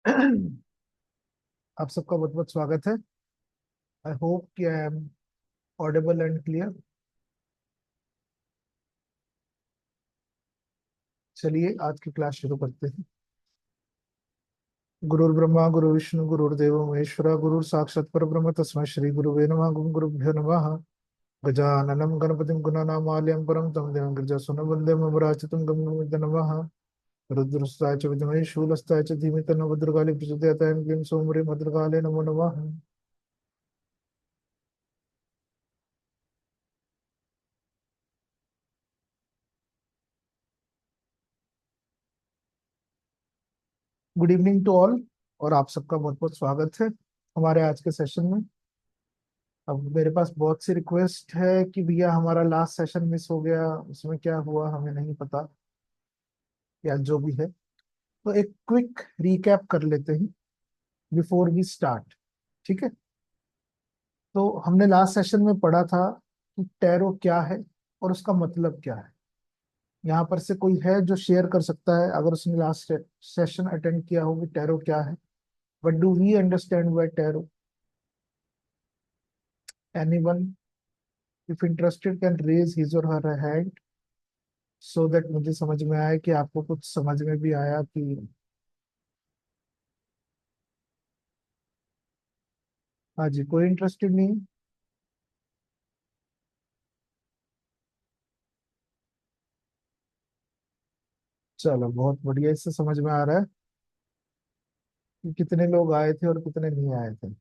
आप सबका बहुत बहुत स्वागत है। आई होप कि I am audible and clear. चलिए आज की क्लास शुरू करते हैं। गुरुर् ब्रह्मा गुरु विष्णु गुरुर्देव महेश्वरा गुरु साक्षात् परब्रह्म तस्मै श्री गुरुवे नमः। गुरु गुरुभ्यो नमः। गजाननं गणपतिं गुणानामालयं परं तं देवं गिरिजासुनं वन्दे ममराचितं गमनमिद नमः। रुद्रस्ताय च विद्महे शूलस्ताय च धीमहि तन्नो भद्रकाली प्रचोदयात्। ऐं क्लीं सौम्ये भद्रकाले नमो नमः। गुड इवनिंग टू ऑल, और आप सबका बहुत बहुत स्वागत है हमारे आज के सेशन में। अब मेरे पास बहुत सी रिक्वेस्ट है कि भैया हमारा लास्ट सेशन मिस हो गया, उसमें क्या हुआ हमें नहीं पता, या जो भी है। तो एक क्विक रीकैप कर लेते हैं बिफोर वी स्टार्ट। ठीक है। तो हमने लास्ट सेशन में पढ़ा था कि टैरो क्या है और उसका मतलब क्या है। यहाँ पर से कोई है जो शेयर कर सकता है अगर उसने लास्ट सेशन अटेंड किया हो कि टैरो क्या है। What do we understand by tarot? Anyone if interested can raise his or her hand, so that मुझे समझ में आए कि आपको कुछ समझ में भी आया कि। हाँ जी, कोई इंटरेस्टेड नहीं? चलो बहुत बढ़िया, इससे समझ में आ रहा है कि कितने लोग आए थे और कितने नहीं आए थे।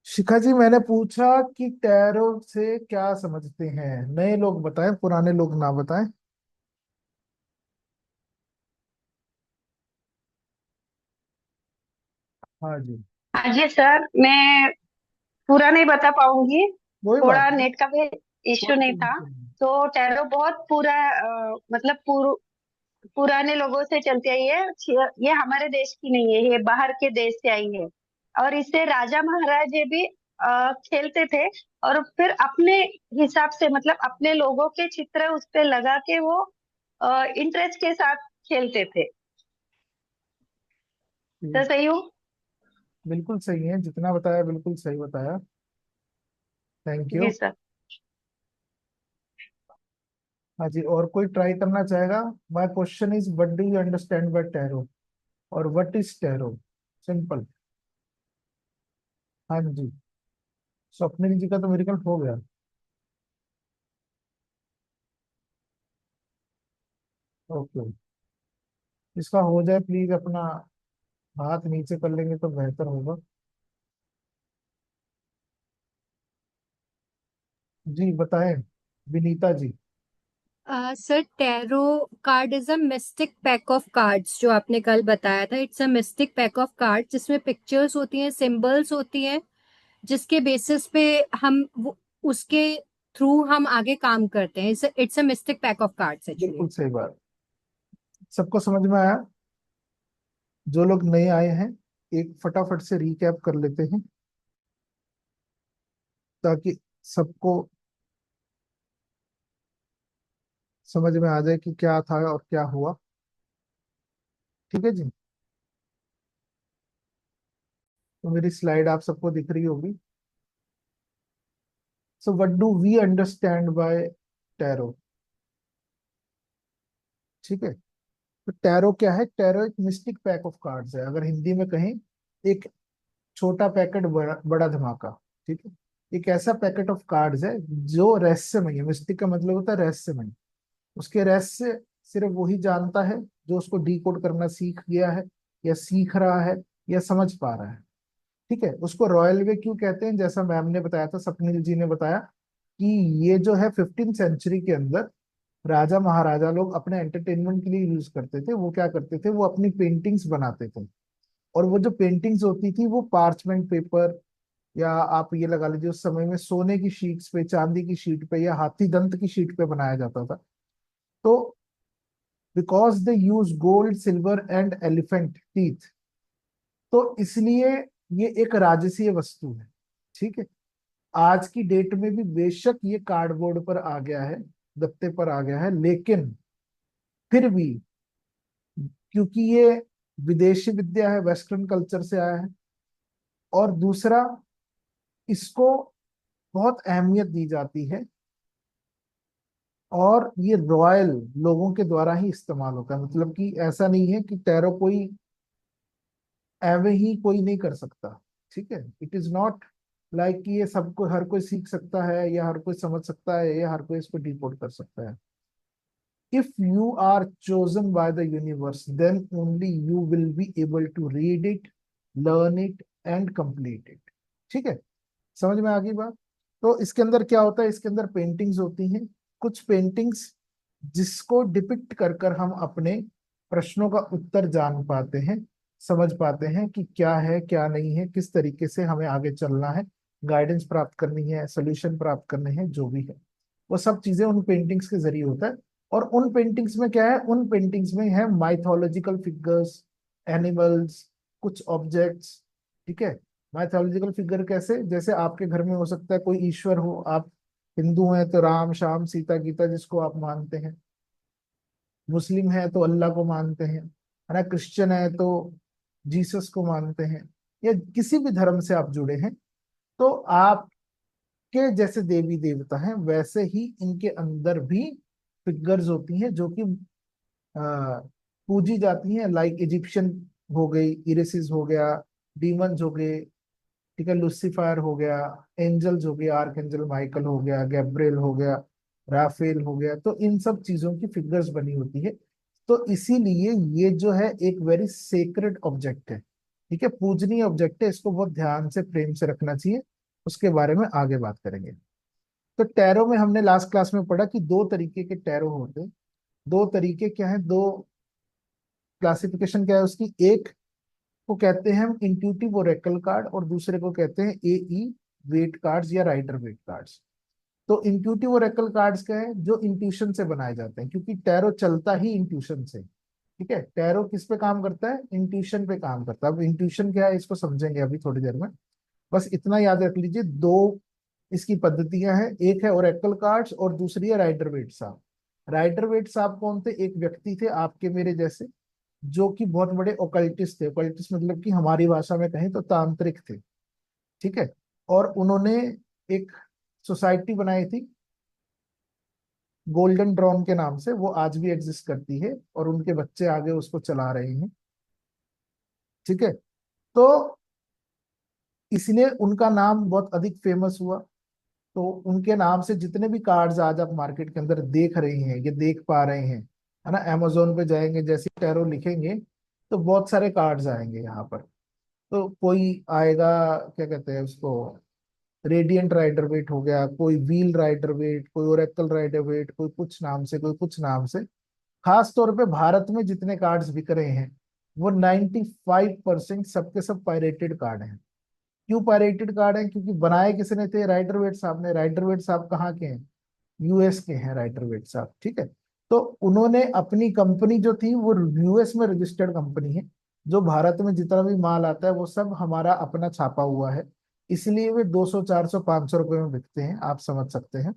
शिखा जी, मैंने पूछा कि टैरो से क्या समझते हैं, नए लोग बताएं, पुराने लोग ना बताएं। हाँ जी। हाँ जी सर, मैं पूरा नहीं बता पाऊंगी। कोई बात थोड़ा नहीं। नेट का भी इश्यू कोई नहीं था। टेंशन नहीं। तो टैरो बहुत पूरा मतलब पुराने लोगों से चलती आई है। ये हमारे देश की नहीं है, ये बाहर के देश से आई है। और इससे राजा महाराजे भी खेलते थे। और फिर अपने हिसाब से मतलब अपने लोगों के चित्र उस पे लगा के वो इंटरेस्ट के साथ खेलते थे। तो ठीक, सही हूँ? बिल्कुल सही है, जितना बताया बिल्कुल सही बताया। Thank you. जी सर। हाँ जी, और कोई ट्राई करना चाहेगा? My question is what do you understand by tarot, और व्हाट इज टैरो? सिंपल। हाँ जी। स्वप्निल जी का तो मेरे ख्याल हो गया। ओके। इसका हो जाए प्लीज अपना हाथ नीचे कर लेंगे तो बेहतर होगा। जी बताएं, Vinita ji. Sir, tarot card is a mystic pack of cards जो आपने कल बताया था। It's a mystic pack of cards जिसमें पिक्चर्स होती हैं, सिंबल्स होती हैं, जिसके बेसिस पे उसके थ्रू हम आगे काम करते हैं। It's a mystic pack of cards actually. बिल्कुल सही बात। सबको समझ में आया? जो लोग नए आए हैं, एक फटाफट से रीकैप कर लेते हैं ताकि सबको समझ में आ जाए कि क्या था और क्या हुआ। ठीक है जी। तो मेरी स्लाइड आप सबको दिख रही होगी। So what do we understand by tarot? ठीक है। तो टैरो क्या है? टैरो एक मिस्टिक पैक ऑफ कार्ड्स है, अगर हिंदी में कहें, एक छोटा पैकेट बड़ा बड़ा धमाका। ठीक है। एक ऐसा पैकेट ऑफ कार्ड्स है जो रहस्यमय है। मिस्टिक का मतलब होता है रहस्यमय। उसके रहस्य सिर्फ वही जानता है जो उसको डिकोड करना सीख गया है, या सीख रहा है, या समझ पा रहा है। ठीक है। उसको रॉयल वे क्यों कहते हैं? जैसा मैम ने बताया था, स्वप्निल जी ने बताया कि ये जो है 15th सेंचुरी के अंदर राजा महाराजा लोग अपने एंटरटेनमेंट के लिए यूज करते थे। वो क्या करते थे, वो अपनी पेंटिंग्स बनाते थे। और वो जो पेंटिंग्स होती थी वो पार्चमेंट पेपर, या आप ये लगा लीजिए उस समय में सोने की शीट्स पे, चांदी की शीट पे, या हाथी दंत की शीट पे बनाया जाता था। तो because they use gold silver and elephant teeth, तो इसलिए ये एक राजसीय वस्तु है। ठीक है। आज की डेट में भी बेशक ये कार्डबोर्ड पर आ गया है, गत्ते पर आ गया है, लेकिन फिर भी क्योंकि ये विदेशी विद्या है, वेस्टर्न कल्चर से आया है। और दूसरा, इसको बहुत अहमियत दी जाती है और ये रॉयल लोगों के द्वारा ही इस्तेमाल होता है। मतलब कि ऐसा नहीं है कि टैरो कोई एवे ही कोई नहीं कर सकता। ठीक है, इट इज नॉट लाइक कि ये सबको हर कोई सीख सकता है या हर कोई समझ सकता है या हर कोई इसको डिकोड कर सकता है। If you are chosen by the universe then only you will be able to read it, learn it and complete it. ठीक है, समझ में आ गई बात? तो इसके अंदर क्या होता है, इसके अंदर पेंटिंग्स होती हैं। कुछ पेंटिंग्स जिसको डिपिक्ट कर कर हम अपने प्रश्नों का उत्तर जान पाते हैं, समझ पाते हैं कि क्या है क्या नहीं है, किस तरीके से हमें आगे चलना है, गाइडेंस प्राप्त करनी है, सोल्यूशन प्राप्त करने हैं, जो भी है वो सब चीजें उन पेंटिंग्स के जरिए होता है। और उन पेंटिंग्स में क्या है, उन पेंटिंग्स में है माइथोलॉजिकल फिगर्स, एनिमल्स, कुछ ऑब्जेक्ट्स। ठीक है, माइथोलॉजिकल फिगर कैसे, जैसे आपके घर में हो सकता है कोई ईश्वर हो, आप हिंदू हैं तो राम श्याम सीता गीता जिसको आप मानते हैं, मुस्लिम है तो अल्लाह को मानते हैं, है ना, क्रिश्चियन है तो जीसस को मानते हैं, या किसी भी धर्म से आप जुड़े हैं, तो आपके जैसे देवी देवता हैं वैसे ही इनके अंदर भी फिगर्स होती हैं जो कि पूजी जाती हैं। लाइक इजिप्शियन हो गई, इरिसिस हो गया, डीमंस हो गए, ठीक है, लुसिफर हो गया, एंजल्स हो गया, आर्कएंजल माइकल हो गया, गैब्रियल हो गया, राफेल हो गया, तो इन सब चीजों की फिगर्स बनी होती है। तो इसीलिए ये जो है एक वेरी सेक्रेड ऑब्जेक्ट है। ठीक है, पूजनीय ऑब्जेक्ट है, इसको बहुत ध्यान से प्रेम से रखना चाहिए। उसके बारे में आगे बात करेंगे। तो टैरो में हमने लास्ट क्लास में पढ़ा कि दो तरीके के टैरो होते हैं। दो तरीके क्या है, दो क्लासिफिकेशन क्या है उसकी, एक को कहते हैं हम इंट्यूटिव ओरेकल कार्ड और दूसरे को कहते हैं एई वेट कार्ड्स या राइडर वेट कार्ड्स। तो इंट्यूटिव ओरेकल कार्ड्स क्या है, जो इंट्यूशन से बनाए जाते हैं, क्योंकि टैरो चलता ही इंट्यूशन से। ठीक है, टैरो किस पे काम करता है, इंट्यूशन पे काम करता है। अब इंट्यूशन क्या है इसको समझेंगे अभी थोड़ी देर में। बस इतना याद रख लीजिए, दो इसकी पद्धतियां हैं, एक है ओरेकल कार्ड्स और दूसरी है राइडर वेट साहब। राइडर वेट साहब कौन थे, एक व्यक्ति थे आपके मेरे जैसे, जो कि बहुत बड़े ओकल्टिस्ट थे। ओकल्टिस्ट मतलब कि हमारी भाषा में कहें तो तांत्रिक थे। ठीक है, और उन्होंने एक सोसाइटी बनाई थी गोल्डन ड्रॉन के नाम से, वो आज भी एग्जिस्ट करती है और उनके बच्चे आगे उसको चला रहे हैं। ठीक है, तो इसलिए उनका नाम बहुत अधिक फेमस हुआ। तो उनके नाम से जितने भी कार्ड्स आज आप मार्केट के अंदर देख रहे हैं, ये देख पा रहे हैं, है ना, अमेजोन पे जाएंगे जैसे टैरो लिखेंगे तो बहुत सारे कार्ड्स आएंगे यहाँ पर। तो कोई आएगा, क्या कहते हैं उसको, रेडियंट राइडर वेट हो गया, कोई व्हील राइडर वेट, कोई ओरेकल राइडर वेट, कोई कुछ नाम से, कोई कुछ नाम से। खास तौर पे भारत में जितने कार्ड्स बिक रहे हैं वो 95% सबके सब पायरेटेड कार्ड हैं। क्यों पायरेटेड कार्ड हैं, क्योंकि बनाए किसने थे, राइडर वेट साहब ने। राइडर वेट साहब कहाँ के हैं, यूएस के हैं राइडर वेट साहब। ठीक है, तो उन्होंने अपनी कंपनी जो थी वो यूएस में रजिस्टर्ड कंपनी है। जो भारत में जितना भी माल आता है वो सब हमारा अपना छापा हुआ है, इसलिए वे 200 400 500 रुपए में बिकते हैं, आप समझ सकते हैं।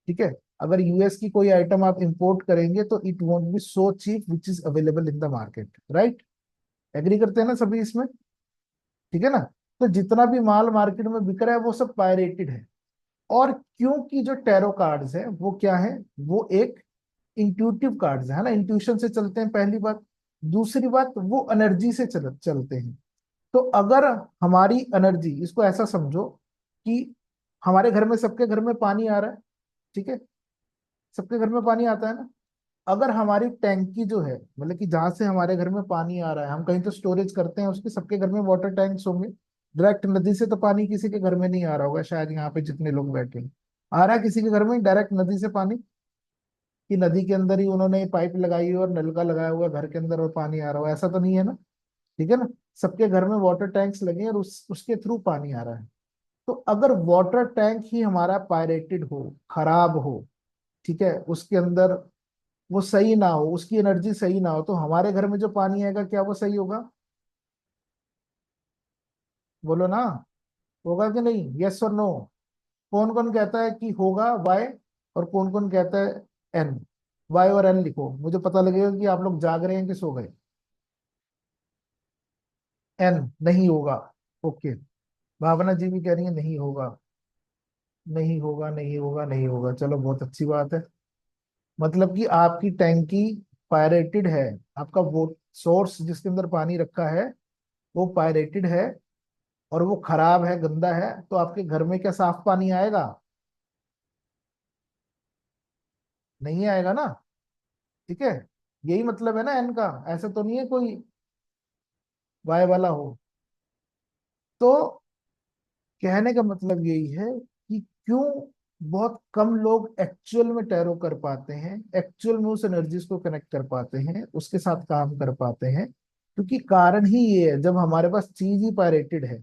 ठीक है, अगर यूएस की कोई आइटम आप इंपोर्ट करेंगे तो it won't be so cheap which is available in the market, right? Agree करते हैं ना सभी इसमें? ठीक है ना? तो जितना भी माल मार्केट में बिक रहा है वो सब पायरेटेड है। और क्योंकि जो टैरो कार्ड्स है वो क्या है, वो एक इंट्यूटिव कार्ड्स है ना, इंट्यूशन से चलते हैं, पहली बात। दूसरी बात, वो एनर्जी से चलते हैं। तो अगर हमारी एनर्जी, इसको ऐसा समझो कि हमारे घर में, सबके घर में पानी आ रहा है, ठीक है, सबके घर में पानी आता है ना। अगर हमारी टैंकी जो है, मतलब कि जहां से हमारे घर में पानी आ रहा है, हम कहीं तो स्टोरेज करते हैं उसके, सबके घर में वाटर टैंक्स होंगे। डायरेक्ट नदी से तो पानी किसी के घर में नहीं आ रहा होगा, शायद यहाँ पे जितने लोग बैठे हैं। आ रहा है किसी के घर में डायरेक्ट नदी से पानी, कि नदी के अंदर ही उन्होंने पाइप लगाई हो और नलका लगाया हुआ घर के अंदर और पानी आ रहा हो, ऐसा तो नहीं है ना। ठीक है ना, सबके घर में वाटर टैंक्स लगे हैं और उसके थ्रू पानी आ रहा है। तो अगर वाटर टैंक ही हमारा पायरेटेड हो, खराब हो, ठीक है, उसके अंदर वो सही ना हो, उसकी एनर्जी सही ना हो, तो हमारे घर में जो पानी आएगा क्या वो सही होगा? बोलो ना, होगा कि नहीं, यस और नो? कौन कौन कहता है कि होगा, वाई? और कौन कौन कहता है एन? वाई और एन लिखो, मुझे पता लगेगा कि आप लोग जाग रहे हैं कि सो गए। एन नहीं होगा। ओके, भावना जी भी कह रही है नहीं होगा, नहीं होगा, नहीं होगा, नहीं होगा। चलो बहुत अच्छी बात है। मतलब कि आपकी टैंकी पायरेटेड है, आपका वो सोर्स जिसके अंदर पानी रखा है वो पायरेटेड है, और वो खराब है, गंदा है, तो आपके घर में क्या साफ पानी आएगा? नहीं आएगा ना। ठीक है, यही मतलब है ना एन का, ऐसा तो नहीं है कोई वाई वाला हो। तो कहने का मतलब यही है कि क्यों बहुत कम लोग एक्चुअल में टैरो कर पाते हैं, एक्चुअल में उस एनर्जीज को कनेक्ट कर पाते हैं, उसके साथ काम कर पाते हैं, क्योंकि कारण ही ये है, जब हमारे पास चीज ही पायरेटेड है,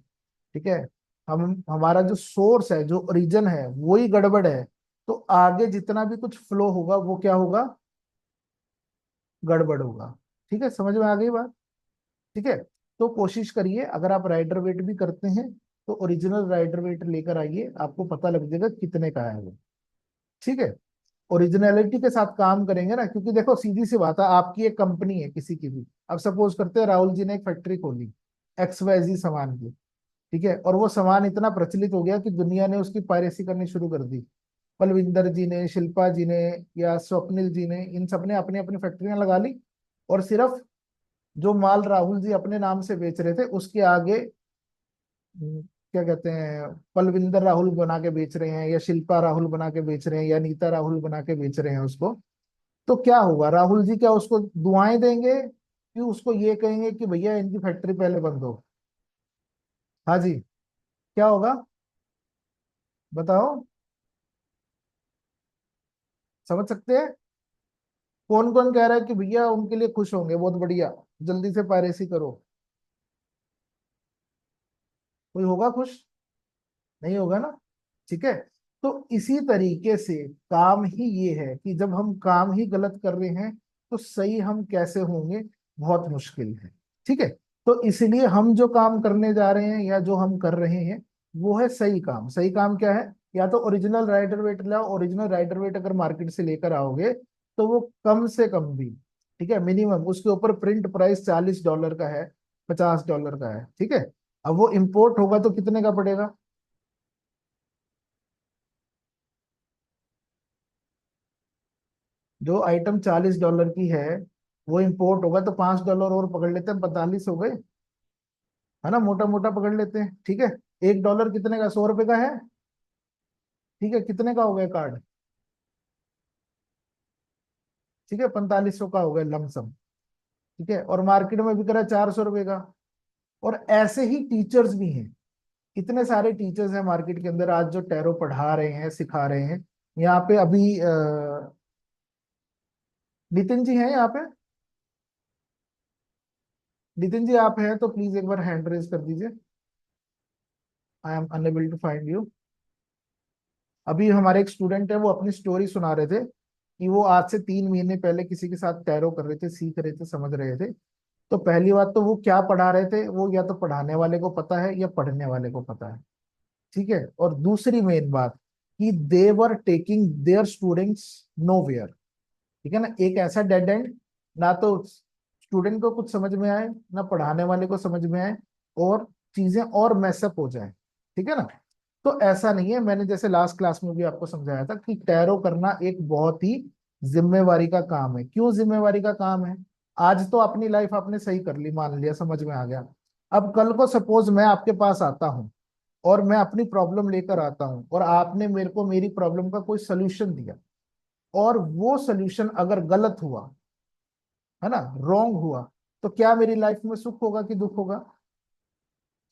ठीक है, हम हमारा जो सोर्स है, जो ओरिजिन है वो ही गड़बड़ है, तो आगे जितना भी कुछ फ्लो होगा वो क्या होगा? गड़बड़ होगा। ठीक है, समझ में आ गई बात? ठीक है, तो कोशिश करिए, अगर आप राइडर वेट भी करते हैं तो ओरिजिनल राइडर वेट लेकर आइए, आपको पता लग जाएगा कितने का है वो। ठीक है, ओरिजिनलिटी के साथ काम करेंगे ना, क्योंकि देखो सीधी सी बात है, आपकी एक कंपनी है किसी की भी, अब सपोज करते हैं राहुल जी ने एक फैक्ट्री खोली XYZ सामान की, ठीक है, और वो सामान इतना प्रचलित हो गया कि दुनिया ने उसकी पायरेसी करनी शुरू कर दी। पलविंदर जी ने, शिल्पा जी ने, या स्वप्निल जी ने, इन सब ने अपनी अपनी फैक्ट्रियां लगा ली, और सिर्फ जो माल राहुल जी अपने नाम से बेच रहे थे उसके आगे क्या कहते हैं, पलविंदर राहुल बना के बेच रहे हैं, या शिल्पा राहुल बना के बेच रहे हैं, या नीता राहुल बना के बेच रहे हैं उसको। तो क्या होगा, राहुल जी क्या उसको दुआएं देंगे कि उसको ये कहेंगे कि भैया इनकी फैक्ट्री पहले बंद हो? हाँ जी, क्या होगा बताओ, समझ सकते हैं? कौन कौन कह रहा है कि भैया उनके लिए खुश होंगे, बहुत बढ़िया, जल्दी से पायरेसी करो? कोई होगा खुश? नहीं होगा ना। ठीक है, तो इसी तरीके से काम ही ये है कि जब हम काम ही गलत कर रहे हैं तो सही हम कैसे होंगे, बहुत मुश्किल है। ठीक है, तो इसलिए हम जो काम करने जा रहे हैं या जो हम कर रहे हैं वो है सही काम। सही काम क्या है? या तो ओरिजिनल राइडर वेट लाओ, ओरिजिनल राइडर वेट अगर मार्केट से लेकर आओगे तो वो कम से कम भी, ठीक है, मिनिमम उसके ऊपर प्रिंट प्राइस $40 का है, $50 का है। ठीक है, अब वो इंपोर्ट होगा तो कितने का पड़ेगा? जो आइटम $40 की है वो इंपोर्ट होगा तो $5 और पकड़ लेते हैं, 45 हो गए, है ना, मोटा मोटा पकड़ लेते हैं। ठीक है, $1 कितने का? $100 का है। ठीक है, कितने का हो गया कार्ड? ठीक है, 4500 का हो गया लमसम। ठीक है, और मार्केट में बिक रहा है $400 का। और ऐसे ही टीचर्स भी हैं, इतने सारे टीचर्स हैं मार्केट के अंदर आज जो टैरो पढ़ा रहे हैं, सिखा रहे हैं। यहाँ पे अभी नितिन जी हैं यहाँ पे? नितिन जी आप हैं तो प्लीज एक बार हैंड रेज कर दीजिए। I am unable to find you. अभी हमारे एक स्टूडेंट है, वो अपनी स्टोरी सुना रहे थे कि वो आज से 3 महीने पहले किसी के साथ टैरो कर रहे थे, सीख रहे थे, समझ रहे थे। तो पहली बात तो वो क्या पढ़ा रहे थे वो या तो पढ़ाने वाले को पता है या पढ़ने वाले को पता है। ठीक है, और दूसरी मेन बात कि they were taking their students nowhere. ठीक है ना, एक ऐसा डेड एंड, ना तो स्टूडेंट को कुछ समझ में आए ना पढ़ाने वाले को समझ में आए, और चीजें और मैसअप हो जाए। ठीक है ना, तो ऐसा नहीं है, मैंने जैसे लास्ट क्लास में भी आपको समझाया था कि टैरो करना एक बहुत ही जिम्मेवारी का काम है। क्यों जिम्मेवारी का काम है? आज तो अपनी लाइफ आपने सही कर ली, मान लिया, समझ में आ गया। अब कल को सपोज मैं आपके पास आता हूँ और मैं अपनी प्रॉब्लम लेकर आता हूँ, और आपने मेरे को मेरी प्रॉब्लम का कोई सोल्यूशन दिया, और वो सोल्यूशन अगर गलत हुआ, है ना, रॉन्ग हुआ, तो क्या मेरी लाइफ में सुख होगा कि दुख होगा?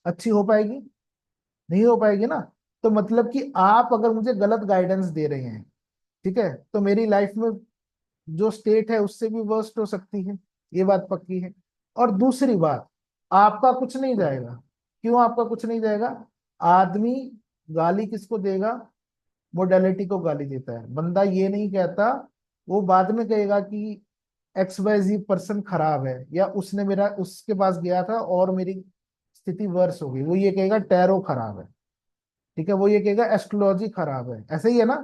अच्छी हो पाएगी? नहीं हो पाएगी ना। तो मतलब कि आप अगर मुझे गलत गाइडेंस दे रहे हैं, ठीक है, तो मेरी लाइफ में जो स्टेट है उससे भी वर्स्ट हो सकती है, ये बात पक्की है। और दूसरी बात, आपका कुछ नहीं जाएगा। क्यों आपका कुछ नहीं जाएगा? आदमी गाली किसको देगा? मोडालिटी को गाली देता है। बंदा ये नहीं कहता, वो बाद में कहेगा कि XYZ पर्सन खराब है, या उसने मेरा उसके पास गया था और मेरी स्थिति वर्स हो गई, वो ये कहेगा टैरो खराब है। ठीक है, वो ये कहेगा एस्ट्रोलॉजी खराब है, ऐसे ही है ना?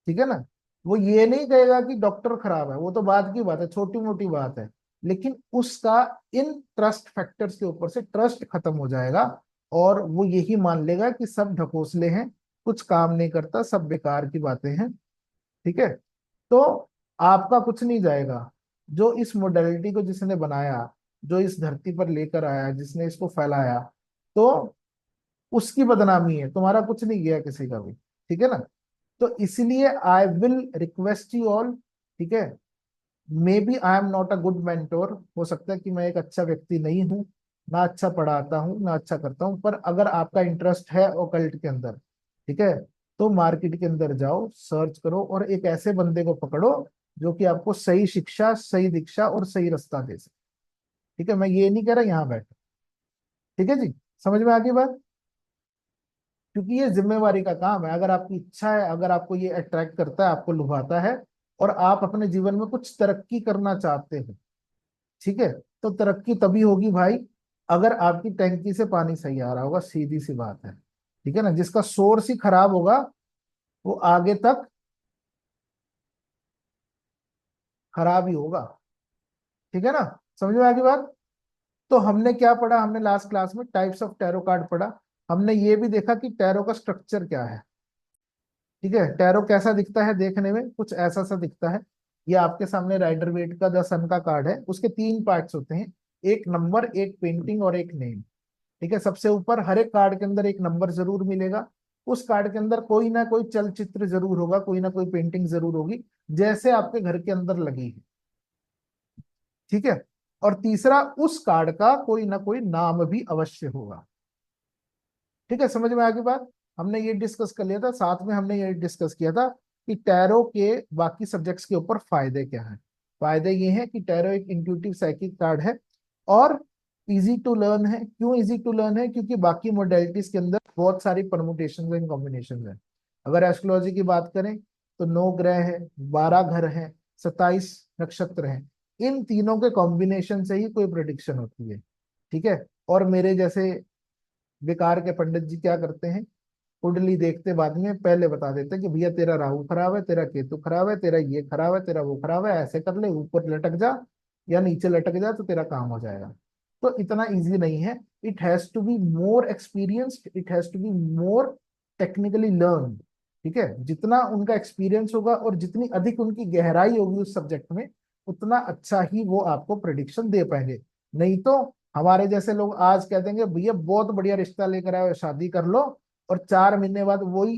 ठीक है ना, वो ये नहीं कहेगा कि डॉक्टर खराब है, वो तो बात की बात है, छोटी मोटी बात है। लेकिन उसका इन ट्रस्ट फैक्टर्स के ऊपर से ट्रस्ट खत्म हो जाएगा और वो यही मान लेगा कि सब ढकोसले हैं, कुछ काम नहीं करता, सब बेकार की बातें हैं। ठीक है, तो आपका कुछ नहीं जाएगा। जो इस मोडेलिटी को जिसने बनाया, जो इस धरती पर लेकर आया, जिसने इसको फैलाया, तो उसकी बदनामी है, तुम्हारा कुछ नहीं गया किसी का भी। ठीक है ना? तो इसलिए I will request you all, ठीक है, maybe I am not a good mentor, हो सकता है कि मैं एक अच्छा व्यक्ति नहीं हूँ, ना अच्छा पढ़ाता हूँ, ना अच्छा करता हूँ, पर अगर आपका इंटरेस्ट है ओकल्ट के अंदर, ठीक है, तो मार्केट के अंदर जाओ, सर्च करो और एक ऐसे बंदे को पकड़ो जो कि आपको सही शिक्षा, सही दीक्षा और सही रास्ता दे सके। ठीक है, मैं ये नहीं कह रहा यहाँ बैठो। ठीक है जी, समझ में आ गई बात? क्योंकि ये जिम्मेवारी का काम है। अगर आपकी इच्छा है, अगर आपको ये अट्रैक्ट करता है, आपको लुभाता है, और आप अपने जीवन में कुछ तरक्की करना चाहते हो, ठीक है, तो तरक्की तभी होगी भाई अगर आपकी टैंकी से पानी सही आ रहा होगा, सीधी सी बात है। ठीक है ना? जिसका सोर्स ही खराब होगा वो आगे तक खराब ही होगा। ठीक है ना? समझ में आ गई बात? तो हमने क्या पढ़ा? हमने लास्ट क्लास में टाइप्स ऑफ टैरो कार्ड पढ़ा। हमने ये भी देखा कि टैरो का स्ट्रक्चर क्या है। ठीक है, टैरो कैसा दिखता है? देखने में कुछ ऐसा सा दिखता है। ये आपके सामने राइडर वेट का द सन का कार्ड है। उसके तीन पार्ट्स होते हैं, एक नंबर, एक पेंटिंग और एक नेम। ठीक है, सबसे ऊपर हर एक कार्ड के अंदर एक नंबर जरूर मिलेगा। उस कार्ड के अंदर कोई ना कोई चलचित्र जरूर होगा, कोई ना कोई पेंटिंग जरूर होगी, जैसे आपके घर के अंदर लगी है। ठीक है, और तीसरा, उस कार्ड का कोई ना कोई नाम भी अवश्य होगा। ठीक है, समझ में आ गई बात? हमने ये डिस्कस कर लिया था, साथ में हमने ये डिस्कस किया था कि टैरो के बाकी सब्जेक्ट्स के ऊपर फायदे क्या हैं। फायदे ये हैं कि टैरो एक इंट्यूटिव साइकिक कार्ड है और इजी टू लर्न है। क्यों इजी टू लर्न है? क्योंकि बाकी मोडेलिटीज के अंदर बहुत सारी परमुटेशन एंड कॉम्बिनेशन है। अगर एस्ट्रोलॉजी की बात करें तो 9 ग्रह है, 12 घर हैं, 27 नक्षत्र हैं। इन तीनों के कॉम्बिनेशन से ही कोई प्रिडिक्शन होती है। ठीक है, और मेरे जैसे बेकार के पंडित जी क्या करते हैं, कुंडली देखते बाद में पहले बता देते हैं कि भैया तेरा राहु खराब है, तेरा केतु खराब है, तेरा ये खराब है, तेरा वो खराब है, ऐसे कर ले, ऊपर लटक जा या नीचे लटक जा तो तेरा काम हो जाएगा। तो इतना इजी नहीं है। It has to be more experienced, it has to be more technically learn. ठीक है, जितना उनका एक्सपीरियंस होगा और जितनी अधिक उनकी गहराई होगी उस सब्जेक्ट में, उतना अच्छा ही वो आपको प्रिडिक्शन दे पाएंगे। नहीं तो हमारे जैसे लोग आज कह देंगे भैया बहुत बढ़िया रिश्ता लेकर आए हो, शादी कर लो, और 4 महीने बाद वही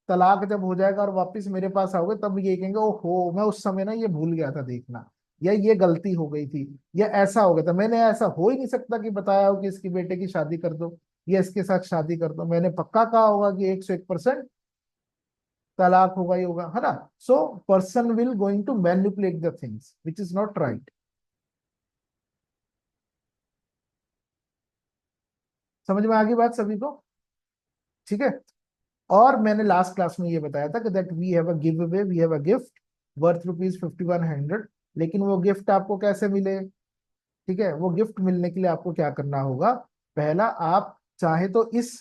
तलाक जब हो जाएगा और वापस मेरे पास आओगे तब ये कहेंगे ओहो मैं उस समय ना ये भूल गया था देखना, या ये गलती हो गई थी, या ऐसा हो गया था, मैंने ऐसा हो ही नहीं सकता कि बताया हो कि इसकी बेटे की शादी कर दो या इसके साथ शादी कर दो, मैंने पक्का कहा होगा कि 101% तलाक होगा ही होगा, है ना? So person will going to manipulate the things which is not right. समझ में आ गई बात सभी को? ठीक है, और मैंने लास्ट क्लास में ये बताया था कि that we have a giveaway, we have a gift worth ₹5100। लेकिन वो गिफ्ट आपको कैसे मिले? ठीक है, वो गिफ्ट मिलने के लिए आपको क्या करना होगा? पहला, आप चाहे तो इस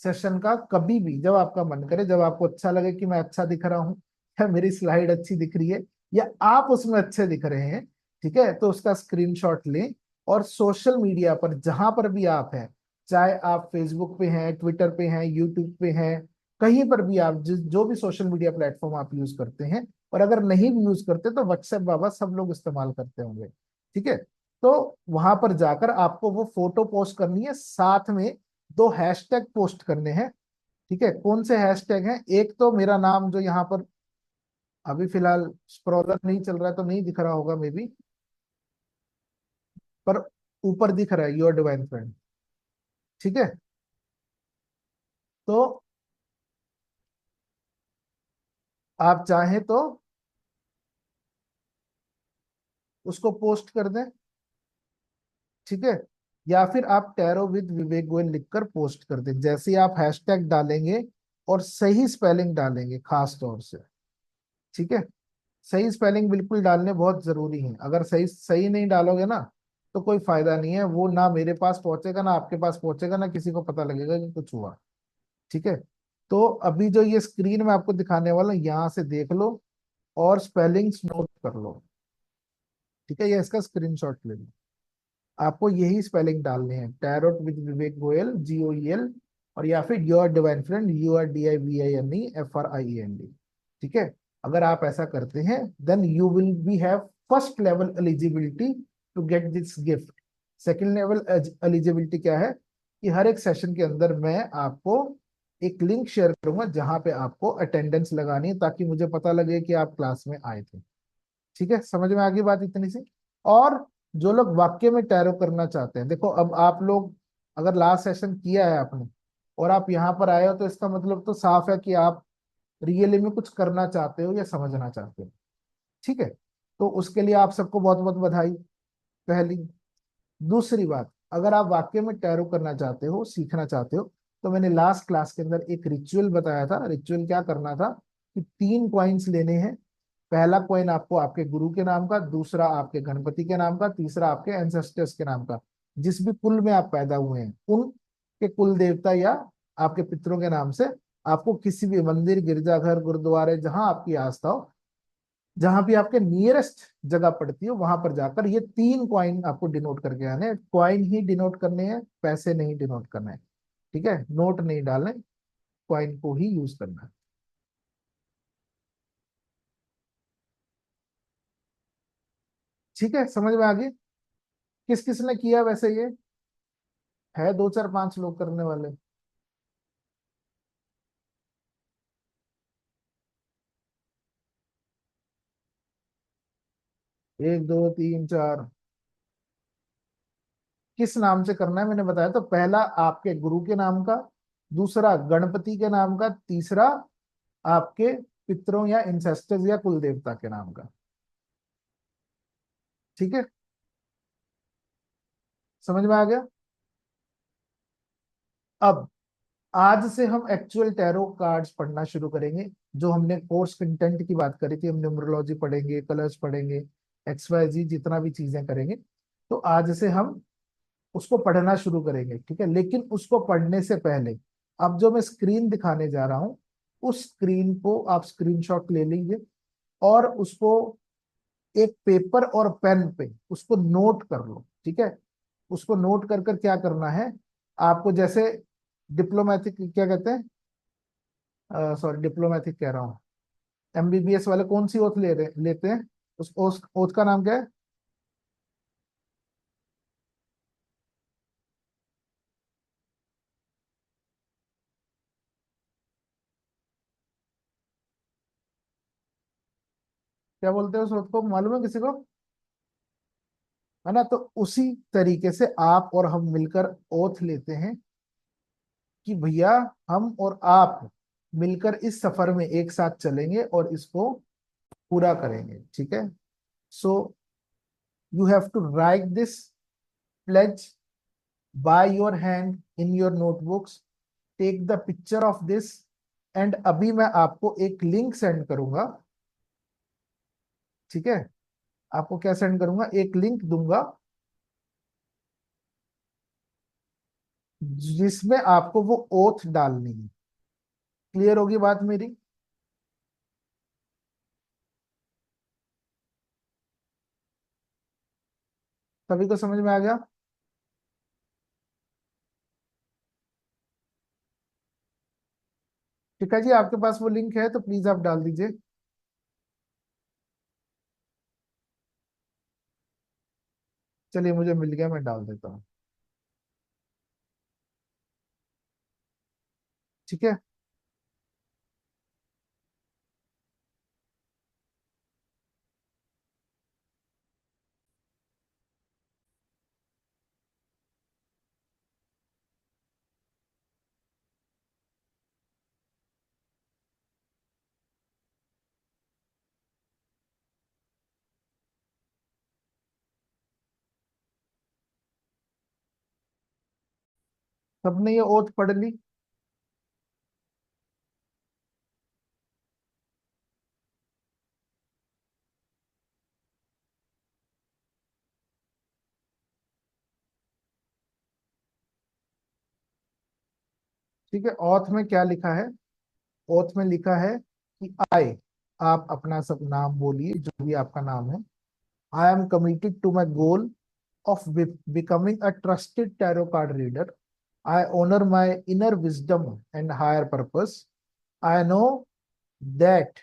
सेशन का कभी भी जब आपका मन करे, जब आपको अच्छा लगे कि मैं अच्छा दिख रहा हूँ या मेरी स्लाइड अच्छी दिख रही है या आप उसमें अच्छे दिख रहे हैं, ठीक है, तो उसका स्क्रीनशॉट लें और सोशल मीडिया पर जहां पर भी आप हैं, चाहे आप फेसबुक पे हैं, ट्विटर पे हैं, यूट्यूब पे हैं, कहीं पर भी आप जिस जो भी सोशल मीडिया प्लेटफॉर्म आप यूज करते हैं, और अगर नहीं भी यूज करते तो व्हाट्सएप बाबा सब लोग इस्तेमाल करते होंगे। ठीक है, तो वहां पर जाकर आपको वो फोटो पोस्ट करनी है, साथ में 2 हैशटैग पोस्ट करने हैं। ठीक है, कौन से हैशटैग हैं? एक तो मेरा नाम जो यहाँ पर अभी फिलहाल स्क्रॉलर नहीं चल रहा है तो नहीं दिख रहा होगा मे बी, पर ऊपर दिख रहा है योर डिवाइन फ्रेंड। ठीक है, तो आप चाहें तो उसको पोस्ट कर दें। ठीक है, या फिर आप टैरो विद विवेक गोयल लिखकर पोस्ट कर दें। जैसे ही आप हैशटैग डालेंगे और सही स्पेलिंग डालेंगे खास तौर से, ठीक है, सही स्पेलिंग बिल्कुल डालने बहुत जरूरी है। अगर सही सही नहीं डालोगे ना तो कोई फायदा नहीं है, वो ना मेरे पास पहुंचेगा, ना आपके पास पहुंचेगा, ना किसी को पता लगेगा कि कुछ हुआ। ठीक है, तो अभी जो ये स्क्रीन में आपको दिखाने वाला हूं, यहाँ से देख लो और स्पेलिंग्स नोट कर लो। ठीक है, ये इसका स्क्रीनशॉट ले लो। आपको यही स्पेलिंग डालने हैं, tarot with Vivek Goyal, GOEL, और या फिर योर डिवाइन फ्रेंड, URDIVINE, ठीक है। अगर आप ऐसा करते हैं then you will be have first level eligibility to get this gift. Second level eligibility क्या है कि हर एक सेशन के अंदर मैं आपको एक लिंक शेयर करूंगा जहां पे आपको अटेंडेंस लगानी है, ताकि मुझे पता लगे कि आप क्लास में आए थे। ठीक है, समझ में आ गई बात इतनी सी। और जो लोग वाकई में टैरो करना चाहते हैं, देखो अब आप लोग अगर लास्ट सेशन किया है आपने और आप यहाँ पर आए हो, तो इसका मतलब तो साफ है कि आप रियली में कुछ करना चाहते हो या समझना चाहते हो। ठीक है, तो उसके लिए आप सबको बहुत बहुत बधाई, पहली। दूसरी बात, अगर आप वाकई में टैरो करना चाहते हो, सीखना चाहते हो, तो मैंने लास्ट क्लास के अंदर एक रिचुअल बताया था। रिचुअल क्या करना था कि 3 कॉइन्स लेने हैं। पहला कॉइन आपको आपके गुरु के नाम का, दूसरा आपके गणपति के नाम का, तीसरा आपके एंसेस्टर्स के नाम का। जिस भी कुल में आप पैदा हुए हैं उन के कुल देवता या आपके पितरों के नाम से आपको किसी भी मंदिर, गिरजाघर, गुरुद्वारे, जहां आपकी आस्था हो, जहां भी आपके नियरेस्ट जगह पड़ती है, वहां पर जाकर ये 3 कॉइन आपको डिनोट करके आने हैं। कॉइन ही डिनोट करने हैं, पैसे नहीं डिनोट करना है। ठीक है, नोट नहीं डालने, कॉइन को ही यूज करना है। ठीक है, समझ में आ गई। किस किस ने किया वैसे ये? है 2 4 5 लोग करने वाले? 1 2 3 4। किस नाम से करना है मैंने बताया तो, पहला आपके गुरु के नाम का, दूसरा गणपति के नाम का, तीसरा आपके पितरों या इंसेस्टर्स या कुल देवता के नाम का। ठीक है, समझ में आ गया। अब आज से हम एक्चुअल टैरो कार्ड्स पढ़ना शुरू करेंगे। जो हमने कोर्स कंटेंट की बात करी थी, हम न्यूमरोलॉजी पढ़ेंगे, कलर्स पढ़ेंगे, XYZ जितना भी चीजें करेंगे, तो आज से हम उसको पढ़ना शुरू करेंगे। ठीक है, लेकिन उसको पढ़ने से पहले अब जो मैं स्क्रीन दिखाने जा रहा हूं, उस स्क्रीन को आप स्क्रीनशॉट ले लीजिए और उसको एक पेपर और पेन पे उसको नोट कर लो। ठीक है, उसको नोट कर कर क्या करना है आपको, जैसे डिप्लोमैटिक क्या कहते हैं, सॉरी डिप्लोमैटिक कह रहा हूँ, MBBS वाले कौन सी ओथ लेते हैं, उस ओथ का नाम क्या है? क्या बोलते हैं उस ओथ को, मालूम है किसी को? है ना, तो उसी तरीके से आप और हम मिलकर ओथ लेते हैं कि भैया हम और आप मिलकर इस सफर में एक साथ चलेंगे और इसको पूरा करेंगे। ठीक है, so you have to write this pledge by your hand in your notebooks, take the picture of this, and अभी मैं आपको एक लिंक सेंड करूंगा। ठीक है, आपको क्या सेंड करूंगा, एक लिंक दूंगा जिसमें आपको वो ओथ डालनी है। क्लियर होगी बात मेरी? सभी को समझ में आ गया? ठीक है जी, आपके पास वो लिंक है तो प्लीज आप डाल दीजिए। चलिए, मुझे मिल गया, मैं डाल देता हूँ। ठीक है, सबने ये ओथ पढ़ ली? ठीक है, ओथ में क्या लिखा है? ओथ में लिखा है कि आए, आप अपना सब नाम बोलिए, जो भी आपका नाम है। I am committed to my goal of becoming a trusted tarot card reader. I honor my inner wisdom and higher purpose. I know that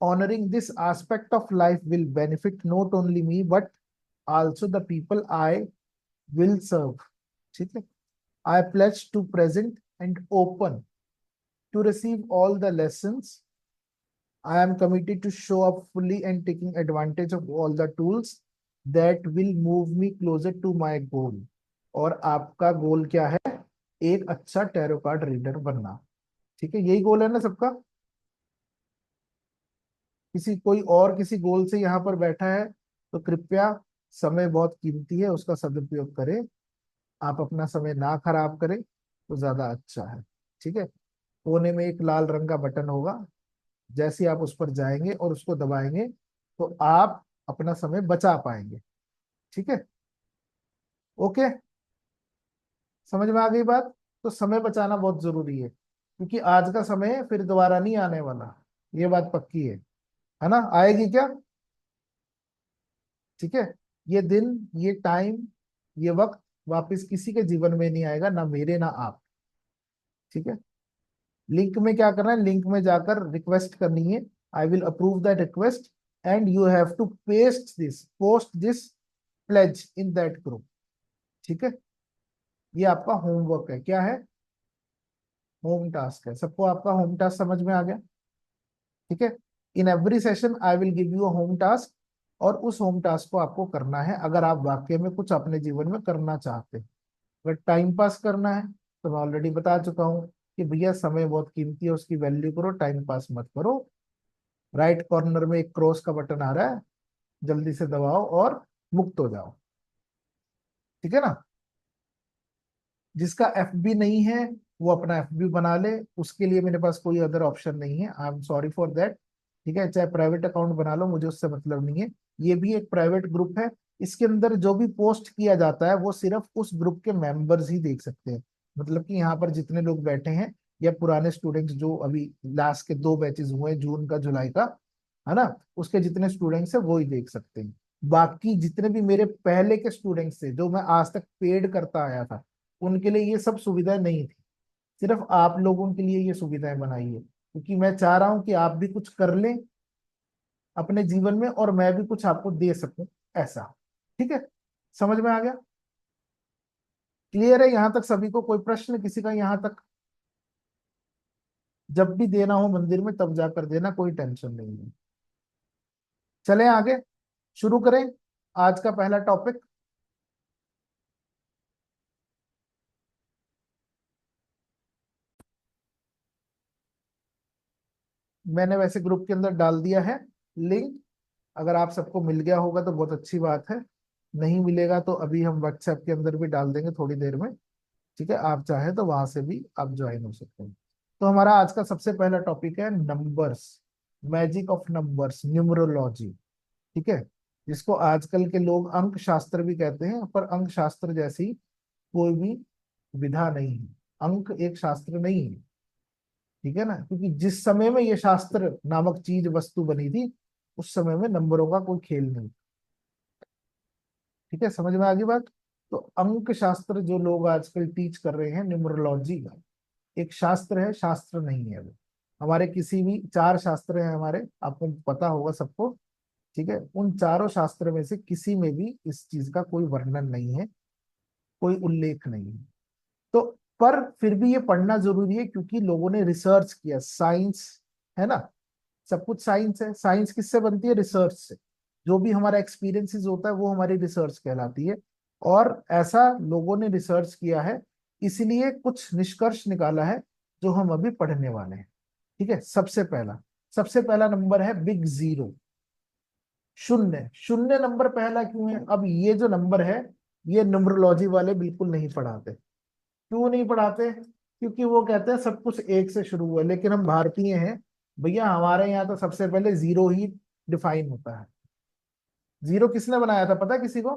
honoring this aspect of life will benefit not only me but also the people I will serve. ठीक है? I pledge to present and open to receive all the lessons. I am committed to show up fully and taking advantage of all the tools that will move me closer to my goal. और आपका गोल क्या है? एक अच्छा tarot card reader बनना। ठीक है, यही गोल है ना सबका? किसी कोई और किसी गोल से यहाँ पर बैठा है तो कृपया, समय बहुत कीमती है, उसका सदुपयोग करें। आप अपना समय ना खराब करें तो ज्यादा अच्छा है। ठीक है, कोने में एक लाल रंग का बटन होगा, जैसे ही आप उस पर जाएंगे और उसको दबाएंगे तो आप अपना समय बचा पाएंगे। ठीक है, ओके, समझ में आ गई बात? तो समय बचाना बहुत जरूरी है, क्योंकि आज का समय फिर दोबारा नहीं आने वाला, ये बात पक्की है ना? आएगी क्या? ठीक है, ये दिन, ये टाइम, ये वक्त वापस किसी के जीवन में नहीं आएगा, ना मेरे ना आप। ठीक है, लिंक में क्या करना है? लिंक में जाकर रिक्वेस्ट करनी है। I will approve that request and you have to post this pledge in that group. ठीक है, ये आपका होमवर्क है। क्या है? होम टास्क है। सबको आपका होम टास्क समझ में आ गया? ठीक है, in every session I will give you a home task, और उस होम टास्क को आपको करना है अगर आप वाकई में कुछ अपने जीवन में करना चाहते हैं। अगर टाइम पास करना है तो मैं ऑलरेडी बता चुका हूँ कि भैया समय बहुत कीमती है, उसकी वैल्यू करो, टाइम पास मत करो। राइट कॉर्नर में एक क्रॉस का बटन आ रहा है, जल्दी से दबाओ और मुक्त हो जाओ। ठीक है ना? जिसका एफबी नहीं है वो अपना एफबी बना ले, उसके लिए मेरे पास कोई अदर ऑप्शन नहीं है। I am sorry for that. ठीक है, चाहे प्राइवेट अकाउंट बना लो, मुझे उससे मतलब नहीं है। ये भी एक प्राइवेट ग्रुप है, इसके अंदर जो भी पोस्ट किया जाता है वो सिर्फ उस ग्रुप के मेंबर्स ही देख सकते हैं। मतलब कि यहाँ पर जितने लोग बैठे हैं या पुराने स्टूडेंट्स जो अभी लास्ट के 2 बैचेस हुए हैं, जून का जुलाई का, है ना, उसके जितने स्टूडेंट्स हैं वो ही देख सकते हैं। बाकी जितने भी मेरे पहले के स्टूडेंट्स थे जो मैं आज तक पेड करता आया था, उनके लिए ये सब सुविधाएं नहीं थी। सिर्फ आप लोगों के लिए ये सुविधाएं बनाई है, क्योंकि मैं चाह रहा हूं कि आप भी कुछ कर लें अपने जीवन में और मैं भी कुछ आपको दे सकूं, ऐसा। ठीक है, समझ में आ गया? क्लियर है यहां तक सभी को? कोई प्रश्न किसी का यहां तक? जब भी देना हो मंदिर में तब जाकर देना, कोई टेंशन नहीं है। चलें आगे, शुरू करें आज का पहला टॉपिक। मैंने वैसे ग्रुप के अंदर डाल दिया है लिंक, अगर आप सबको मिल गया होगा तो बहुत अच्छी बात है, नहीं मिलेगा तो अभी हम व्हाट्सएप के अंदर भी डाल देंगे थोड़ी देर में। ठीक है, आप चाहे तो वहां से भी आप ज्वाइन हो सकते हैं। तो हमारा आज का सबसे पहला टॉपिक है numbers, magic of numbers, numerology. ठीक है, जिसको आजकल के लोग अंक शास्त्र भी कहते हैं, पर अंक शास्त्र जैसी कोई भी विधा नहीं है। अंक एक शास्त्र नहीं है। ठीक है ना, क्योंकि जिस समय में ये शास्त्र नामक चीज वस्तु बनी थी उस समय में नंबरों का कोई खेल नहीं। ठीक है, समझ में आ गई बात? तो अंक शास्त्र जो लोग आजकल टीच कर रहे हैं, न्यूमरोलॉजी एक शास्त्र है, शास्त्र नहीं है वो। हमारे किसी भी 4 शास्त्र हैं हमारे, आपको पता होगा सबको। ठीक है, उन चारों शास्त्र में से किसी में भी इस चीज का कोई वर्णन नहीं है, कोई उल्लेख नहीं है। तो पर फिर भी ये पढ़ना जरूरी है, क्योंकि लोगों ने रिसर्च किया, साइंस है ना, सब कुछ साइंस है। साइंस किससे बनती है? रिसर्च से। जो भी हमारा एक्सपीरियंसेस होता है वो हमारी रिसर्च कहलाती है। और ऐसा लोगों ने रिसर्च किया है, इसलिए कुछ निष्कर्ष निकाला है जो हम अभी पढ़ने वाले हैं। ठीक है, सबसे पहला नंबर है बिग जीरो, शून्य। शून्य नंबर पहला क्यों है? अब ये जो नंबर है ये न्यूमरोलॉजी वाले बिल्कुल नहीं पढ़ाते। क्यों नहीं पढ़ाते? क्योंकि वो कहते हैं सब कुछ एक से शुरू हुआ, लेकिन हम भारतीय हैं भैया, हमारे यहाँ तो सबसे पहले जीरो ही डिफाइन होता है। जीरो किसने बनाया था पता है किसी को?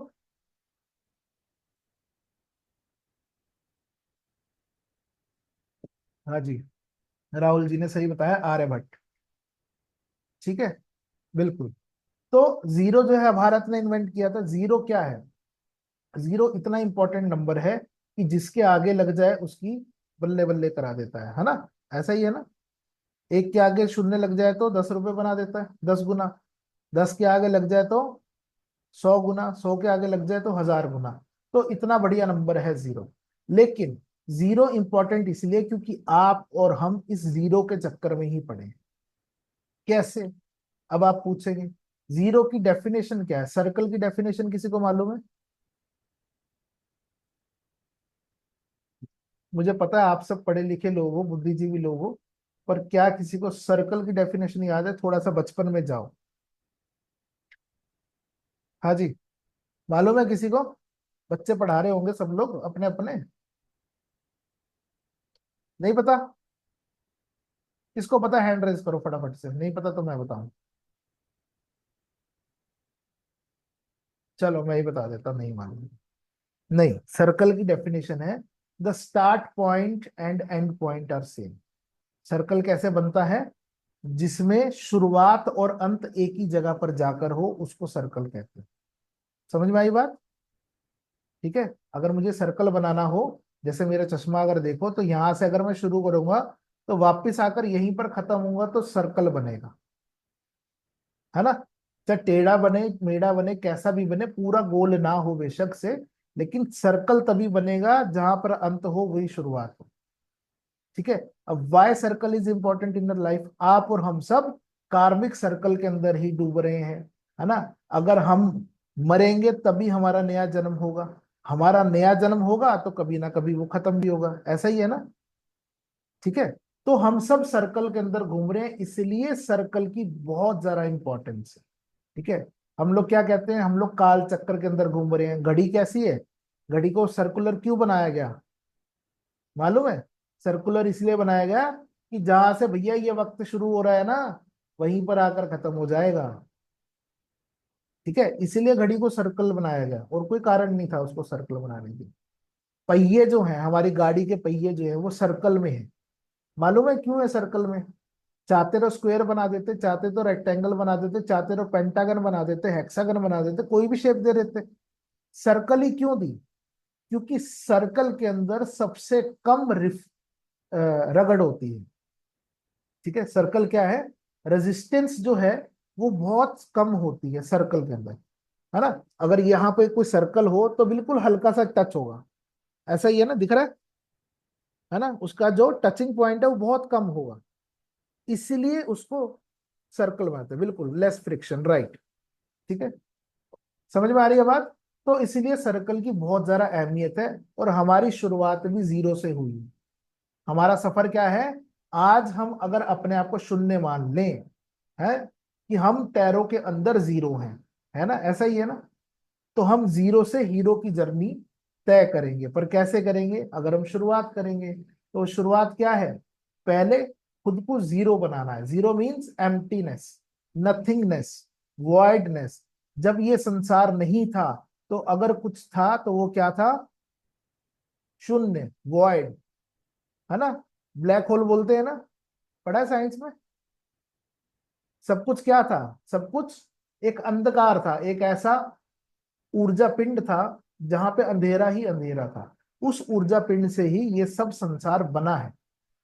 हाँ जी, राहुल जी ने सही बताया, आर्यभट्ट। ठीक है, बिल्कुल। तो जीरो जो है भारत ने इन्वेंट किया था। जीरो क्या है? जीरो इतना इंपॉर्टेंट नंबर है कि जिसके आगे लग जाए उसकी बल्ले बल्ले करा देता है ना? ऐसा ही है ना? एक के आगे शून्य लग जाए तो 10 रुपए बना देता है, 10 गुना। 10 के आगे लग जाए तो 100 गुना, 100 के आगे लग जाए तो 1000 गुना। तो इतना बढ़िया नंबर है जीरो। लेकिन जीरो इंपॉर्टेंट इसलिए क्योंकि आप और हम इस जीरो के चक्कर में ही पड़े हैं। कैसे? अब आप पूछेंगे जीरो की डेफिनेशन क्या है? सर्कल की डेफिनेशन किसी को मालूम है? मुझे पता है आप सब पढ़े लिखे लोग हो, बुद्धिजीवी लोग हो, पर क्या किसी को सर्कल की डेफिनेशन याद है? थोड़ा सा बचपन में जाओ। हाँ जी, मालूम है किसी को? बच्चे पढ़ा रहे होंगे सब लोग अपने अपने। नहीं पता? किसको पता? हैंड रेज करो फटाफट से। नहीं पता तो मैं बताऊं। चलो मैं ही बता देता, नहीं मालूम। नहीं, सर्कल की डेफिनेशन है the start point and end point are same. Circle कैसे बनता है? जिसमें शुरुआत और अंत एक ही जगह पर जाकर हो, उसको सर्कल कहते हैं। समझ में आई बात? ठीक है। अगर मुझे सर्कल बनाना हो, जैसे मेरा चश्मा अगर देखो, तो यहां से अगर मैं शुरू करूंगा तो वापस आकर यहीं पर खत्म होगा, तो सर्कल बनेगा, है ना? चाहे टेढ़ा बने, मेढ़ा बने, कैसा भी बने, पूरा गोल ना हो बेशक से, लेकिन सर्कल तभी बनेगा जहां पर अंत हो वही शुरुआत हो। ठीक है। अब why circle is important in the life? आप और हम सब कार्मिक सर्कल के अंदर ही डूब रहे हैं, है ना? अगर हम मरेंगे तभी हमारा नया जन्म होगा, हमारा नया जन्म होगा तो कभी ना कभी वो खत्म भी होगा। ऐसा ही है ना? ठीक है। तो हम सब सर्कल के अंदर घूम रहे हैं, इसलिए सर्कल की बहुत ज्यादा इंपॉर्टेंस है। ठीक है। हम लोग क्या कहते हैं? हम लोग काल चक्कर के अंदर घूम रहे हैं। घड़ी कैसी है? घड़ी को सर्कुलर क्यों बनाया गया? मालूम है? सर्कुलर इसलिए बनाया गया कि जहां से भैया ये वक्त शुरू हो रहा है ना, वहीं पर आकर खत्म हो जाएगा। ठीक है, इसीलिए घड़ी को सर्कल बनाया गया, और कोई कारण नहीं था उसको सर्कल बनाने की। पहिए जो है, हमारी गाड़ी के पहिए जो है, वो सर्कल में है। मालूम है क्यों है सर्कल में? चाहते तो स्क्वायर बना देते, चाहते तो रेक्टेंगल बना देते, चाहते तो पेंटागन बना देते, हेक्सागन बना देते, कोई भी शेप दे देते। सर्कल ही क्यों दी? क्योंकि सर्कल के अंदर सबसे कम रगड़ होती है। ठीक है। सर्कल क्या है? रेजिस्टेंस जो है वो बहुत कम होती है सर्कल के अंदर, है ना? अगर यहाँ पे कोई सर्कल हो तो बिल्कुल हल्का सा टच होगा। ऐसा ही है ना? दिख रहा है ना? उसका जो टचिंग पॉइंट है वो बहुत कम होगा, इसीलिए उसको सर्कल बनाते हैं। बिल्कुल लेस फ्रिक्शन, राइट। ठीक है। समझ में आ रही है बात? तो इसीलिए सर्कल की बहुत ज्यादा अहमियत है, और हमारी शुरुआत भी जीरो से हुई। हमारा सफर क्या है? आज हम अगर अपने आप को शून्य मान लें, है कि हम टैरो के अंदर जीरो हैं, है ना? ऐसा ही है ना? तो हम जीरो से हीरो की जर्नी तय करेंगे, पर कैसे करेंगे? अगर हम शुरुआत करेंगे, तो शुरुआत क्या है? पहले खुद को जीरो बनाना है। Zero means emptiness, nothingness, voidness. जब ये संसार नहीं था, तो अगर कुछ था तो वो क्या था? शून्य, वॉइड, है ना? ब्लैक होल बोलते हैं ना, पढ़ा है साइंस में। सब कुछ क्या था? सब कुछ एक अंधकार था, एक ऐसा ऊर्जा पिंड था जहां पे अंधेरा ही अंधेरा था। उस ऊर्जा पिंड से ही ये सब संसार बना है।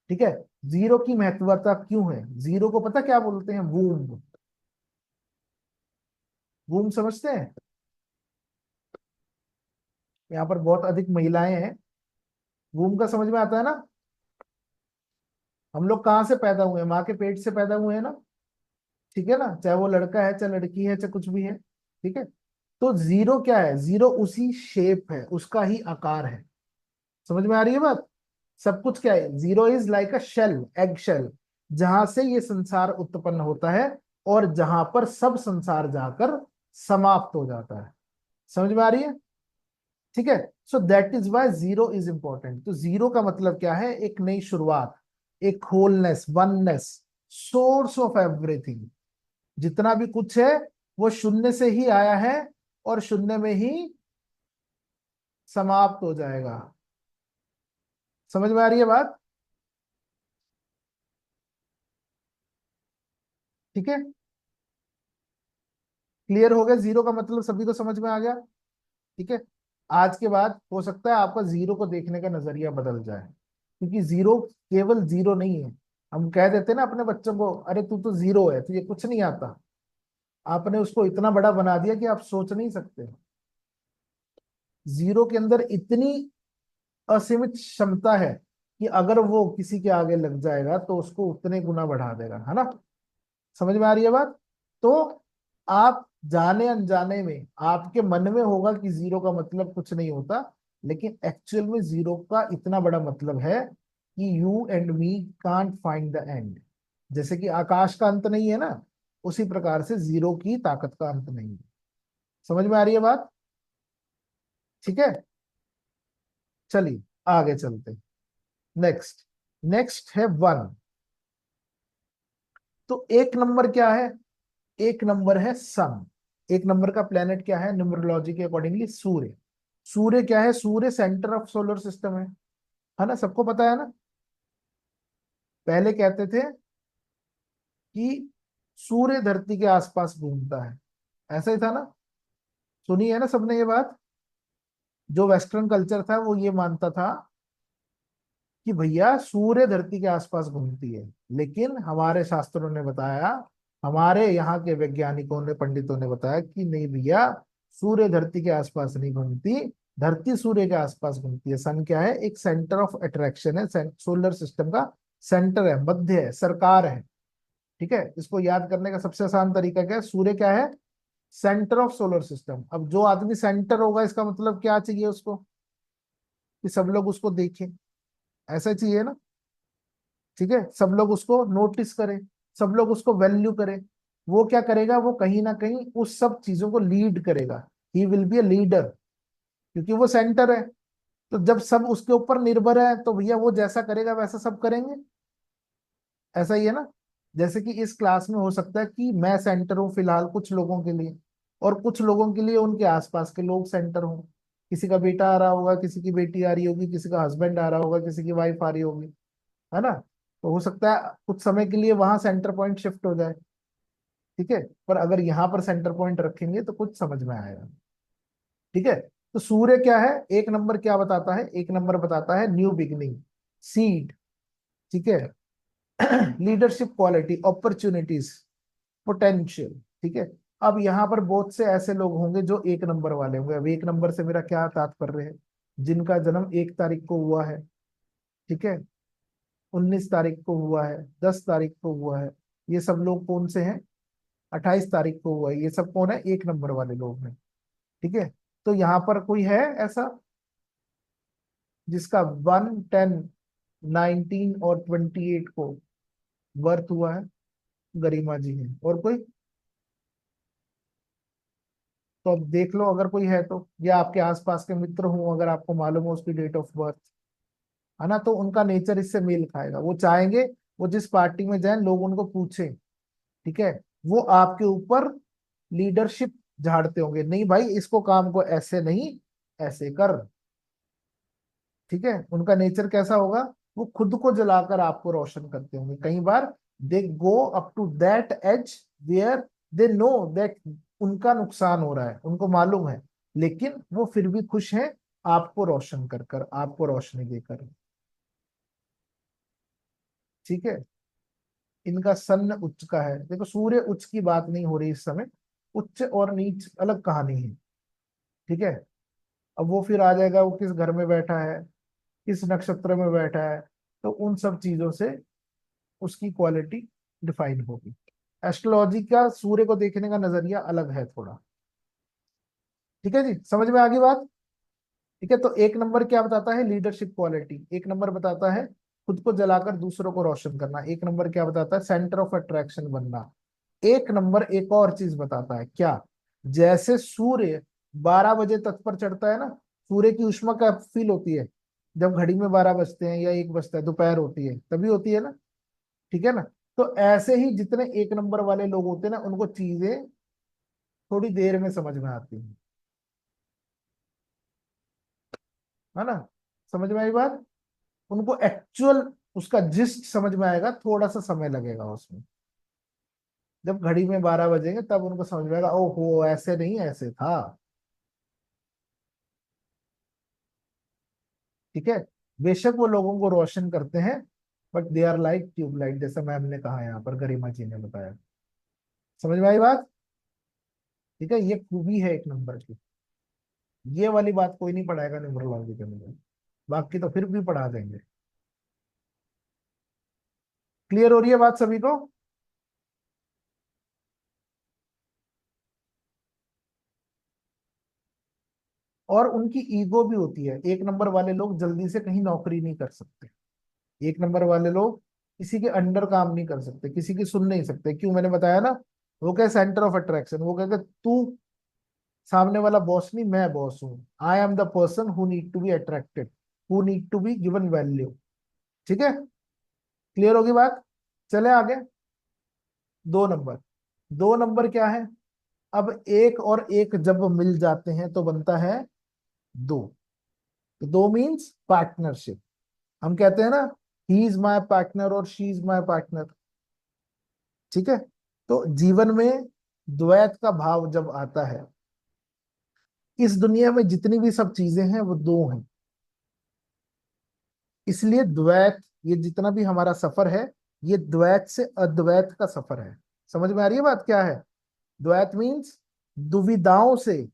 ठीक है। जीरो की महत्वता क्यों है? जीरो को पता क्या बोलते हैं? वूम। वूम समझते हैं? यहाँ पर बहुत अधिक महिलाएं हैं। वूम का समझ में आता है ना? हम लोग कहाँ से पैदा हुए हैं? माँ के पेट से पैदा हुए हैं ना? ठीक है ना? चाहे वो लड़का है, चाहे लड़की है, चाहे कुछ भी है। ठीक है। तो जीरो क्या है? जीरो उसी शेप है, उसका ही आकार है। समझ में आ रही है बात? सब कुछ क्या है? Zero is like a shell, egg shell, जहां से ये संसार उत्पन्न होता है, और जहां पर सब संसार जाकर समाप्त हो जाता है। समझ में आ रही है? ठीक है। So that is why zero is important. तो जीरो का मतलब क्या है? एक नई शुरुआत, एक wholeness, oneness, source of everything. जितना भी कुछ है वो शून्य से ही आया है, और शून्य में ही समाप्त हो जाएगा। समझ में आ रही है बात? ठीक है। क्लियर हो गया? जीरो का मतलब सभी को समझ में आ गया? ठीक है। आज के बाद हो सकता है आपका जीरो को देखने का नजरिया बदल जाए, क्योंकि जीरो केवल जीरो नहीं है। हम कह देते हैं ना अपने बच्चों को, अरे तू तो जीरो है, तुझे कुछ नहीं आता। आपने उसको इतना बड़ा बना दिया कि आप सोच नहीं सकते। जीरो के अंदर इतनी असीमित क्षमता है कि अगर वो किसी के आगे लग जाएगा तो उसको उतने गुना बढ़ा देगा, है ना? समझ में आ रही है बात? तो आप जाने अनजाने में आपके मन में होगा कि जीरो का मतलब कुछ नहीं होता, लेकिन एक्चुअल में जीरो का इतना बड़ा मतलब है कि you and me can't find the end. जैसे कि आकाश का अंत नहीं है ना, उसी प्रकार से जीरो की ताकत का अंत नहीं है। समझ में आ रही है बात? ठीक है, चलिए आगे चलते। नेक्स्ट, नेक्स्ट है वन। तो एक नंबर क्या है? एक नंबर है सन। एक नंबर का प्लेनेट क्या है न्यूमरोलॉजी के अकॉर्डिंगली? सूर्य। सूर्य क्या है? सूर्य सेंटर ऑफ सोलर सिस्टम है ना? सबको पता है ना? पहले कहते थे कि सूर्य धरती के आसपास घूमता है, ऐसा ही था ना? सुनी है ना सबने ये बात? जो वेस्टर्न कल्चर था वो ये मानता था कि भैया सूर्य धरती के आसपास घूमती है, लेकिन हमारे शास्त्रों ने बताया, हमारे यहाँ के वैज्ञानिकों ने, पंडितों ने बताया कि नहीं भैया, सूर्य धरती के आसपास नहीं घूमती, धरती सूर्य के आसपास घूमती है। सन क्या है? एक सेंटर ऑफ अट्रैक्शन है, सोलर सिस्टम का सेंटर है, मध्य है, सरकार है। ठीक है, इसको याद करने का सबसे आसान तरीका क्या है? सूर्य क्या है? Centre of solar system. अब जो आदमी सेंटर होगा, इसका मतलब क्या चाहिए उसको? कि सब लोग उसको देखें, ऐसा चाहिए ना? ठीक है, सब लोग उसको नोटिस करें, सब लोग उसको वैल्यू करें। वो क्या करेगा? वो कहीं ना कहीं उस सब चीजों को लीड करेगा। He will be a leader, क्योंकि वो सेंटर है। तो जब सब उसके ऊपर निर्भर है तो भैया वो जैसा करेगा वैसा सब करेंगे। ऐसा ही है ना? जैसे कि इस क्लास में हो सकता है कि मैं सेंटर हूँ फिलहाल कुछ लोगों के लिए, और कुछ लोगों के लिए उनके आसपास के लोग सेंटर हों। किसी का बेटा आ रहा होगा, किसी की बेटी आ रही होगी, किसी का हस्बैंड आ रहा होगा, किसी की वाइफ आ रही होगी, है ना? तो हो सकता है कुछ समय के लिए वहां सेंटर पॉइंट शिफ्ट हो जाए। ठीक है, पर अगर यहाँ पर सेंटर पॉइंट रखेंगे तो कुछ समझ में आएगा। ठीक है, तो सूर्य क्या है? एक नंबर क्या बताता है? एक नंबर बताता है न्यू बिगिनिंग, सीड। ठीक है, लीडरशिप क्वालिटी, अपॉर्चुनिटीज, पोटेंशियल। ठीक है, अब यहाँ पर बहुत से ऐसे लोग होंगे जो एक नंबर वाले होंगे। अब एक नंबर से मेरा क्या तात्पर्य है? जिनका जन्म 1 तारीख को हुआ है, ठीक है, 19 तारीख को हुआ है, 10 तारीख को हुआ है, ये सब लोग कौन से हैं? 28 तारीख को हुआ है, ये सब कौन है? एक नंबर वाले लोग हैं। ठीक है, तो यहाँ पर कोई है ऐसा जिसका 1, 10, 19 और 28 को बर्थ हुआ है? गरिमा जी है। और कोई? तो अब देख लो अगर कोई है तो, या आपके आसपास के मित्र हो अगर आपको मालूम हो उसकी डेट ऑफ बर्थ, है ना? तो उनका नेचर इससे मेल खाएगा। वो चाहेंगे वो जिस पार्टी में जाए लोग उनको पूछें। ठीक है, वो आपके ऊपर लीडरशिप झाड़ते होंगे, नहीं भाई इसको काम को ऐसे नहीं, ऐसे कर। ठीक है, उनका नेचर कैसा होगा? वो खुद को जलाकर आपको रोशन करते होंगे। कई बार they go up to that age where they know that उनका नुकसान हो रहा है, उनको मालूम है, लेकिन वो फिर भी खुश हैं आपको रोशन कर कर, आपको रोशनी देकर। ठीक है, इनका सन उच्च का है। देखो सूर्य उच्च की बात नहीं हो रही इस समय, उच्च और नीच अलग कहानी है। ठीक है, अब वो फिर आ जाएगा वो किस घर में बैठा है, किस नक्षत्र में बैठा है, तो उन सब चीजों से उसकी क्वालिटी डिफाइन होगी। एस्ट्रोलॉजी का सूर्य को देखने का नजरिया अलग है थोड़ा। ठीक है जी, समझ में आ गई बात? ठीक है, तो एक नंबर क्या बताता है? Leadership quality. एक नंबर बताता है खुद को जलाकर दूसरों को रोशन करना। एक नंबर क्या बताता है? सेंटर ऑफ अट्रैक्शन बनना। एक नंबर एक और चीज बताता है क्या? जैसे सूर्य 12 बजे तत्पर चढ़ता है ना, सूर्य की ऊष्मा का फील होती है जब घड़ी में 12 बजते हैं या 1 बजता है, दोपहर होती है, तभी होती है ना? ठीक है ना? तो ऐसे ही जितने एक नंबर वाले लोग होते हैं ना, उनको चीजें थोड़ी देर में समझ में आती हैं, है ना? समझ में आई बात? उनको एक्चुअल उसका जिस्ट समझ में आएगा, थोड़ा सा समय लगेगा उसमें। जब घड़ी में 12 बजेंगे तब उनको समझ में आएगा, ओहो ऐसे नहीं ऐसे था। ठीक है। बेशक वो लोगों को रोशन करते हैं, but they are like tubelight, जैसा मैम ने कहा यहाँ पर, गरिमा जी ने बताया। समझ में आई बात? ठीक है, ये खूबी है एक नंबर की। ये वाली बात कोई नहीं पढ़ाएगा न्यूमरोलॉजी के अंदर, बाकी तो फिर भी पढ़ा देंगे। क्लियर हो रही है बात सभी को? और उनकी ईगो भी होती है। एक नंबर वाले लोग जल्दी से कहीं नौकरी नहीं कर सकते। एक नंबर वाले लोग किसी के अंडर काम नहीं कर सकते, किसी की सुन नहीं सकते। क्यों? मैंने बताया ना, वो क्या सेंटर ऑफ अट्रैक्शन। वो कहते तू सामने वाला बॉस नहीं, मैं बॉस हूँ। I am the person who need to be attracted, who need to be given value. ठीक है, क्लियर होगी बात? चले आगे। 2 नंबर। 2 नंबर क्या है? अब एक और एक जब मिल जाते हैं तो बनता है 2। तो 2 मीन्स पार्टनरशिप। हम कहते हैं ना, ही इज माई पार्टनर और शी इज माई पार्टनर। ठीक है। तो जीवन में द्वैत का भाव जब आता है, इस दुनिया में जितनी भी सब चीजें हैं वो 2 हैं। इसलिए द्वैत, ये जितना भी हमारा सफर है, ये द्वैत से अद्वैत का सफर है। समझ में आ रही है बात क्या है? द्वैत मीन्स दुविधाओं से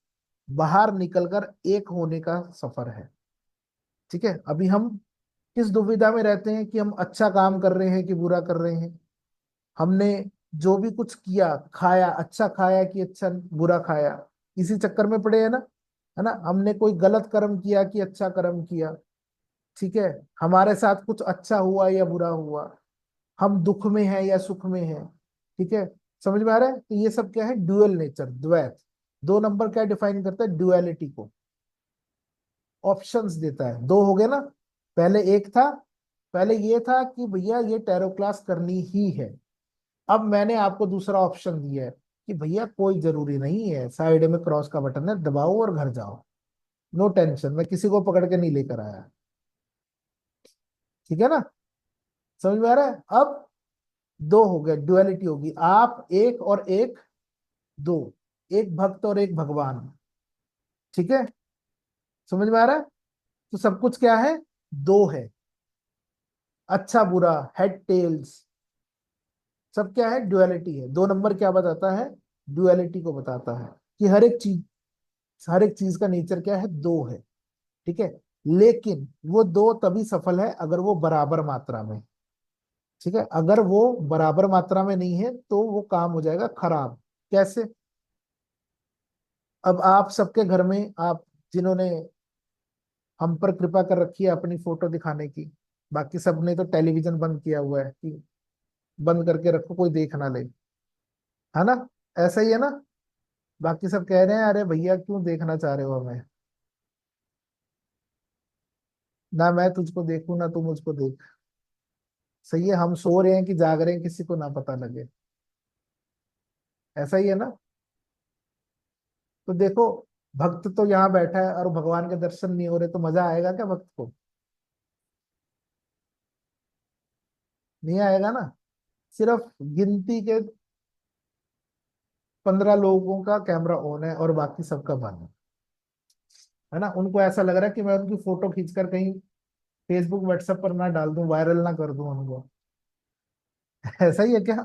बाहर निकलकर एक होने का सफर है। ठीक है। अभी हम किस दुविधा में रहते हैं कि हम अच्छा काम कर रहे हैं कि बुरा कर रहे हैं। हमने जो भी कुछ किया, खाया, अच्छा खाया कि अच्छा बुरा खाया, इसी चक्कर में पड़े हैं ना। है ना? हमने कोई गलत कर्म किया कि अच्छा कर्म किया। ठीक है। हमारे साथ कुछ अच्छा हुआ या बुरा हुआ, हम दुख में हैं या सुख में हैं। ठीक है। समझ में आ रहा है? तो ये सब क्या है? ड्यूअल नेचर, द्वैत। 2 नंबर क्या डिफाइन करता है? ड्युअलिटी को। ऑप्शंस देता है। 2 हो गए ना। पहले एक था, पहले ये था कि भैया ये टैरो क्लास करनी ही है। अब मैंने आपको दूसरा ऑप्शन दिया है कि भैया कोई जरूरी नहीं है, साइड में क्रॉस का बटन है, दबाओ और घर जाओ। नो टेंशन, मैं किसी को पकड़ के नहीं लेकर आया। ठीक है ना? समझ में आ रहा है? अब 2 हो गए, ड्युअलिटी होगी। आप एक और एक 2, एक भक्त और एक भगवान। ठीक है। समझ में आ रहा है? तो सब कुछ क्या है? 2 है। अच्छा बुरा, हेड टेल्स, सब क्या है? ड्युअलिटी है। 2 नंबर क्या बताता है? ड्युअलिटी को बताता है कि हर एक चीज का नेचर क्या है? 2 है। ठीक है। लेकिन वो 2 तभी सफल है अगर वो बराबर मात्रा में। ठीक है। अगर वो बराबर मात्रा में नहीं है तो वो काम हो जाएगा खराब। कैसे? अब आप सबके घर में, आप जिन्होंने हम पर कृपा कर रखी है अपनी फोटो दिखाने की, बाकी सबने तो टेलीविजन बंद किया हुआ है कि बंद करके रखो कोई देख ना ले। है ना? ऐसा ही है ना? बाकी सब कह रहे हैं अरे भैया क्यों देखना चाह रहे हो हमें, ना मैं तुझको देखूं ना तू मुझको देख। सही है, हम सो रहे हैं कि जाग रहे हैं किसी को ना पता लगे। ऐसा ही है ना? तो देखो, भक्त तो यहाँ बैठा है और भगवान के दर्शन नहीं हो रहे, तो मजा आएगा क्या भक्त को? नहीं आएगा ना। सिर्फ गिनती के 15 लोगों का कैमरा ऑन है और बाकी सबका बंद है ना? उनको ऐसा लग रहा है कि मैं उनकी फोटो खींचकर कहीं फेसबुक व्हाट्सएप पर ना डाल दूं, वायरल ना कर दूं उनको। ऐसा ही है क्या?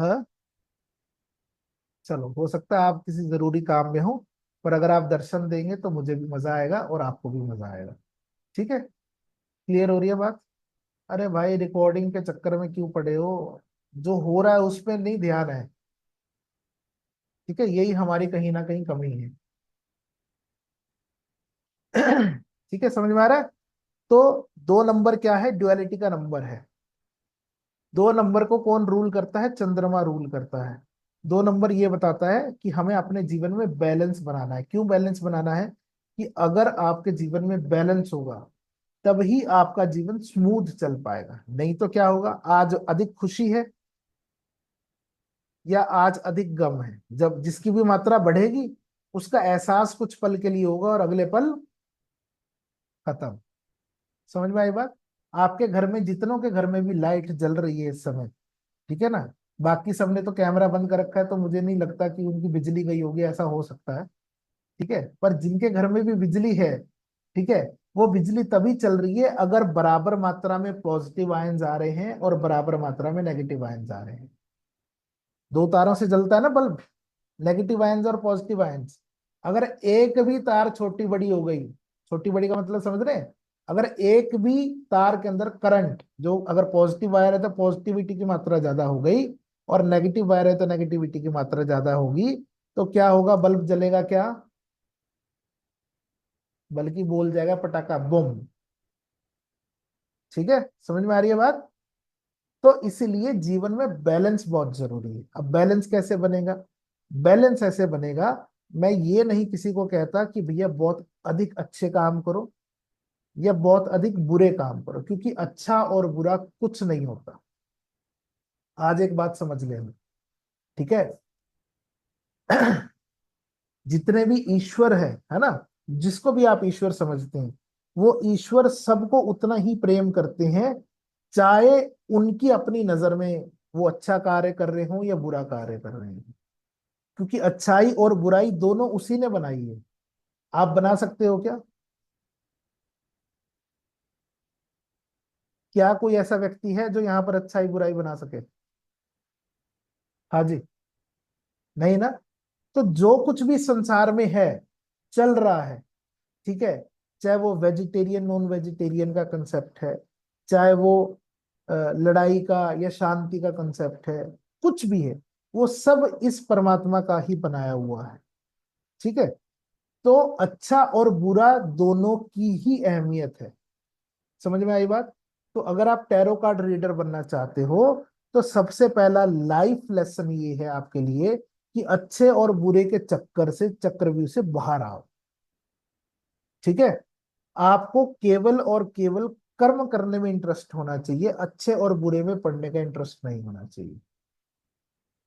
हाँ। चलो, हो सकता है आप किसी जरूरी काम में हो, पर अगर आप दर्शन देंगे तो मुझे भी मजा आएगा और आपको भी मजा आएगा। ठीक है। क्लियर हो रही है बात? अरे भाई, रिकॉर्डिंग के चक्कर में क्यों पड़े हो? जो हो रहा है उस पर नहीं ध्यान है। ठीक है, यही हमारी कहीं ना कहीं कमी है। ठीक है, समझ में आ रहा है? तो 2 नंबर क्या है? ड्युअलिटी का नंबर है। 2 नंबर को कौन रूल करता है? चंद्रमा रूल करता है। 2 नंबर ये बताता है कि हमें अपने जीवन में बैलेंस बनाना है। क्यों बैलेंस बनाना है? कि अगर आपके जीवन में बैलेंस होगा तभी आपका जीवन स्मूथ चल पाएगा। नहीं तो क्या होगा? आज अधिक खुशी है या आज अधिक गम है, जब जिसकी भी मात्रा बढ़ेगी उसका एहसास कुछ पल के लिए होगा और अगले पल खत्म। समझ में आई बात? आपके घर में, जितनों के घर में भी लाइट जल रही है इस समय, ठीक है ना, बाकी सबने तो कैमरा बंद कर रखा है, तो मुझे नहीं लगता कि उनकी बिजली गई होगी, ऐसा हो सकता है। ठीक है, पर जिनके घर में भी बिजली है, ठीक है, वो बिजली तभी चल रही है अगर बराबर मात्रा में पॉजिटिव आयंस आ रहे हैं और बराबर मात्रा में नेगेटिव आयंस आ रहे हैं। दो तारों से जलता है ना बल्ब, नेगेटिव आयंस और पॉजिटिव आयंस। अगर एक भी तार छोटी बड़ी हो गई, छोटी बड़ी का मतलब समझ रहे हैं, अगर एक भी तार के अंदर करंट, जो अगर पॉजिटिव वायर है तो पॉजिटिविटी की मात्रा ज्यादा हो गई, और नेगेटिव वायर है तो नेगेटिविटी की मात्रा ज्यादा होगी, तो क्या होगा, बल्ब जलेगा क्या, बल्कि बोल जाएगा पटाखा बुम। ठीक है, समझ में आ रही है बात। तो इसीलिए जीवन में बैलेंस बहुत जरूरी है। अब बैलेंस कैसे बनेगा, बैलेंस ऐसे बनेगा, मैं ये नहीं किसी को कहता कि भैया बहुत अधिक अच्छे काम करो या बहुत अधिक बुरे काम करो, क्योंकि अच्छा और बुरा कुछ नहीं होता। आज एक बात समझ लेना, ठीक है। जितने भी ईश्वर है ना, जिसको भी आप ईश्वर समझते हैं, वो ईश्वर सबको उतना ही प्रेम करते हैं, चाहे उनकी अपनी नजर में वो अच्छा कार्य कर रहे हो या बुरा कार्य कर रहे हैं। क्योंकि अच्छाई और बुराई दोनों उसी ने बनाई है। आप बना सकते हो क्या? क्या कोई ऐसा व्यक्ति है जो यहाँ पर अच्छाई बुराई बना सके? हाँ जी, नहीं ना। तो जो कुछ भी संसार में है, चल रहा है, ठीक है, चाहे वो वेजिटेरियन नॉन वेजिटेरियन का कंसेप्ट है, चाहे वो लड़ाई का या शांति का कंसेप्ट है, कुछ भी है, वो सब इस परमात्मा का ही बनाया हुआ है। ठीक है, तो अच्छा और बुरा दोनों की ही अहमियत है। समझ में आई बात। तो अगर आप टैरो कार्ड रीडर बनना चाहते हो, तो सबसे पहला लाइफ लेसन ये है आपके लिए कि अच्छे और बुरे के चक्कर से, चक्रव्यूह से बाहर आओ। ठीक है, आपको केवल और केवल कर्म करने में इंटरेस्ट होना चाहिए, अच्छे और बुरे में पढ़ने का इंटरेस्ट नहीं होना चाहिए।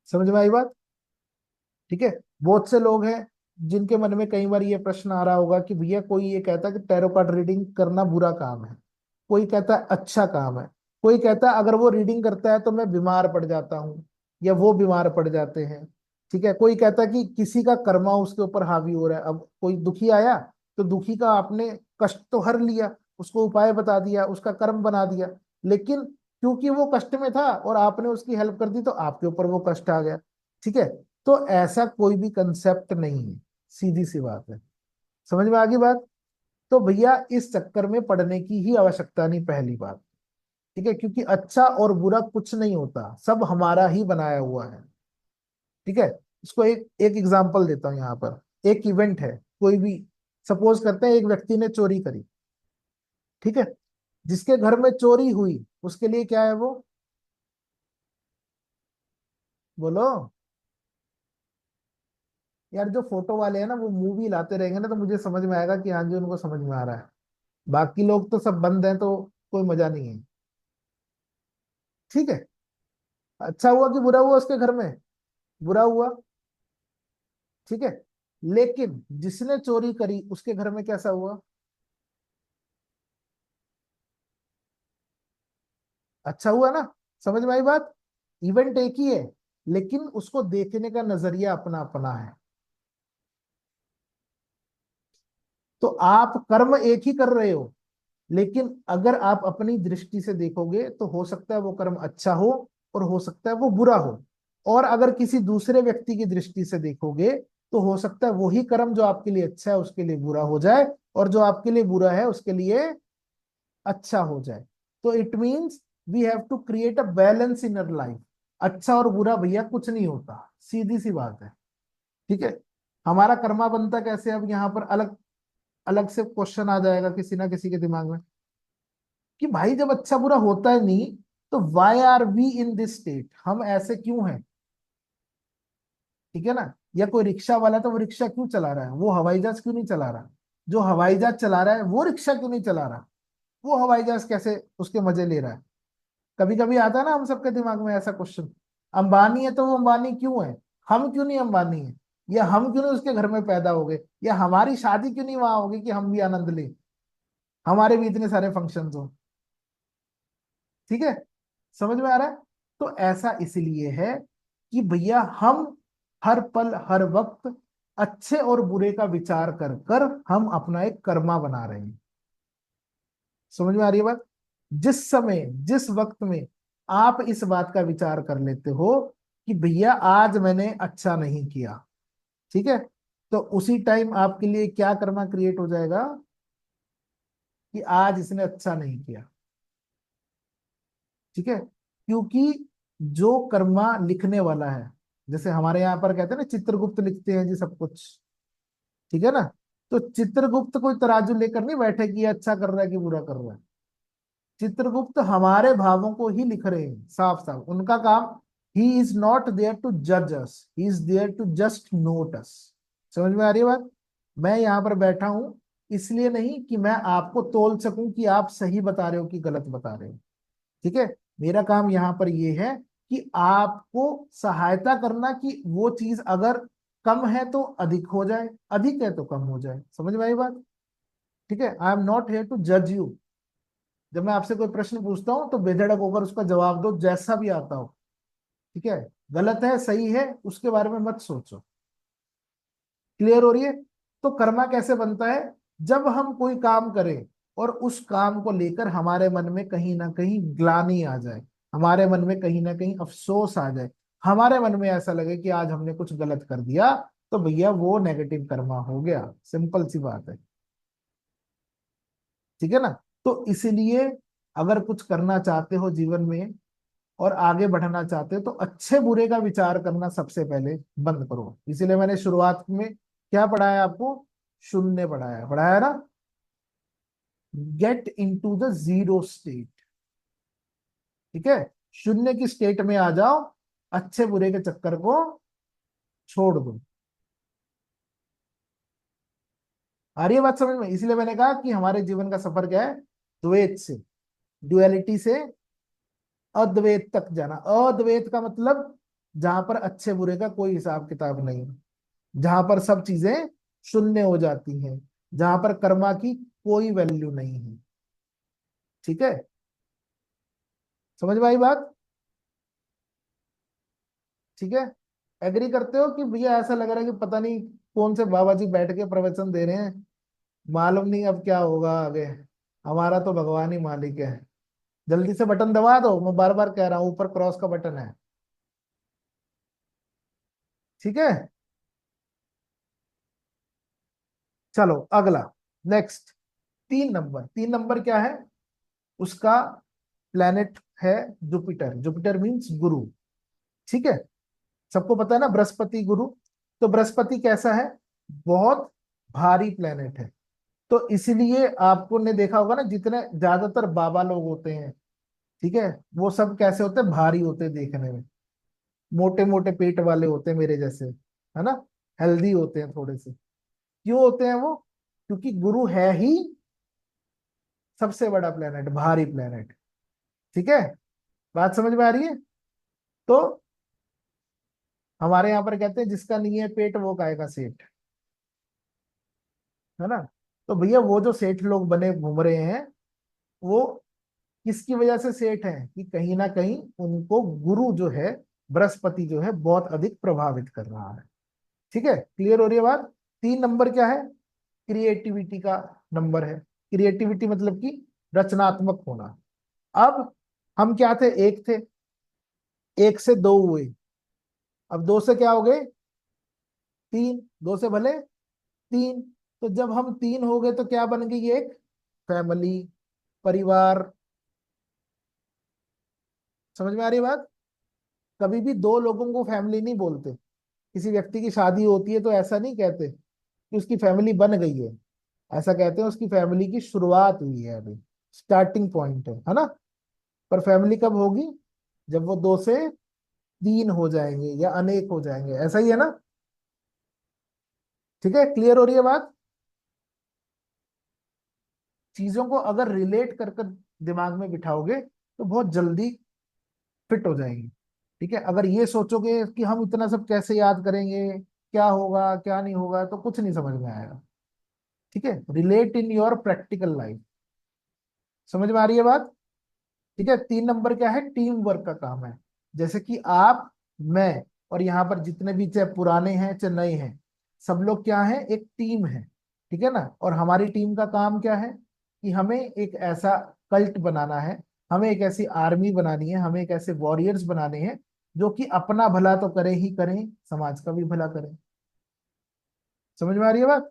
समझ में आई बात। ठीक है, बहुत से लोग हैं जिनके मन में कई बार ये प्रश्न आ रहा होगा कि भैया कोई ये कहता है कि टैरो कार्ड रीडिंग करना बुरा काम है, कोई कहता है अच्छा काम है, कोई कहता है अगर वो रीडिंग करता है तो मैं बीमार पड़ जाता हूँ या वो बीमार पड़ जाते हैं। ठीक है, कोई कहता है कि किसी का कर्मा उसके ऊपर हावी हो रहा है। अब कोई दुखी आया तो दुखी का आपने कष्ट तो हर लिया, उसको उपाय बता दिया, उसका कर्म बना दिया, लेकिन क्योंकि वो कष्ट में था और आपने उसकी हेल्प कर दी तो आपके ऊपर वो कष्ट आ गया। ठीक है, तो ऐसा कोई भी कंसेप्ट नहीं है, सीधी सी बात है। समझ में आ गई बात। तो भैया इस चक्कर में पढ़ने की ही आवश्यकता नहीं, पहली बात। ठीक है, क्योंकि अच्छा और बुरा कुछ नहीं होता, सब हमारा ही बनाया हुआ है। ठीक है, इसको एक एक एग्जांपल देता हूं यहाँ पर। एक इवेंट है, कोई भी, सपोज करते हैं एक व्यक्ति ने चोरी करी। ठीक है, जिसके घर में चोरी हुई उसके लिए क्या है वो, बोलो यार। जो फोटो वाले हैं ना, वो मूवी लाते रहेंगे ना तो मुझे समझ में आएगा कि हाँ जी उनको समझ में आ रहा है। बाकी लोग तो सब बंद हैं, तो कोई मजा नहीं है। ठीक है, अच्छा हुआ कि बुरा हुआ उसके घर में, बुरा हुआ। ठीक है, लेकिन जिसने चोरी करी उसके घर में कैसा हुआ, अच्छा हुआ ना। समझ में आई बात। इवेंट एक ही है, लेकिन उसको देखने का नजरिया अपना अपना है। तो आप कर्म एक ही कर रहे हो, लेकिन अगर आप अपनी दृष्टि से देखोगे तो हो सकता है वो कर्म अच्छा हो और हो सकता है वो बुरा हो। और अगर किसी दूसरे व्यक्ति की दृष्टि से देखोगे तो हो सकता है वही कर्म जो आपके लिए अच्छा है उसके लिए बुरा हो जाए, और जो आपके लिए बुरा है उसके लिए अच्छा हो जाए। तो it means we have to create a balance in our life. अच्छा और बुरा भैया कुछ नहीं होता, सीधी सी बात है। ठीक है, हमारा कर्मा बनता कैसे, अब यहाँ पर अलग अलग से क्वेश्चन आ जाएगा किसी ना किसी के दिमाग में कि भाई जब अच्छा बुरा होता है नहीं, तो why are we in this state, हम ऐसे क्यों हैं। ठीक है ना। या कोई रिक्शा वाला है तो वो रिक्शा क्यों चला रहा है, वो हवाई जहाज क्यों नहीं चला रहा। जो हवाई जहाज चला रहा है वो रिक्शा क्यों नहीं चला रहा, वो हवाई जहाज कैसे उसके मजे ले रहा है। कभी कभी आता है ना हम सबके दिमाग में ऐसा क्वेश्चन। अंबानी है तो वो अंबानी क्यों है, हम क्यों नहीं अंबानी है। या हम क्यों नहीं उसके घर में पैदा हो गए, या हमारी शादी क्यों नहीं वहां होगी कि हम भी आनंद लें, हमारे भी इतने सारे फंक्शन हो। ठीक है, समझ में आ रहा है। तो ऐसा इसलिए है कि भैया हम हर पल हर वक्त अच्छे और बुरे का विचार कर कर हम अपना एक कर्मा बना रहे हैं। समझ में आ रही है बात? जिस समय जिस वक्त में आप इस बात का विचार कर लेते हो कि भैया आज मैंने अच्छा नहीं किया, ठीक है, तो उसी टाइम आपके लिए क्या कर्मा क्रिएट हो जाएगा कि आज इसने अच्छा नहीं किया। ठीक है, क्योंकि जो कर्मा लिखने वाला है, जैसे हमारे यहाँ पर कहते हैं ना चित्रगुप्त लिखते हैं जी सब कुछ, ठीक है ना, तो चित्रगुप्त कोई तराजू लेकर नहीं बैठे कि ये अच्छा कर रहा है कि बुरा कर रहा है। चित्रगुप्त हमारे भावों को ही लिख रहे हैं साफ साफ। उनका काम, he is not there to जज us, he is there to just note us. समझ में आ रही है बात? मैं यहाँ पर बैठा हूं इसलिए नहीं कि मैं आपको तोल सकूं कि आप सही बता रहे हो कि गलत बता रहे हो। ठीक है, मेरा काम यहाँ पर ये है कि आपको सहायता करना कि वो चीज अगर कम है तो अधिक हो जाए, अधिक है तो कम हो जाए। समझ में आई बात? ठीक है, I am not here to जज यू। जब मैं आपसे कोई प्रश्न पूछता हूं तो बेधड़क होकर उसका जवाब दो जैसा भी आता हो। ठीक है, गलत है सही है उसके बारे में मत सोचो। क्लियर हो रही है? तो कर्मा कैसे बनता है? जब हम कोई काम करें और उस काम को लेकर हमारे मन में कहीं ना कहीं ग्लानि आ जाए, हमारे मन में कहीं ना कहीं अफसोस आ जाए, हमारे मन में ऐसा लगे कि आज हमने कुछ गलत कर दिया, तो भैया वो नेगेटिव कर्मा हो गया। सिंपल सी बात है। ठीक है ना? तो इसलिए अगर कुछ करना चाहते हो जीवन में और आगे बढ़ना चाहते हो तो अच्छे बुरे का विचार करना सबसे पहले बंद करो। इसीलिए मैंने शुरुआत में क्या पढ़ाया आपको? शून्य पढ़ाया, पढ़ाया ना? Get into the zero state. ठीक है, शून्य की स्टेट में आ जाओ, अच्छे बुरे के चक्कर को छोड़ दो। आ रही है बात समझ में? इसलिए मैंने कहा कि हमारे जीवन का सफर क्या है? द्वैत से, ड्युअलिटी से अद्वैत तक जाना। अद्वैत का मतलब जहां पर अच्छे बुरे का कोई हिसाब किताब नहीं, जहां पर सब चीजें शून्य हो जाती हैं, जहां पर कर्मा की कोई वैल्यू नहीं है। ठीक है, समझ में आई बात? ठीक है, एग्री करते हो कि भैया ऐसा लग रहा है कि पता नहीं कौन से बाबा जी बैठ के प्रवचन दे रहे हैं, मालूम नहीं अब क्या होगा आगे। हमारा तो भगवान ही मालिक है। जल्दी से बटन दबा दो, मैं बार बार कह रहा हूं, ऊपर क्रॉस का बटन है। ठीक है, चलो अगला, नेक्स्ट। 3 नंबर, 3 नंबर क्या है? उसका प्लेनेट है जुपिटर। जुपिटर मीन्स गुरु। ठीक है, सबको पता है ना बृहस्पति गुरु। तो बृहस्पति कैसा है? बहुत भारी प्लेनेट है। तो इसीलिए आपको ने देखा होगा ना, जितने ज्यादातर बाबा लोग होते हैं, ठीक है, वो सब कैसे होते हैं? भारी होते हैं देखने में, मोटे मोटे पेट वाले होते हैं मेरे जैसे, है ना, हेल्दी होते हैं थोड़े से। क्यों होते हैं वो? क्योंकि गुरु है ही सबसे बड़ा प्लेनेट, भारी प्लेनेट। ठीक है, बात समझ में आ रही है? तो हमारे यहाँ पर कहते हैं जिसका नहीं है पेट वो खाएगा सेठ, है ना। तो भैया वो जो सेठ लोग बने घूम रहे हैं, वो किसकी वजह से सेठ हैं? कि कहीं ना कहीं उनको गुरु जो है, बृहस्पति जो है, बहुत अधिक प्रभावित कर रहा है। ठीक है, क्लियर हो रही है बात? 3 नंबर क्या है? क्रिएटिविटी का नंबर है। क्रिएटिविटी मतलब कि रचनात्मक होना। अब हम क्या थे? एक थे, एक से दो हुए, अब दो से क्या हो गए? तीन, दो से भले तीन। तो जब हम तीन हो गए तो क्या बन गई? एक फैमिली, परिवार। समझ में आ रही है बात? कभी भी दो लोगों को फैमिली नहीं बोलते। किसी व्यक्ति की शादी होती है तो ऐसा नहीं कहते कि उसकी फैमिली बन गई है, ऐसा कहते हैं उसकी फैमिली की शुरुआत हुई है, अभी स्टार्टिंग पॉइंट है ना। पर फैमिली कब होगी? जब वो दो से तीन हो जाएंगे या अनेक हो जाएंगे, ऐसा ही है ना। ठीक है, क्लियर हो रही है बात? चीजों को अगर रिलेट कर कर दिमाग में बिठाओगे तो बहुत जल्दी फिट हो जाएंगी। ठीक है, अगर ये सोचोगे कि हम इतना सब कैसे याद करेंगे, क्या होगा क्या नहीं होगा, तो कुछ नहीं समझ में आएगा। ठीक है, relate in your practical life. समझ में आ रही है बात? ठीक है, 3 नंबर क्या है? टीम वर्क का काम है। जैसे कि आप, मैं, और यहाँ पर जितने भी चाहे पुराने हैं चाहे नए हैं, सब लोग क्या है, एक टीम है। ठीक है ना। और हमारी टीम का काम क्या है कि हमें एक ऐसा कल्ट बनाना है, हमें एक ऐसी आर्मी बनानी है, हमें एक ऐसे वॉरियर्स बनाने हैं जो कि अपना भला तो करें ही करें, समाज का भी भला करें। समझ में आ रही है बात?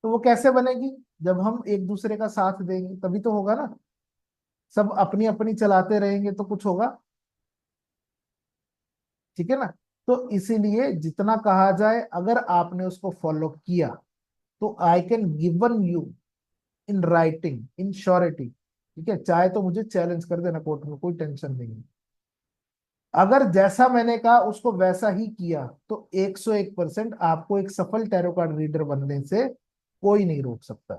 तो वो कैसे बनेगी? जब हम एक दूसरे का साथ देंगे तभी तो होगा ना। सब अपनी अपनी चलाते रहेंगे तो कुछ होगा? ठीक है ना। तो इसीलिए जितना कहा जाए, अगर आपने उसको फॉलो किया तो I can given you in writing in surety, ठीक है, चाहे तो मुझे चैलेंज कर देना कोर्ट में, कोई टेंशन नहीं है। अगर जैसा मैंने कहा उसको वैसा ही किया तो 101% आपको एक सफल टैरो कार्ड रीडर बनने से कोई नहीं रोक सकता।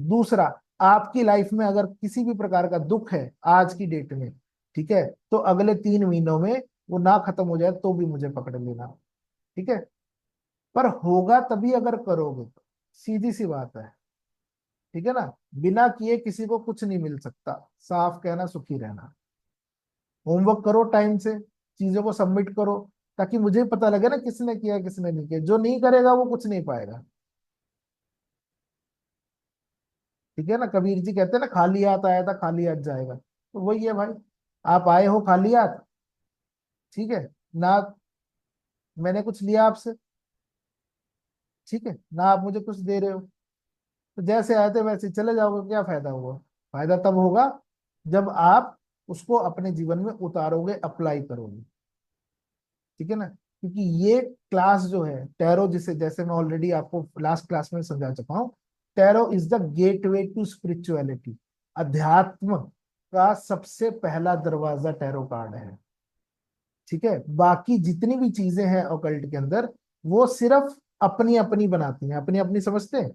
दूसरा, आपकी लाइफ में अगर किसी भी प्रकार का दुख है आज की डेट में, ठीक है, तो अगले 3 महीनों में वो ना खत्म हो जाए तो भी मुझे पकड़ लेना। ठीक है। पर होगा तभी अगर करोगे तो, सीधी सी बात है। ठीक है ना। बिना किए किसी को कुछ नहीं मिल सकता, साफ कहना सुखी रहना। होमवर्क करो टाइम से, चीजों को सबमिट करो, ताकि मुझे पता लगे ना किसने किया किसने नहीं किया। जो नहीं करेगा वो कुछ नहीं पाएगा। ठीक है ना। कबीर जी कहते हैं ना, खाली हाथ आया था खाली हाथ जाएगा, तो वही है भाई। आप आए हो खाली हाथ, ठीक है ना, मैंने कुछ लिया आपसे, ठीक है ना, आप मुझे कुछ दे रहे हो, तो जैसे आए थे वैसे ही चले जाओगे, क्या फायदा हुआ? फायदा तब होगा जब आप उसको अपने जीवन में उतारोगे, अप्लाई करोगे। ठीक है ना। क्योंकि ये क्लास जो है टैरो, जिसे जैसे मैं ऑलरेडी आपको लास्ट क्लास में समझा चुका हूँ, tarot is the gateway to spirituality. अध्यात्म का सबसे पहला दरवाजा टैरो कार्ड है। ठीक है। बाकी जितनी भी चीजें हैं ऑकल्ट के अंदर, वो सिर्फ अपनी अपनी बनाती हैं, अपनी अपनी समझते हैं।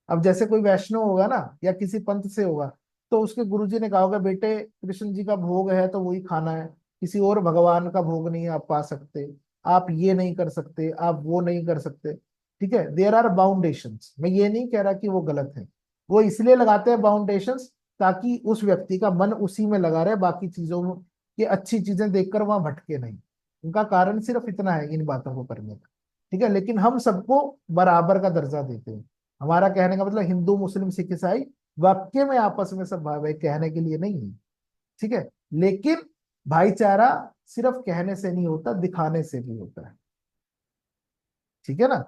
अब जैसे कोई वैष्णव होगा ना, या किसी पंथ से होगा, तो उसके गुरुजी ने कहा होगा बेटे कृष्ण जी का भोग है तो वही खाना है, किसी और भगवान का भोग नहीं आप पा सकते, आप ये नहीं कर सकते, आप वो नहीं कर सकते। ठीक है। There are boundations. मैं ये नहीं कह रहा कि वो गलत है, वो इसलिए लगाते हैं बाउंडेशंस ताकि उस व्यक्ति का मन उसी में लगा रहे, बाकी चीजों में की अच्छी चीजें देखकर वहां भटके नहीं। उनका कारण सिर्फ इतना है इन बातों को करने का। ठीक है। लेकिन हम सबको बराबर का दर्जा देते हैं। हमारा कहने का मतलब हिंदू मुस्लिम सिख ईसाई वाक्य में आपस में सब भाई भाई कहने के लिए नहीं है। ठीक है। लेकिन भाईचारा सिर्फ कहने से नहीं होता, दिखाने से भी होता है। ठीक है ना।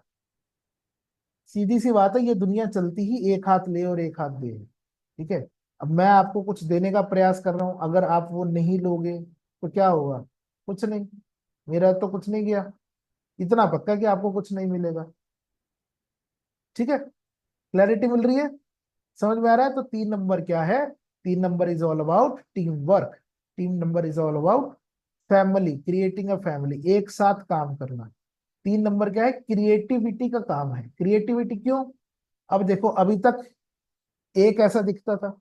सीधी सी बात है, ये दुनिया चलती ही एक हाथ ले और एक हाथ दे है। ठीक है। अब मैं आपको कुछ देने का प्रयास कर रहा हूं, अगर आप वो नहीं लोगे तो क्या होगा? कुछ नहीं। मेरा तो कुछ नहीं गया, इतना पक्का कि आपको कुछ नहीं मिलेगा। ठीक है। क्लैरिटी मिल रही है? समझ में आ रहा है? तो 3 नंबर क्या है? 3 number is all about team work. 3 number is all about family, creating a family, एक साथ काम करना। 3 नंबर क्या है? क्रिएटिविटी का काम है। क्रिएटिविटी क्यों? अब देखो, अभी तक एक ऐसा दिखता था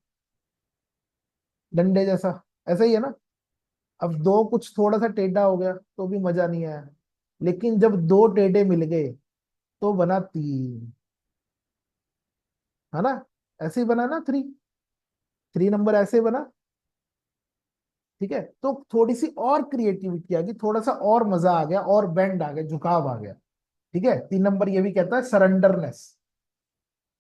डंडे जैसा, ऐसा ही है ना। अब दो कुछ थोड़ा सा टेढ़ा हो गया तो भी मजा नहीं आया, लेकिन जब दो टेढ़े मिल गए तो बना 3, है ना। ऐसे ही बना ना 3 नंबर ऐसे बना। ठीक है। तो थोड़ी सी और क्रिएटिविटी आ गई, थोड़ा सा और मजा आ गया, और बेंड आ गया, झुकाव आ गया। ठीक है। 3 नंबर ये भी कहता है सरेंडरनेस।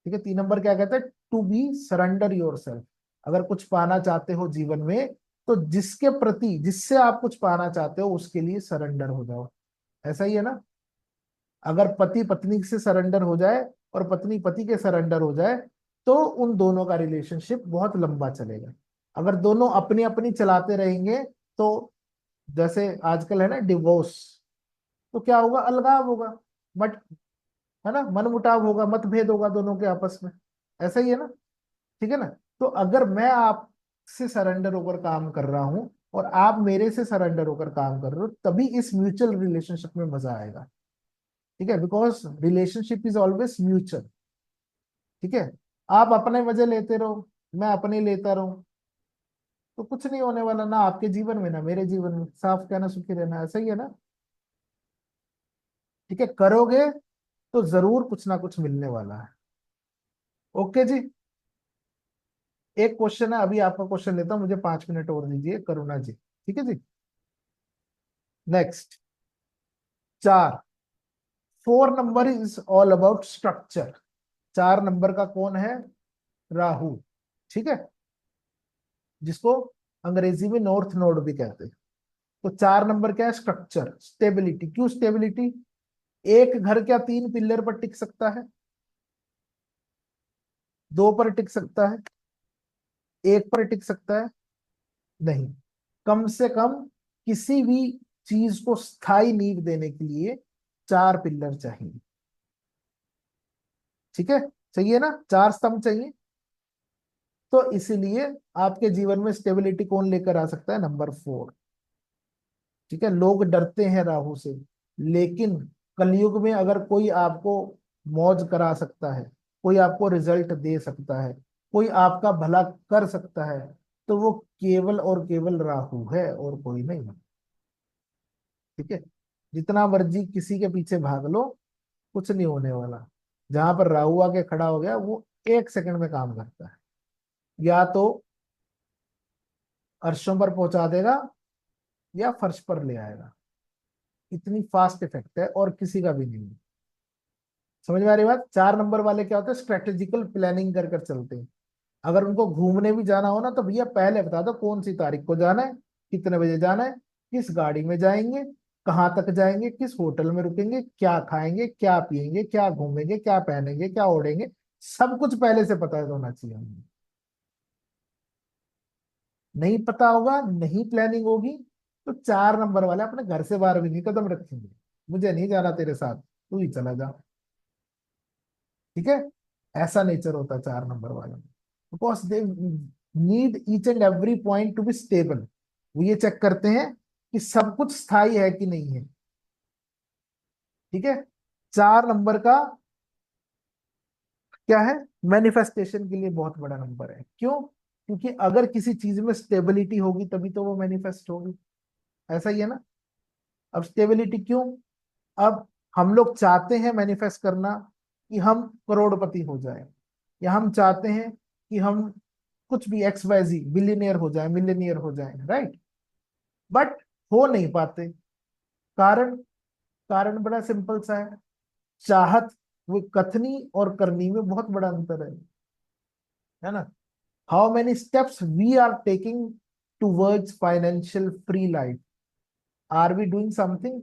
ठीक है। 3 नंबर क्या कहता है? To be surrender yourself. अगर कुछ पाना चाहते हो जीवन में, तो जिसके प्रति, जिससे आप कुछ पाना चाहते हो उसके लिए सरेंडर हो जाओ। ऐसा ही है ना। अगर पति पत्नी से सरेंडर हो जाए और पत्नी पति के सरेंडर हो जाए, तो उन दोनों का रिलेशनशिप बहुत लंबा चलेगा। अगर दोनों अपनी अपनी चलाते रहेंगे तो, जैसे आजकल है ना डिवोर्स, तो क्या होगा? अलगाव होगा, मत, है ना, मनमुटाव होगा, मतभेद होगा दोनों के आपस में। ऐसा ही है ना। ठीक है ना। तो अगर मैं आपसे सरेंडर होकर काम कर रहा हूं और आप मेरे से सरेंडर होकर काम कर रहे हो, तभी इस म्यूचुअल रिलेशनशिप में मजा आएगा। ठीक है। Because relationship is always mutual. ठीक है। आप अपने मजे लेते रहो, मैं अपने लेता रहूं, तो कुछ नहीं होने वाला, ना आपके जीवन में ना मेरे जीवन में। साफ कहना सुखी रहना, ऐसा ही है ना। ठीक है। करोगे तो जरूर कुछ ना कुछ मिलने वाला है। ओके जी। एक क्वेश्चन है, अभी आपका क्वेश्चन लेता हूं, मुझे 5 मिनट और दीजिए, करुणा जी। ठीक है जी। Next 4, 4 number is all about structure. 4 number का कौन है? राहु, ठीक है, जिसको अंग्रेजी में नॉर्थ नोड भी कहते हैं। तो 4 नंबर क्या है? Structure, stability. क्यों स्टेबिलिटी? एक घर क्या 3 पिलर पर टिक सकता है? 2 पर टिक सकता है? 1 पर टिक सकता है? नहीं। कम से कम किसी भी चीज को स्थायी नींव देने के लिए 4 पिलर चाहिए, ठीक है, चाहिए ना, 4 स्तंभ चाहिए। तो इसीलिए आपके जीवन में स्टेबिलिटी कौन लेकर आ सकता है? नंबर 4, ठीक है। लोग डरते हैं राहु से, लेकिन कलयुग में अगर कोई आपको मौज करा सकता है, कोई आपको रिजल्ट दे सकता है, कोई आपका भला कर सकता है, तो वो केवल और केवल राहु है और कोई नहीं, ठीक है। जितना मर्जी किसी के पीछे भाग लो, कुछ नहीं होने वाला। जहां पर राहु आके खड़ा हो गया, वो 1 सेकंड में काम करता है। या तो अर्शों पर पहुंचा देगा या फर्श पर ले आएगा। इतनी फास्ट इफेक्ट है और किसी का भी नहीं है। समझ में आ रही बात? 4 नंबर वाले क्या होते हैं? स्ट्रेटेजिकल प्लानिंग कर कर चलते हैं। अगर उनको घूमने भी जाना हो ना, तो भैया पहले बता दो कौन सी तारीख को जाना है, कितने बजे जाना है, किस गाड़ी में जाएंगे, कहाँ तक जाएंगे, किस होटल में रुकेंगे, क्या खाएंगे, क्या पिएंगे, क्या घूमेंगे, क्या पहनेंगे, क्या ओढ़ेंगे, सब कुछ पहले से पता होना चाहिए हमें। नहीं पता होगा, नहीं प्लानिंग होगी, तो 4 नंबर वाले अपने घर से बाहर भी नहीं कदम रखेंगे। मुझे नहीं जाना तेरे साथ, तू ही चला जा, ठीक है। ऐसा नेचर होता है 4 नंबर वालों में, because they need each and every point to be stable. वो ये चेक करते हैं कि सब कुछ स्थायी है कि नहीं है, ठीक है। 4 नंबर का क्या है? मैनिफेस्टेशन के लिए बहुत बड़ा नंबर है। क्यों? क्योंकि अगर किसी चीज में स्टेबिलिटी होगी तभी तो वो मैनिफेस्ट होगी, ऐसा ही है ना। अब स्टेबिलिटी क्यों? अब हम लोग चाहते हैं मैनिफेस्ट करना कि हम करोड़पति हो जाए, या हम चाहते हैं कि हम कुछ भी XYZ बिलियनियर हो जाए, मिलियनियर हो जाए, राइट। बट हो नहीं पाते। कारण? कारण बड़ा सिंपल सा है। चाहत, वो कथनी और करनी में बहुत बड़ा अंतर है ना। How many steps we are taking towards financial free life? Are we doing something?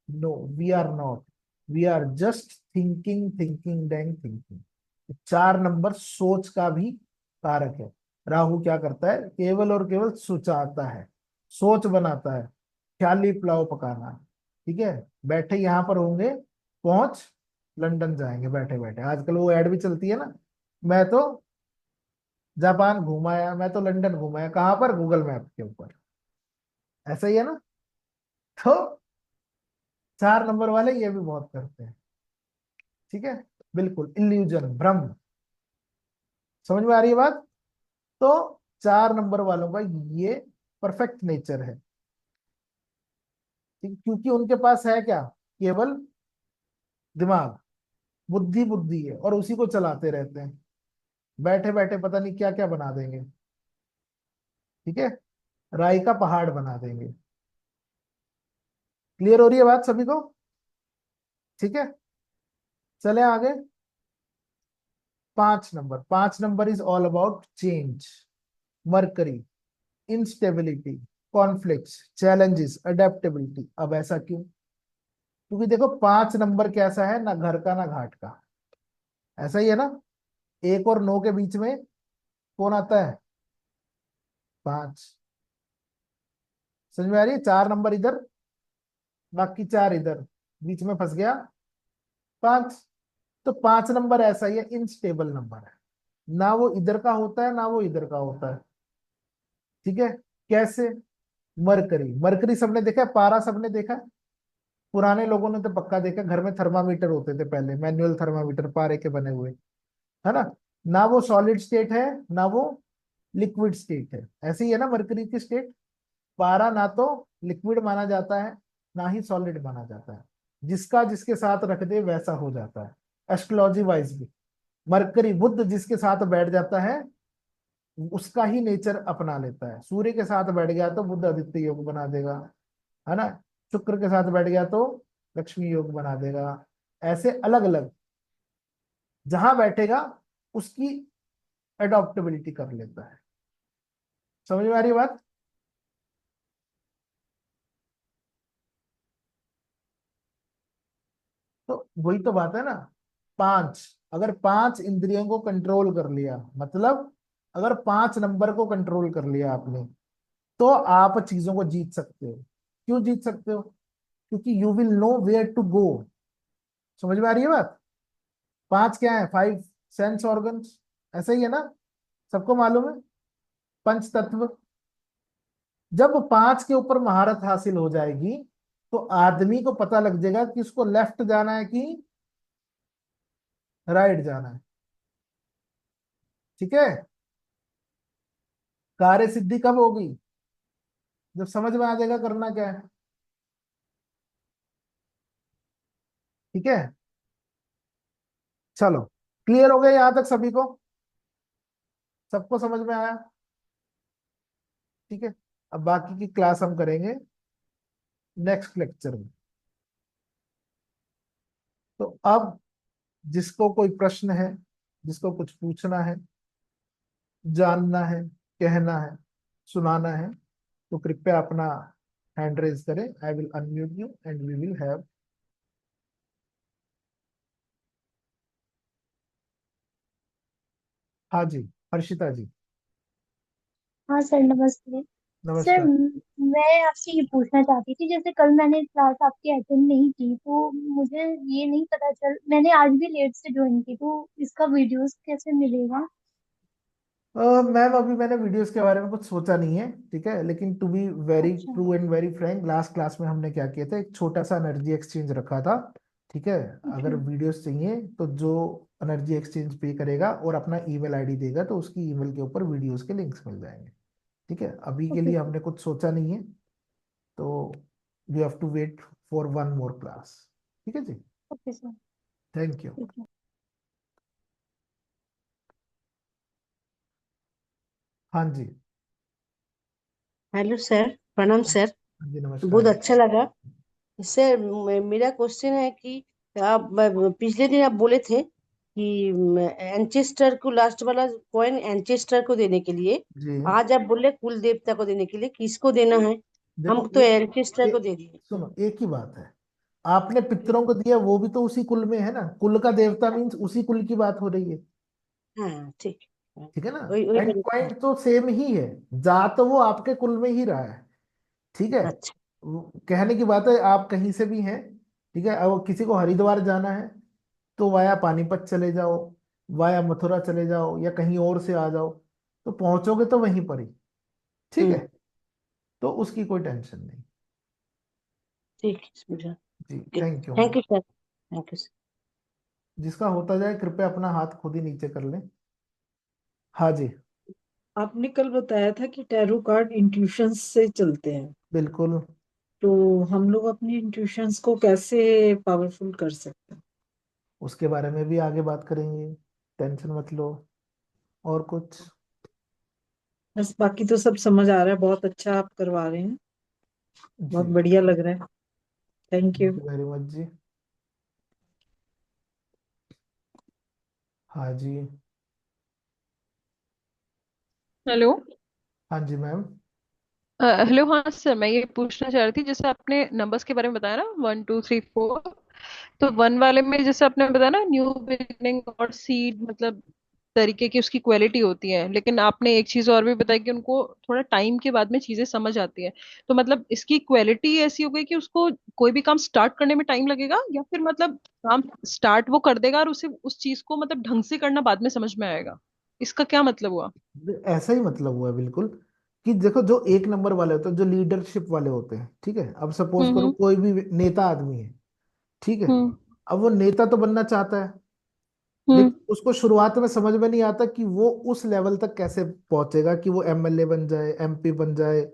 No, we are not. We are just thinking thinking dang thinking. 4 number सोच का भी कारक है। राहु क्या करता है? केवल और केवल सोचाता है, सोच बनाता है, ख्याली पुलाव पकाना, ठीक है। बैठे यहाँ पर होंगे, पहुंच लंदन जाएंगे बैठे बैठे। आजकल वो एड भी चलती है ना, मैं तो जापान घुमाया, मैं तो लंदन घुमाया, कहाँ पर? गूगल मैप के ऊपर। ऐसा ही है ना। तो 4 नंबर वाले ये भी बहुत करते हैं, ठीक है। बिल्कुल इल्यूजन, भ्रम। समझ में आ रही है बात? तो 4 नंबर वालों का ये परफेक्ट नेचर है, ठीक? क्योंकि उनके पास है क्या? केवल दिमाग, बुद्धि बुद्धि है, और उसी को चलाते रहते हैं। बैठे बैठे पता नहीं क्या क्या बना देंगे, ठीक है, राई का पहाड़ बना देंगे। क्लियर हो रही है बात सभी को? ठीक है, चले आगे। 5 number is all about change. Mercury, instability, conflicts, challenges, adaptability. अब ऐसा क्यों? क्योंकि देखो 5 नंबर कैसा है? ना घर का ना घाट का, ऐसा ही है ना। 1 और 9 के बीच में कौन आता है? 5। समझ में आ रही है? 4 नंबर इधर, बाकी 4 इधर, बीच में फंस गया 5। तो 5 नंबर ऐसा ही है, इनस्टेबल नंबर है। ना वो इधर का होता है ना वो इधर का होता है, ठीक है। कैसे? मरकरी, मरकरी सबने देखा है, पारा सबने देखा है। पुराने लोगों ने तो पक्का देखा, घर में थर्मामीटर होते थे पहले, मैनुअल थर्मामीटर पारे के बने हुए, है ना। ना वो सॉलिड स्टेट है ना वो लिक्विड स्टेट है, ऐसे ही है ना मरकरी की स्टेट। पारा ना तो लिक्विड माना जाता है ना ही सॉलिड माना जाता है, जिसका जिसके साथ रख दे वैसा हो जाता है। एस्ट्रोलॉजी वाइज भी मरकरी बुध जिसके साथ बैठ जाता है उसका ही नेचर अपना लेता है। सूर्य के साथ बैठ गया तो बुध आदित्य योग बना देगा, है ना। शुक्र के साथ बैठ गया तो लक्ष्मी योग बना देगा। ऐसे अलग अलग जहां बैठेगा उसकी एडॉप्टेबिलिटी कर लेता है। समझ में आ रही है बात? तो वही तो बात है ना। पांच, अगर पांच इंद्रियों को कंट्रोल कर लिया, मतलब अगर पांच नंबर को कंट्रोल कर लिया आपने, तो आप चीजों को जीत सकते हो। क्यों जीत सकते हो? क्योंकि you will know where to go. समझ में आ रही है बात? पांच क्या है? फाइव सेंस ऑर्गन्स, ऐसा ही है ना, सबको मालूम है, पंच तत्व। जब पांच के ऊपर महारत हासिल हो जाएगी तो आदमी को पता लग जाएगा कि उसको लेफ्ट जाना है कि राइट जाना है। ठीक है? कार्य सिद्धि कब होगी? जब समझ में आ जाएगा करना क्या है। ठीक है, चलो, क्लियर हो गया यहां तक सभी को? सबको समझ में आया? ठीक है, अब बाकी की क्लास हम करेंगे नेक्स्ट लेक्चर में। तो अब जिसको कोई प्रश्न है, जिसको कुछ पूछना है, जानना है, कहना है, सुनाना है, तो कृपया अपना हैंड रेज करें। I will unmute you and we will have. हाँ जी, हर्षिता जी, हाँ सर, नमस्ते। सर नमस्कार। मैं आपसे ये पूछना चाहती थी, जैसे कल मैंने क्लास आपकी अटेंड नहीं की तो मुझे ये नहीं पता चल, मैंने आज भी लेट से ज्वाइन की, तो इसका वीडियोस कैसे मिलेगा? मैम अभी मैंने वीडियोस के बारे में कुछ सोचा नहीं है, ठीक है, लेकिन टू बी वेरी अच्छा। True and very Frank, last class में हमने क्या किया था, एक छोटा सा एनर्जी एक्सचेंज रखा था। ठीक है, अच्छा। अगर वीडियोस चाहिए तो जो एनर्जी एक्सचेंज पे करेगा और अपना ईमेल आईडी देगा तो उसकी ईमेल के ऊपर वीडियोस के लिंक्स मिल जाएंगे। ठीक है, अभी के ओके लिए सर। हमने कुछ सोचा नहीं है, तो you have to wait for one more class. ठीक है जी, ओके सर। Thank you. ठीक है। हाँ जी। हेलो सर, प्रणाम सर। हाँ जी, बहुत नमस्कार। अच्छा लगा सर। मेरा क्वेश्चन है कि आप पिछले दिन आप बोले थे कि एंचेस्टर को, लास्ट वाला कॉइन एंचेस्टर को देने के लिए, जी आज आप बोले कुल देवता को देने के लिए, किसको देना है? देखो, हम तो एंचेस्टर को ए, दे दिए। सुनो, एक ही बात है। आपने पितरों को दिया, वो भी तो उसी कुल में है ना, कुल का देवता मीन्स उसी कुल की बात हो रही है। हाँ ठीक है। ठीक है ना, वही वही एंड मेरे- पॉइंट तो सेम ही है, जा तो वो आपके कुल में ही रहा है। ठीक है, अच्छा। कहने की बात है, आप कहीं से भी हैं, ठीक है, अब किसी को हरिद्वार जाना है तो वाया पानीपत चले जाओ, वाया मथुरा चले जाओ, या कहीं और से आ जाओ, तो पहुंचोगे तो वहीं पर ही। ठीक हम्म। है, तो उसकी कोई टेंशन नहीं। ठीक है, समझा। जी, okay. Thank you ma'am. Thank you sir, thank you sir. जिसका होता जाए कृपया अपना हाथ खुद ही नीचे कर लें। हाँ जी, आपने कल बताया था कि टैरो कार्ड इंट्यूशंस से चलते हैं, बिल्कुल। तो हम लोग अपनी इंट्यूशंस को कैसे पावरफुल कर सकते हैं? उसके बारे में भी आगे बात करेंगे, टेंशन मत लो। और कुछ? बस बाकी तो सब समझ आ रहा है, बहुत अच्छा आप करवा रहे हैं, बहुत जी, बढ़िया लग रहा है। Thank thank you. You very much जी। हाँ जी। हेलो। हाँ जी मैम। हेलो, हाँ सर, मैं ये पूछना चाह रही थी, जैसे आपने नंबर्स के बारे में बताया ना, 1 2 3 4, तो वन वाले में जैसे आपने बताया ना, न्यू बिगनिंग और सीड, मतलब तरीके की उसकी क्वालिटी होती है, लेकिन आपने एक चीज और भी बताई कि उनको थोड़ा टाइम के बाद में चीजें समझ आती है। तो मतलब इसकी क्वालिटी ऐसी हो गई कि उसको कोई भी काम स्टार्ट करने में टाइम लगेगा, या फिर मतलब काम स्टार्ट वो कर देगा और उसे उस चीज को मतलब ढंग से करना बाद में समझ में आएगा? इसका क्या मतलब हुआ? ऐसा ही मतलब हुआ है बिल्कुल, कि देखो, जो एक नंबर वाले होते हैं, जो लीडरशिप वाले होते हैं, ठीक है, अब सपोज करो हम्म। कोई भी नेता आदमी है, ठीक है, हम्म। अब वो नेता तो बनना चाहता है, हम्म। लेकिन उसको शुरुआत में समझ में नहीं आता कि वो उस लेवल तक कैसे पहुंचेगा कि वो एमएलए बन जाए, एमपी बन जाए,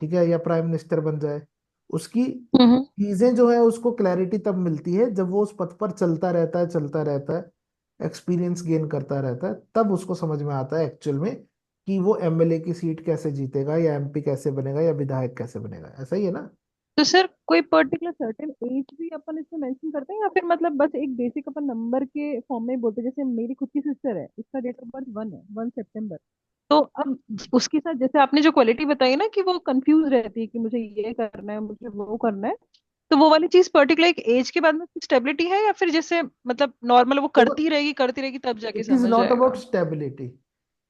ठीक है, या प्राइम मिनिस्टर बन जाए। उसकी हम्म। चीजें जो है उसको क्लैरिटी तब मिलती है जब वो उस पथ पर चलता रहता है, चलता रहता है, एक्सपीरियंस गेन करता रहता है, तब उसको समझ में आता है एक्चुअल में कि वो एमएलए की सीट कैसे जीतेगा, या एमपी कैसे बनेगा, या विधायक कैसे बनेगा। ऐसा ही है ना? तो सर कोई पर्टिकुलर सर्टेन एज भी अपन इसमें मेंशन करते हैं, या फिर मतलब बस एक बेसिक अपन नंबर के फॉर्म में ही बोलते हैं? जैसे मेरी खुद की सिस्टर है, उसका डेट ऑफ बर्थ 1 सितंबर। तो अब उसके साथ जैसे आपने जो क्वालिटी बताई ना कि वो कंफ्यूज रहती है कि मुझे ये करना है, मुझे वो करना है, तो वो वाली चीज पर्टिकुलर एक एज के बाद में स्टेबिलिटी है, या फिर जैसे मतलब नॉर्मल वो देखो, करती रहेगी तब जाके इट इज समझ नॉट अबाउट आएगा? स्टेबिलिटी।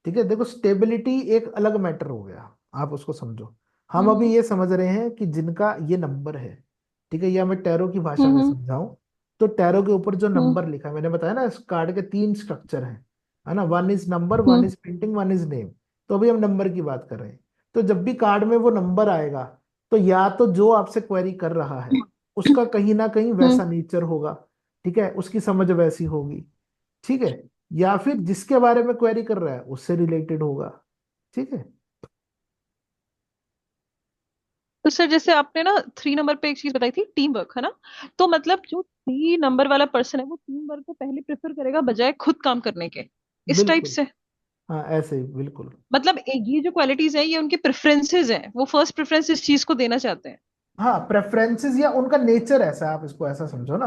ठीक है, देखो स्टेबिलिटी एक अलग मैटर हो गया, आप उसको समझो। हम अभी हम्म ये समझ रहे हैं कि जिनका ये नंबर है, ठीक है, या मैं टैरो की भाषा में हम्म समझाऊं, तो टैरो के ऊपर जो हम्म नंबर लिखा है, मैंने बताया ना, इस कार्ड के 3 स्ट्रक्चर हैं, है ना, one is number, one hmm is printing, one is name. तो अभी हम नंबर की बात कर रहे हैं। तो जब भी कार्ड में वो नंबर आएगा, तो या तो जो आपसे क्वेरी कर रहा है उसका कहीं ना कहीं हम्म। वैसा नेचर होगा, ठीक है, उसकी समझ वैसी होगी, ठीक है, या फिर जिसके बारे में क्वेरी कर रहा है उससे रिलेटेड होगा, ठीक है। तो सर जैसे आपने ना 3 नंबर पे एक चीज बताई थी, टीम वर्क, है ना? तो मतलब जो 3 नंबर वाला पर्सन है वो टीम वर्क को पहले प्रेफर करेगा बजाय खुद काम करने के, इस टाइप बिल्कुल, से? हाँ ऐसे ही बिल्कुल। मतलब ये जो क्वालिटीज है ये उनकी प्रेफरेंसेस हैं, वो फर्स्ट प्रेफरेंस इस चीज को देना चाहते हैं? हाँ, प्रेफरेंसेस या उनका नेचर ऐसा है, आप इसको ऐसा समझो ना।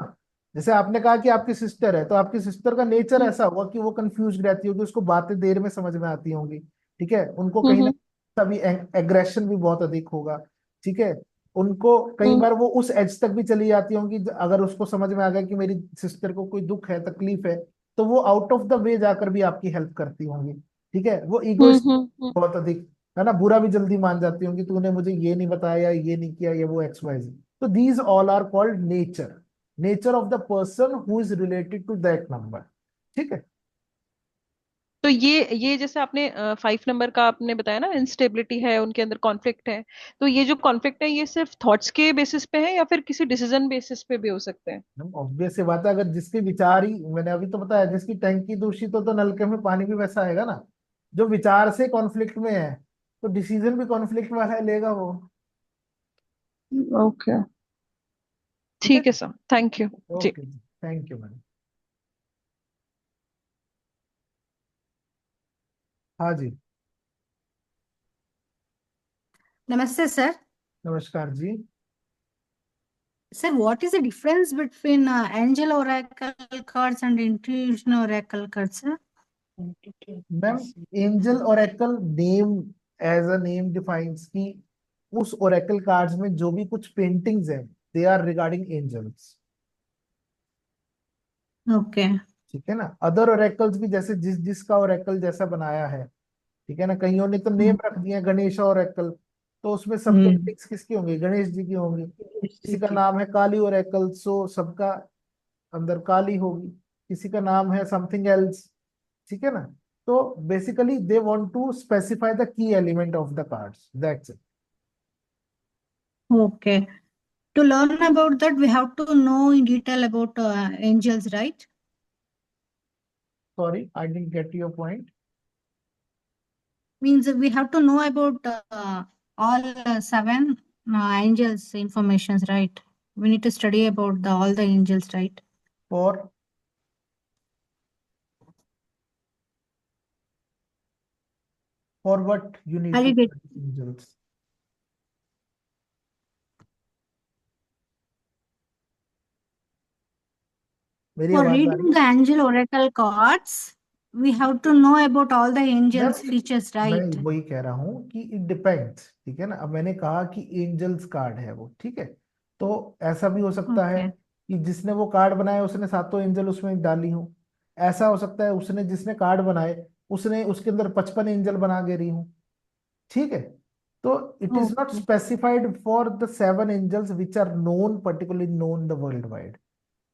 जैसे आपने कहा कि आपकी सिस्टर है, तो आपकी सिस्टर का नेचर हम्म ऐसा होगा कि वो कंफ्यूज रहती होगी, उसको बातें देर में समझ में आती होंगी, ठीक है, उनको कहीं ना हम्म तभी एग्रेशन भी बहुत अधिक होगा, ठीक है, उनको कई हम्म बार वो उस एज तक भी चली जाती होंगी, अगर उसको समझ में आ गया कि मेरी सिस्टर को कोई दुख है, तकलीफ है, तो वो आउट ऑफ द वे जाकर भी आपकी हेल्प करती होंगी, ठीक है, वो ईगोइस्ट हम्म। बहुत अधिक, है ना, बुरा भी जल्दी मान जाती होंगी, तूने मुझे ये नहीं बताया, ये नहीं किया, ये वो एक्स वाई जी। तो these all are called nature, nature of the person who is related to that number, ठीक है। तो ये जैसे आपने 5 नंबर का आपने बताया ना, इंस्टेबिलिटी है उनके अंदर, कॉन्फ्लिक्ट है। तो ये जो कॉन्फ्लिक्ट है ये सिर्फ थॉट्स के बेसिस पे है, या फिर किसी डिसीजन बेसिस पे भी हो सकते हैं? ऑब्वियस सी बात है, अगर जिसके विचार ही, मैंने अभी तो बताया, जिसकी टंकी दूषित हो तो नलके में पानी भी वैसा आएगा ना। जो विचार से कॉन्फ्लिक्ट में है, तो डिसीजन भी कॉन्फ्लिक्ट वाला है, लेगा वो। ओके, ठीक है। ठीक है सर, थैंक यू। जी। ओके जी, थैंक यू मैम। हाँ जी। नमस्ते सर। नमस्कार जी। Sir, what is the difference between angel oracle cards and intuition oracle cards, sir? Ma'am, angel oracle name, as a name defines कि उस ओरेकल कार्ड्स में जो भी कुछ पेंटिंग्स हैं, they are regarding angels, Okay. ठीक है ना। अदर ओरेकल्स भी, जैसे जिस जिसका ओरेकल जैसा बनाया है, ठीक है ना, कईयों ने तो नेम Hmm. रख दिया गणेश ओरेकल, तो उसमें सब Hmm. पेंटिंग्स किसकी होंगी, गणेश जी की होंगी। किसी का नाम है काली ओरेकल, सो सबका अंदर काली होगी। किसी का नाम है समथिंग एल्स, ठीक है ना। तो basically they want to specify the key element of the cards, that's it. Okay. To learn about that, we have to know in detail about angels, right? Sorry, I didn't get your point. Means we have to know about all seven angels informations, right? We need to study about all the angels, right? For for what you need I to did it. Angels. मेरी For आवाज आ रही reading है? the angel oracle cards, we have to know about all the ma'am, angels features, मैं right? वही कह रहा हूँ कि इट डिपेंड्स, ठीक है ना। अब मैंने कहा कि एंजल्स कार्ड है वो, ठीक है, तो ऐसा भी हो सकता है Okay. कि जिसने वो कार्ड बनाया उसने सातों एंजल उसमें डाली हूँ। ऐसा हो सकता है उसने, जिसने कार्ड बनाए, उसने उसके अंदर 55 एंजल बना के रही हूँ, ठीक है। तो it is not Okay. Specified for the 7 angels which are known, particularly known the worldwide,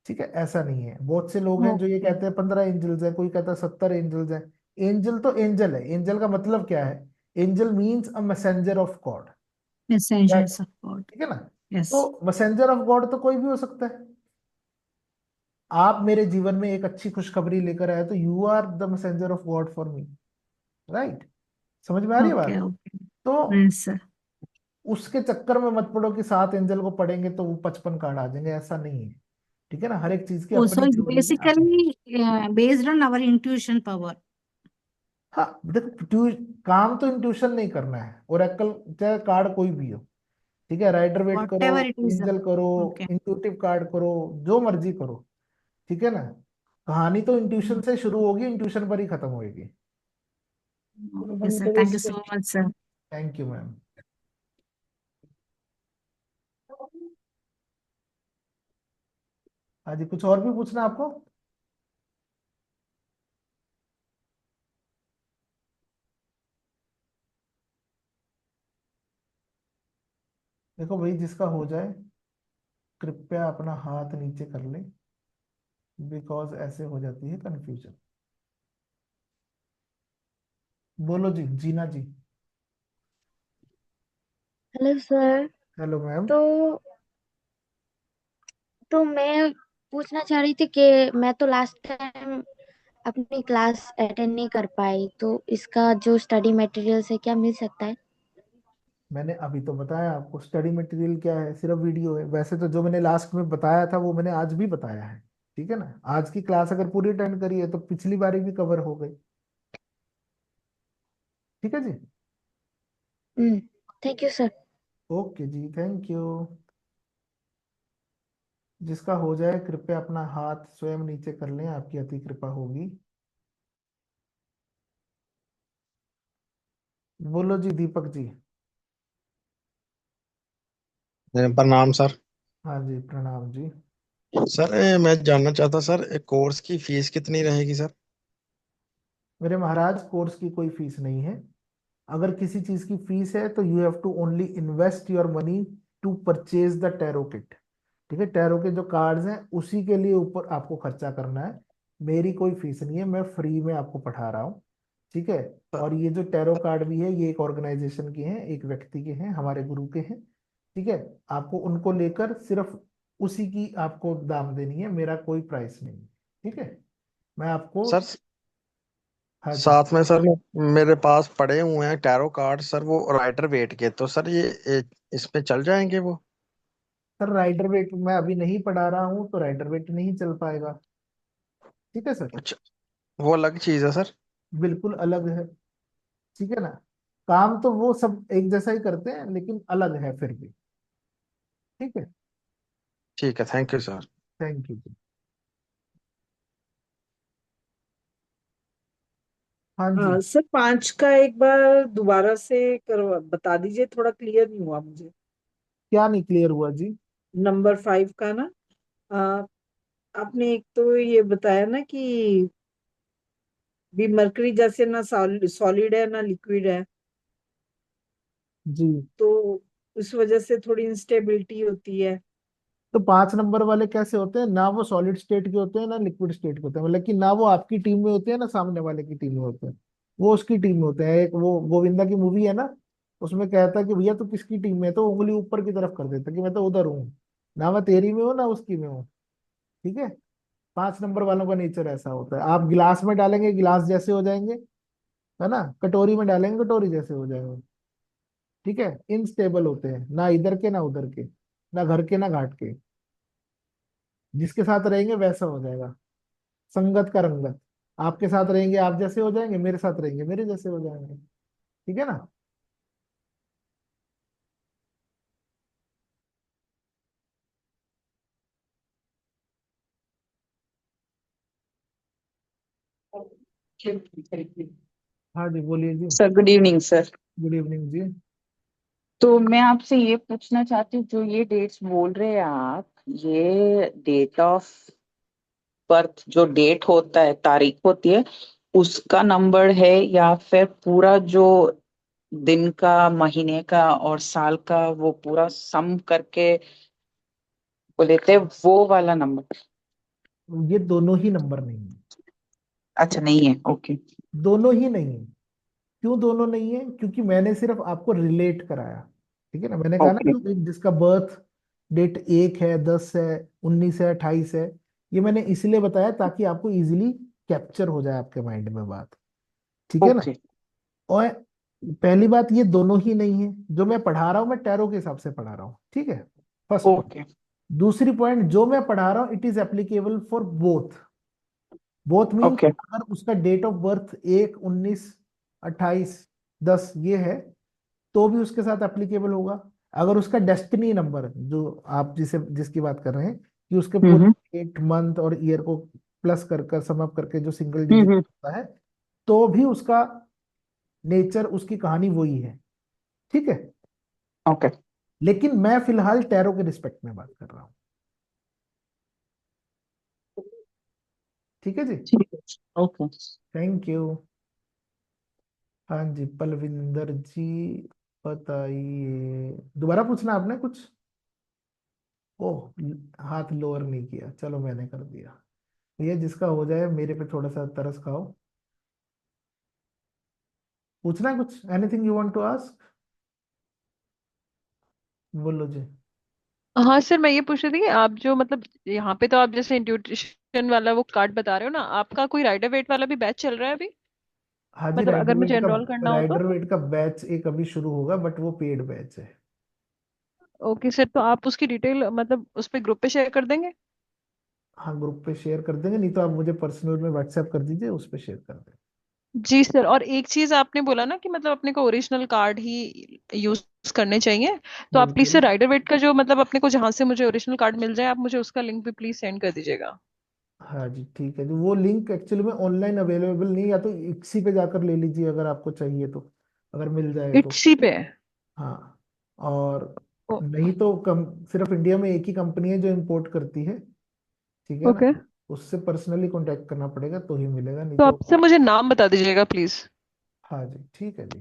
ठीक है, ऐसा नहीं है। बहुत से लोग हैं जो ये Okay. कहते हैं 15 एंजल्स है, कोई कहता है 70 एंजल्स है। एंजल तो एंजल है, एंजल का मतलब क्या है? Angel means a messenger of God, Messengers of God. ठीक है ना। तो Yes. मैसेंजर ऑफ गॉड तो कोई भी हो सकता है। आप मेरे जीवन में एक अच्छी खुशखबरी लेकर आए, तो you are the messenger of God for me, right. समझ में आ रही है Okay. बात? Okay. तो Yes, sir. उसके चक्कर में मत पड़ो कि 7 एंजल को पढ़ेंगे तो वो 55 कार्ड आ जाएंगे, ऐसा नहीं है, ठीक है ना। हर एक चीज की Oh, so अपनी it's प्रोबेबिलिटी आती है। basically based on our intuition power. हाँ देखो, काम तो इंट्यूशन नहीं करना है, ओरेकल चाहे कार्ड कोई भी हो, ठीक है, राइडर वेट करो, Whatever it is. एंजल करो, Okay. इंट्यूटिव कार्ड करो, जो मर्जी करो। ठीक है ना, कहानी तो इंट्यूशन से शुरू होगी, इंट्यूशन पर ही खत्म होगी। Okay, sir. Thank you so much, sir. Thank you ma'am. हाँ जी, कुछ और भी पूछना है आपको? देखो भाई, जिसका हो जाए कृपया अपना हाथ नीचे कर ले, बिकॉज ऐसे हो जाती है कंफ्यूजन। बोलो जी, Jeena ji. Hello sir. Hello ma'am. तो मैं पूछना चाह रही थी कि मैं तो लास्ट टाइम अपनी क्लास अटेंड नहीं कर पाई, तो इसका जो स्टडी मटेरियल्स है क्या मिल सकता है? मैंने अभी तो बताया आपको, स्टडी मटेरियल क्या है, सिर्फ वीडियो है। वैसे तो जो मैंने लास्ट में बताया था वो मैंने आज भी बताया है। ठीक है ना, आज की क्लास अगर पूरी अटेंड करी है तो पिछली बारी भी कवर हो गई। ठीक है जी। Thank you sir. ओके जी, थैंक यू। जिसका हो जाए कृपया अपना हाथ स्वयं नीचे कर लें, आपकी अति कृपा होगी। बोलो जी, दीपक जी। प्रणाम सर। हाँ जी, प्रणाम जी। सर मैं जानना चाहता सर, कोर्स की फीस कितनी रहेगी सर? मेरे महाराज, कोर्स की कोई फीस नहीं है। अगर किसी चीज की फीस है तो you have to only invest your money to purchase the tarot kit. ठीक है, टैरो के जो कार्ड्स हैं उसी के लिए ऊपर आपको खर्चा करना है। मेरी कोई फीस नहीं है, मैं फ्री में आपको पढ़ा रहा हूँ। ठीक है। और ये जो टैरो कार्ड भी है, ये एक ऑर्गेनाइजेशन के हैं, एक व्यक्ति के हैं, हमारे गुरु के हैं। ठीक है। आपको उनको लेकर सिर्फ उसी की आपको दाम देनी है, मेरा कोई प्राइस नहीं है। ठीक है। मैं आपको। सर हाँ जी। साथ में सर मेरे पास पड़े हुए हैं टैरो कार्ड सर, वो राइटर वेट के, तो सर ये इस पे चल जाएंगे वो? सर राइडर वेट मैं अभी नहीं पढ़ा रहा हूँ, तो राइडर वेट नहीं चल पाएगा। ठीक है सर। अच्छा, वो अलग चीज है सर। बिल्कुल अलग है। ठीक है ना, काम तो वो सब एक जैसा ही करते हैं, लेकिन अलग है फिर भी। ठीक है। ठीक है, thank you sir. Thank you. हाँ जी। हाँ सर, 5 का एक बार दोबारा से करवा बता दीजिए, थोड़ा क्लियर नहीं हुआ मुझे। क्या नहीं क्लियर हुआ जी? नंबर 5 का ना, आ, आपने एक तो ये बताया ना कि भी मरकरी जैसे ना सॉलिड है ना लिक्विड है, जी। तो उस वजह से थोड़ी इंस्टेबिलिटी होती है। तो 5 नंबर वाले कैसे होते हैं? ना वो सॉलिड स्टेट के होते हैं, ना लिक्विड स्टेट के होते हैं, मतलब कि ना वो आपकी टीम में होते हैं, ना सामने वाले की टीम में होते हैं। वो उसकी टीम में होते हैं। एक वो गोविंदा की मूवी है ना, उसमें कहता है कि भैया तू किसकी टीम में है, तो उंगली ऊपर की तरफ कर देता कि मैं तो उधर हूँ, ना मैं तेरी में हूँ ना उसकी में हूँ। ठीक है। 5 नंबर वालों का नेचर ऐसा होता है। आप गिलास में डालेंगे गिलास जैसे हो जाएंगे, है ना, कटोरी में डालेंगे कटोरी जैसे हो जाएंगे। ठीक है। इनस्टेबल होते हैं, ना इधर के ना उधर के, ना घर के ना घाट के। जिसके साथ रहेंगे वैसा हो जाएगा। संगत का रंगत। आपके साथ रहेंगे आप जैसे हो जाएंगे, मेरे साथ रहेंगे मेरे जैसे हो जाएंगे। ठीक है ना। हाँ जी, बोलिए जी। Sir good evening sir. Good evening जी। तो मैं आपसे ये पूछना चाहती हूँ, जो ये डेट्स बोल रहे हैं आप, ये डेट ऑफ बर्थ जो डेट होता है, तारीख होती है, उसका नंबर है या फिर पूरा जो दिन का, महीने का और साल का वो पूरा सम करके वो लेते हैं, वो वाला नंबर? ये दोनों ही नंबर नहीं है। अच्छा नहीं है, ओके। दोनों ही नहीं है। क्यों दोनों नहीं है? क्योंकि मैंने सिर्फ आपको रिलेट कराया। ठीक है ना, मैंने कहा ना ओके कि जिसका बर्थ डेट 1 है, 10 है, 19 है, 28 है। ये मैंने इसलिए बताया ताकि आपको इजीली कैप्चर हो जाए आपके माइंड में बात। ठीक है ना। ओके और पहली बात, ये दोनों ही नहीं है। जो मैं पढ़ा रहा हूँ मैं टैरो के हिसाब से पढ़ा रहा हूँ। ठीक है, फर्स्ट पॉइंट। ओके दूसरी पॉइंट, जो मैं पढ़ा रहा हूँ it is applicable for both. Both means okay अगर उसका डेट ऑफ बर्थ 1, 19, 28, 10 ये है, तो भी उसके साथ एप्लीकेबल होगा। अगर उसका डेस्टिनी नंबर जो आप जिसकी बात कर रहे हैं कि उसके हम्म पूरे हम्म डेट मंथ और ईयर को प्लस कर सम अप करके जो सिंगल हम्म डिजिट हम्म, होता है, तो भी उसका नेचर, उसकी कहानी वही है। ठीक है। ओके लेकिन मैं फिलहाल टैरो के रिस्पेक्ट में बात कर रहा हूँ। ठीक है जी। ठीक है ओके। Thank you. हाँ जी, पलविंदर जी बताइए, दोबारा पूछना आपने कुछ। ओह, हाथ लोअर नहीं किया, चलो मैंने कर दिया। ये जिसका हो जाए, मेरे पे थोड़ा सा तरस खाओ। पूछना है कुछ, anything you want to ask, बोलो जी। हाँ सर, मैं ये पूछ रही थी कि आप जो मतलब यहाँ पे तो आप जैसे इंट्यूशन वाला वो कार्ड बता रहे हो ना, आपका कोई राइडर वेट वाला भी बैच चल रहा है अभी? हाँ जी, मतलब अगर मुझे एनरोल करना हो तो। राइडर वेट का बैच एक अभी शुरू होगा, बट वो पेड बैच है। ओके सर, तो आप उसकी डिटेल मतलब उस पे ग्रुप पे शेयर कर देंगे? हाँ, ग्रुप पे शेयर कर देंगे, नहीं तो आप मुझे पर्सनल में व्हाट्सएप कर दीजिए, उस पे शेयर कर देंगे। जी सर, और एक चीज आपने बोला ना कि मतलब अपने को ओरिजिनल कार्ड ही यूज करने चाहिए, तो आप प्लीज बिल्कुल। सर राइडर वेट का जो मतलब अपने को जहां से मुझे ओरिजिनल कार्ड मिल जाए, आप मुझे उसका लिंक भी प्लीज सेंड कर दीजिएगा। हाँ जी, ठीक है जी। वो लिंक एक्चुअली में ऑनलाइन अवेलेबल नहीं, या तो इक्सी पे जाकर ले लीजिए अगर आपको चाहिए तो, अगर मिल जाए तो। इट्सी पे? हाँ। और ओ, नहीं तो सिर्फ इंडिया में एक ही कंपनी है जो इंपोर्ट करती है, ठीक है ना। ओके, उससे पर्सनली कांटेक्ट करना पड़ेगा तो ही मिलेगा, नहीं तो तो। आप सर मुझे नाम बता दीजिएगा प्लीज। हाँ जी, ठीक है जी।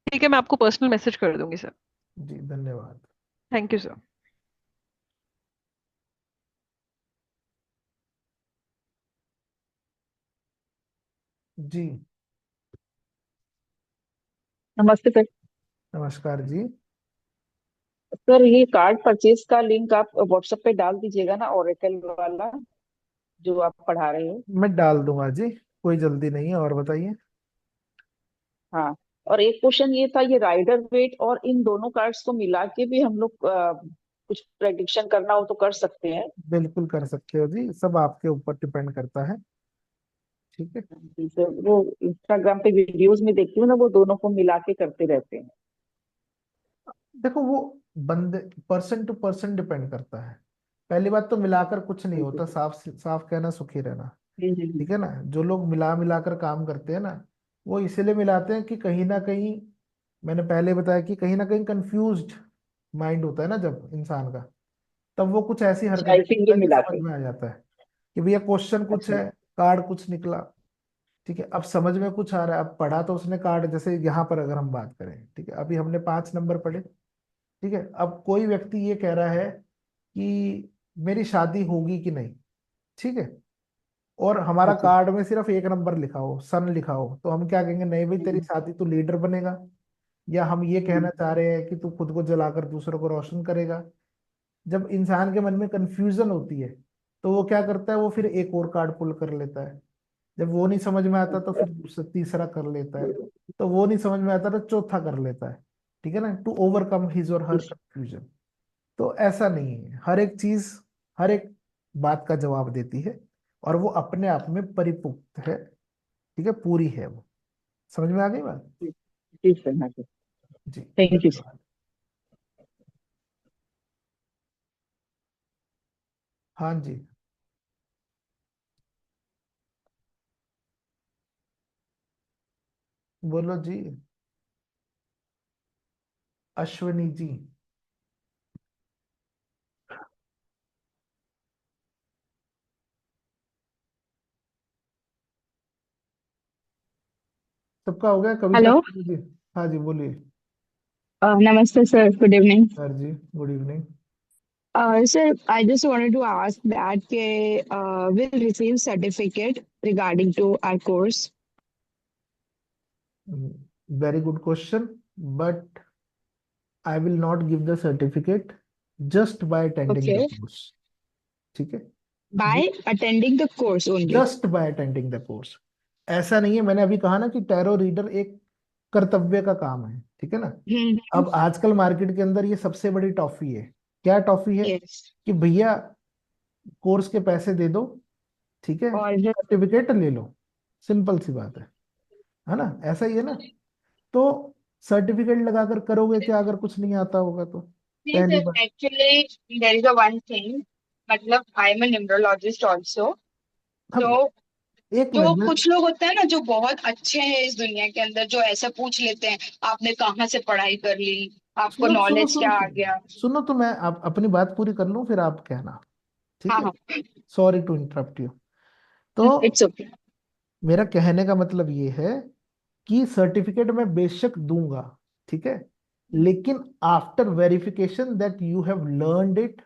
ठीक है, मैं आपको पर्सनल मैसेज कर दूंगी सर। जी, धन्यवाद। Thank you sir. जी, नमस्ते सर। नमस्कार जी। सर ये कार्ड परचेज का लिंक आप व्हाट्सएप पे डाल दीजिएगा ना, ओरेकल वाला जो आप पढ़ा रहे हो। मैं डाल दूंगा जी, कोई जल्दी नहीं है, और बताइए। हाँ, और एक क्वेश्चन ये था, ये राइडर वेट और इन दोनों कार्ड्स को मिला के भी हम लोग कुछ प्रेडिक्शन करना हो तो कर सकते हैं? बिल्कुल कर सकते हो जी, सब आपके ऊपर डिपेंड करता है। ठीक है। जैसे वो इंस्टाग्राम पे वीडियोस में देखती हूँ ना, वो दोनों को मिला के करते रहते हैं। देखो, वो बंदे, पर्सन टू पर्सन डिपेंड करता है। पहली बात तो मिलाकर कुछ नहीं होता, साफ साफ कहना सुखी रहना। हम्म, ठीक है ना। जो लोग मिला मिलाकर काम करते हैं ना, वो इसलिए मिलाते हैं कि कहीं ना कहीं, मैंने पहले बताया कि कहीं ना कहीं कंफ्यूज्ड माइंड होता है ना जब इंसान का, तब वो कुछ ऐसी अच्छा हरकतें करता इसीलिए है कि मिला समझ के। में आ जाता है कि भैया क्वेश्चन कुछ अच्छा। है, कार्ड कुछ निकला। ठीक है, अब समझ में कुछ आ रहा है, अब पढ़ा तो उसने कार्ड, जैसे यहाँ पर अगर हम बात करें, ठीक है, अभी हमने 5 नंबर पढ़े। ठीक है, अब कोई व्यक्ति ये कह रहा है कि मेरी शादी होगी कि नहीं। ठीक है, और हमारा ओके। कार्ड में सिर्फ एक नंबर लिखा हो, सन लिखा हो, तो हम क्या कहेंगे, नहीं भाई तेरी शादी तू लीडर बनेगा। या हम ये कहना चाह रहे हैं कि तू खुद को जलाकर दूसरों को रोशन करेगा। जब इंसान के मन में कंफ्यूजन होती है, तो वो क्या करता है, वो फिर एक और कार्ड पुल कर लेता है। जब वो नहीं समझ में आता तो फिर दूसरा तीसरा कर लेता है। तो वो नहीं समझ में आता तो चौथा कर लेता है। ठीक है ना, to overcome his or her confusion. तो ऐसा नहीं है, हर एक चीज, हर एक बात का जवाब देती है, और वो अपने आप में परिपुक्त है। ठीक है, पूरी है वो। समझ में आ गई बात। जी सर, हाँ सर। जी, थैंक यू सर। धन्यवाद। हाँ जी, बोलो जी। अश्विनी जी। सबका हो गया, कविता हेलो। जी। हाँ जी, बोलिए। नमस्ते सर, गुड इवनिंग। सर जी, good evening. Sir, I just wanted to ask that we'll receive certificate regarding to our course. Very good question, but I will not give the certificate just by attending the Okay. Course. ठीक है। By attending the course only. Just by attending the course. ऐसा नहीं है, मैंने अभी कहा ना कि टैरो रीडर एक कर्तव्य का काम है। ठीक है ना। Hmm. अब आजकल मार्केट के अंदर ये सबसे बड़ी टॉफी है। क्या टॉफी है? Yes. कि भैया कोर्स के पैसे दे दो, ठीक है, और सर्टिफिकेट ले लो। सिंपल सी बात है ना, ऐसा ही है ना। तो सर्टिफिकेट लगाकर करोगे क्या अगर कुछ नहीं आता होगा तो? नहीं पहली सर, बात। Actually there is a one thing, मतलब I am a numerologist also. हम तो एक जो मिनट। कुछ लोग होते हैं ना जो बहुत अच्छे हैं इस दुनिया के अंदर, जो ऐसा पूछ लेते हैं आपने कहाँ से पढ़ाई कर ली, आपको सुनो सुनो नॉलेज सुनो क्या आ सुनो गया। सुनो, तो मैं अपनी बात पूरी कर लूं फिर आप कहना, ठीक हाँ है? हाँ, सॉरी टू इंटरप्ट यू। तो इट्स ओके। मेरा कहने का मतलब ये है कि सर्टिफिकेट मैं बेशक दूंगा, ठीक है, लेकिन after verification that you have learned it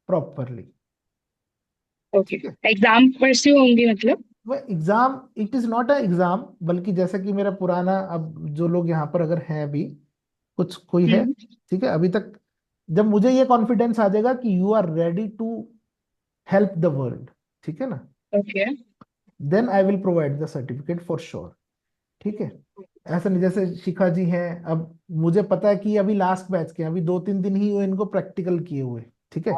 properly. Okay, ठीक है? एग्जाम परस्यू होंगी मतलब। वह exam, it is not a exam, बल्कि जैसा कि मेरा पुराना, अब जो लोग यहाँ पर अगर हैं अभी, कुछ कोई है, हम्म। ठीक है, अभी तक, जब मुझे ये कॉन्फिडेंस आ जाएगा कि you are ready to help the world, ठीक है ना, okay. Then I will provide the certificate for sure. ठीक है? ऐसा नहीं जैसे शिखा जी हैं, अब मुझे पता है कि अभी लास्ट बैच के हैं, अभी 2-3 दिन ही हुए इनको प्रैक्टिकल किए हुए, ठीक है,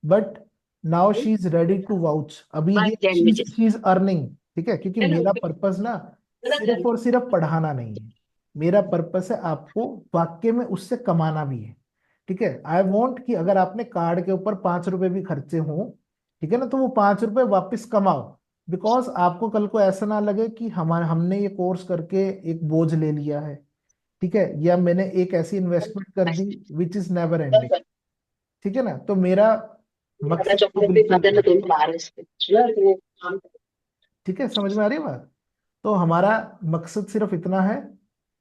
but now she is ready to vouch. अभी ये शी इज अर्निंग, ठीक है, क्योंकि मेरा पर्पस ना सिर्फ और सिर्फ पढ़ाना नहीं है, मेरा पर्पस है आपको वाक्य में उससे कमाना भी है। ठीक है? आई वॉन्ट कि अगर आपने कार्ड के ऊपर 5 रुपए भी खर्चे हों, ठीक है ना, तो वो 5 रुपए वापस कमाओ, बिकॉज आपको कल को ऐसा ना लगे कि हमने ये कोर्स करके एक बोझ ले लिया है, ठीक है, या मैंने एक ऐसी इन्वेस्टमेंट कर दी विच इज नेवर एंडिंग। ठीक है ना? तो मेरा मकसद तो बिल्कुल नहीं है। ठीक है, समझ में आ रही है बात? तो हमारा मकसद सिर्फ इतना है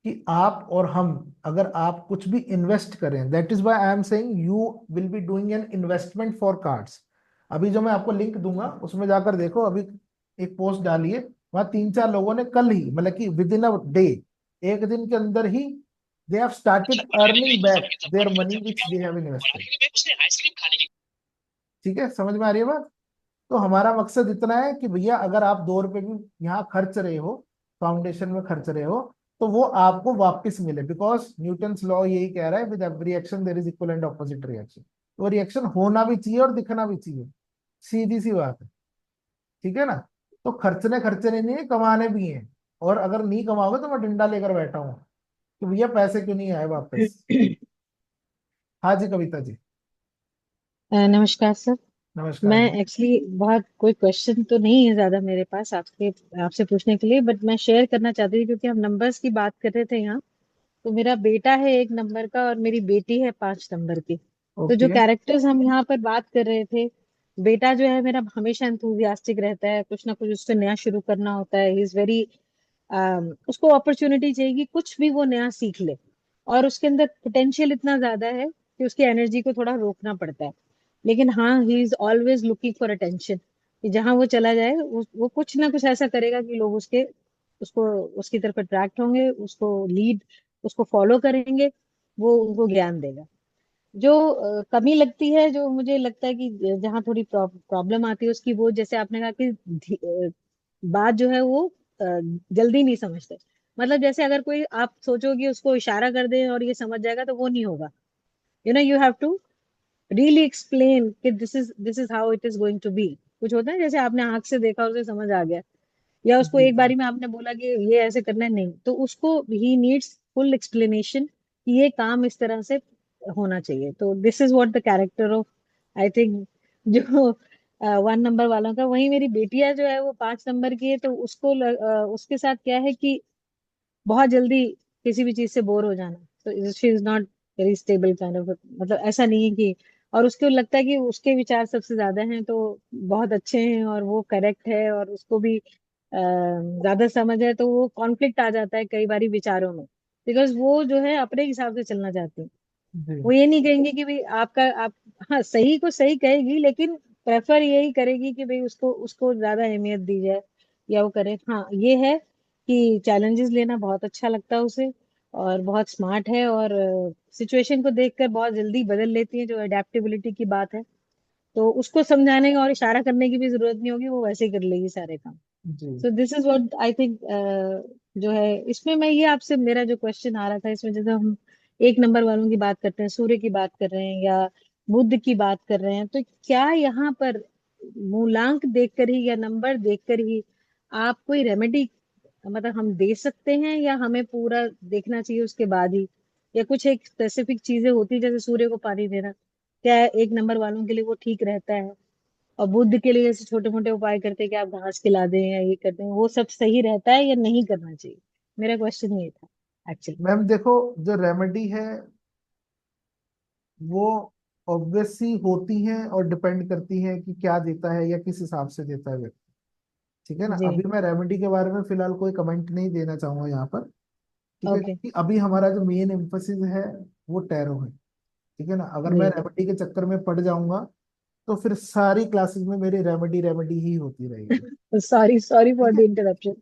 कि आप और हम, अगर आप कुछ भी इन्वेस्ट करें, that is why I am saying you will be doing an investment for cards. अभी जो मैं आपको लिंक दूंगा उसमें जाकर देखो, अभी एक पोस्ट डाली है, वहां 3-4 लोगों ने कल ही, मतलब कि विद इन अ डे, एक दिन के अंदर ही they have started earning back their money which they have invested. ठीक है, समझ में आ रही है बात? तो हमारा मकसद इतना है कि भैया अगर आप 2 रुपए भी यहाँ खर्च रहे हो, फाउंडेशन में खर्च रहे हो, तो वो आपको वापस मिले, बिकॉज न्यूटन्स लॉ यही कह रहा है, with every action there is equal and opposite reaction. तो रिएक्शन होना भी चाहिए और दिखना भी चाहिए, सीधी सी बात है। ठीक है ना? तो खर्चने खर्चने नहीं है, कमाने भी हैं। और अगर नहीं कमाओगे तो मैं डंडा लेकर बैठा हूँ कि भैया पैसे क्यों नहीं आए वापस। हाँ जी, कविता जी। नमस्कार सर। नमस्कार मैं जी। एक्चुअली बहुत कोई क्वेश्चन तो नहीं है ज्यादा मेरे पास आपके आपसे पूछने के लिए, बट मैं शेयर करना चाहती थी क्योंकि हम नंबर्स की बात कर रहे थे यहाँ। तो मेरा बेटा है 1 नंबर का और मेरी बेटी है 5 नंबर की। तो जो ओके। कैरेक्टर्स हम यहाँ पर बात कर रहे थे, बेटा जो है मेरा हमेशा एंथुजियास्टिक रहता है, कुछ ना कुछ उससे नया शुरू करना होता है। ही इज वेरी, उसको अपॉर्चुनिटी चाहिए कि कुछ भी वो नया सीख ले, और उसके अंदर पोटेंशियल इतना ज्यादा है कि उसकी एनर्जी को थोड़ा रोकना पड़ता है। लेकिन हाँ, he is always looking for attention, कि जहां वो चला जाए वो कुछ ना कुछ ऐसा करेगा कि लोग उसको उसकी तरफ अट्रैक्ट होंगे, उसको लीड, उसको फॉलो करेंगे, वो उनको ज्ञान देगा। जो कमी लगती है, जो मुझे लगता है कि जहाँ थोड़ी प्रॉब्लम आती है उसकी, वो जैसे आपने कहा कि बात जो है वो जल्दी नहीं समझते। मतलब जैसे अगर कोई आप सोचोगे उसको इशारा कर दे और ये समझ जाएगा, तो वो नहीं होगा। You have to really explain कि this is how it is going to be. कुछ होता है जैसे आपने आंख से देखा, उसे समझ आ गया, या उसको जी एक जी। बारी में आपने बोला कि ये ऐसे करना है, नहीं, तो उसको ही नीड्स फुल एक्सप्लेनेशन कि ये काम इस तरह से होना चाहिए। तो this is what the character of, I think, जो 1 नंबर वालों का। वही मेरी बेटियां जो है वो 5 नंबर की है, तो उसके साथ क्या है कि बहुत जल्दी किसी भी चीज से बोर हो जाना। तो she is not very stable kind of, मतलब ऐसा नहीं है कि, और उसको लगता है कि उसके विचार सबसे ज्यादा हैं, तो बहुत अच्छे हैं और वो करेक्ट है, और उसको भी ज्यादा समझ है, तो वो कॉन्फ्लिक्ट आ जाता है कई बारी विचारों में, बिकॉज वो जो है अपने हिसाब से चलना चाहती है। जी वो ये नहीं कहेंगे कि भाई आपका आप, हाँ, सही को सही कहेगी, लेकिन प्रेफर यही करेगी कि भाई उसको उसको ज्यादा अहमियत दी जाए या वो करे। हाँ, ये है कि चैलेंजेस लेना बहुत अच्छा लगता है उसे, और बहुत स्मार्ट है, और सिचुएशन को देखकर बहुत जल्दी बदल लेती है, जो अडेप्टेबिलिटी की बात है। तो उसको समझाने का और इशारा करने की भी जरूरत नहीं होगी, वो वैसे ही कर लेगी सारे काम। जी। So this is what I think. जो है इसमें मैं ये आपसे, मेरा जो क्वेश्चन आ रहा था इसमें, जैसे हम 1 नंबर वालों की बात करते हैं, सूर्य की बात कर रहे हैं, या बुध की बात कर रहे हैं, तो क्या यहाँ पर मूलांक देखकर ही या नंबर देखकर ही आप कोई रेमेडी मतलब हम दे सकते हैं या हमें पूरा देखना चाहिए उसके बाद ही, या कुछ एक स्पेसिफिक चीजें होती है जैसे सूर्य को पानी देना, क्या एक नंबर वालों के लिए वो ठीक रहता है, और बुद्ध के लिए जैसे छोटे मोटे उपाय करते हैं कि आप घास खिला दें या ये करते हैं, वो सब सही रहता है या नहीं करना चाहिए? मेरा क्वेश्चन ये था एक्चुअली। मैम देखो, जो रेमेडी है वो ऑब्वियसली होती हैं और डिपेंड करती हैं कि क्या देता है या किस हिसाब से देता है व्यक्ति। ठीक है ना, जी। अभी मैं रेमेडी के बारे में फिलहाल कोई कमेंट नहीं देना चाहूंगा यहाँ पर। ठीक है, ओके। क्योंकि अभी हमारा जो मेन एम्फोसिस है वो टैरो है। ठीक है ना, अगर मैं जी। रेमेडी के चक्कर में पड़ जाऊंगा तो फिर सारी क्लासेस में मेरी रेमेडी रेमेडी ही होती रहेगी। सॉरी सॉरी फॉर ठीक द है, इंटरप्शन।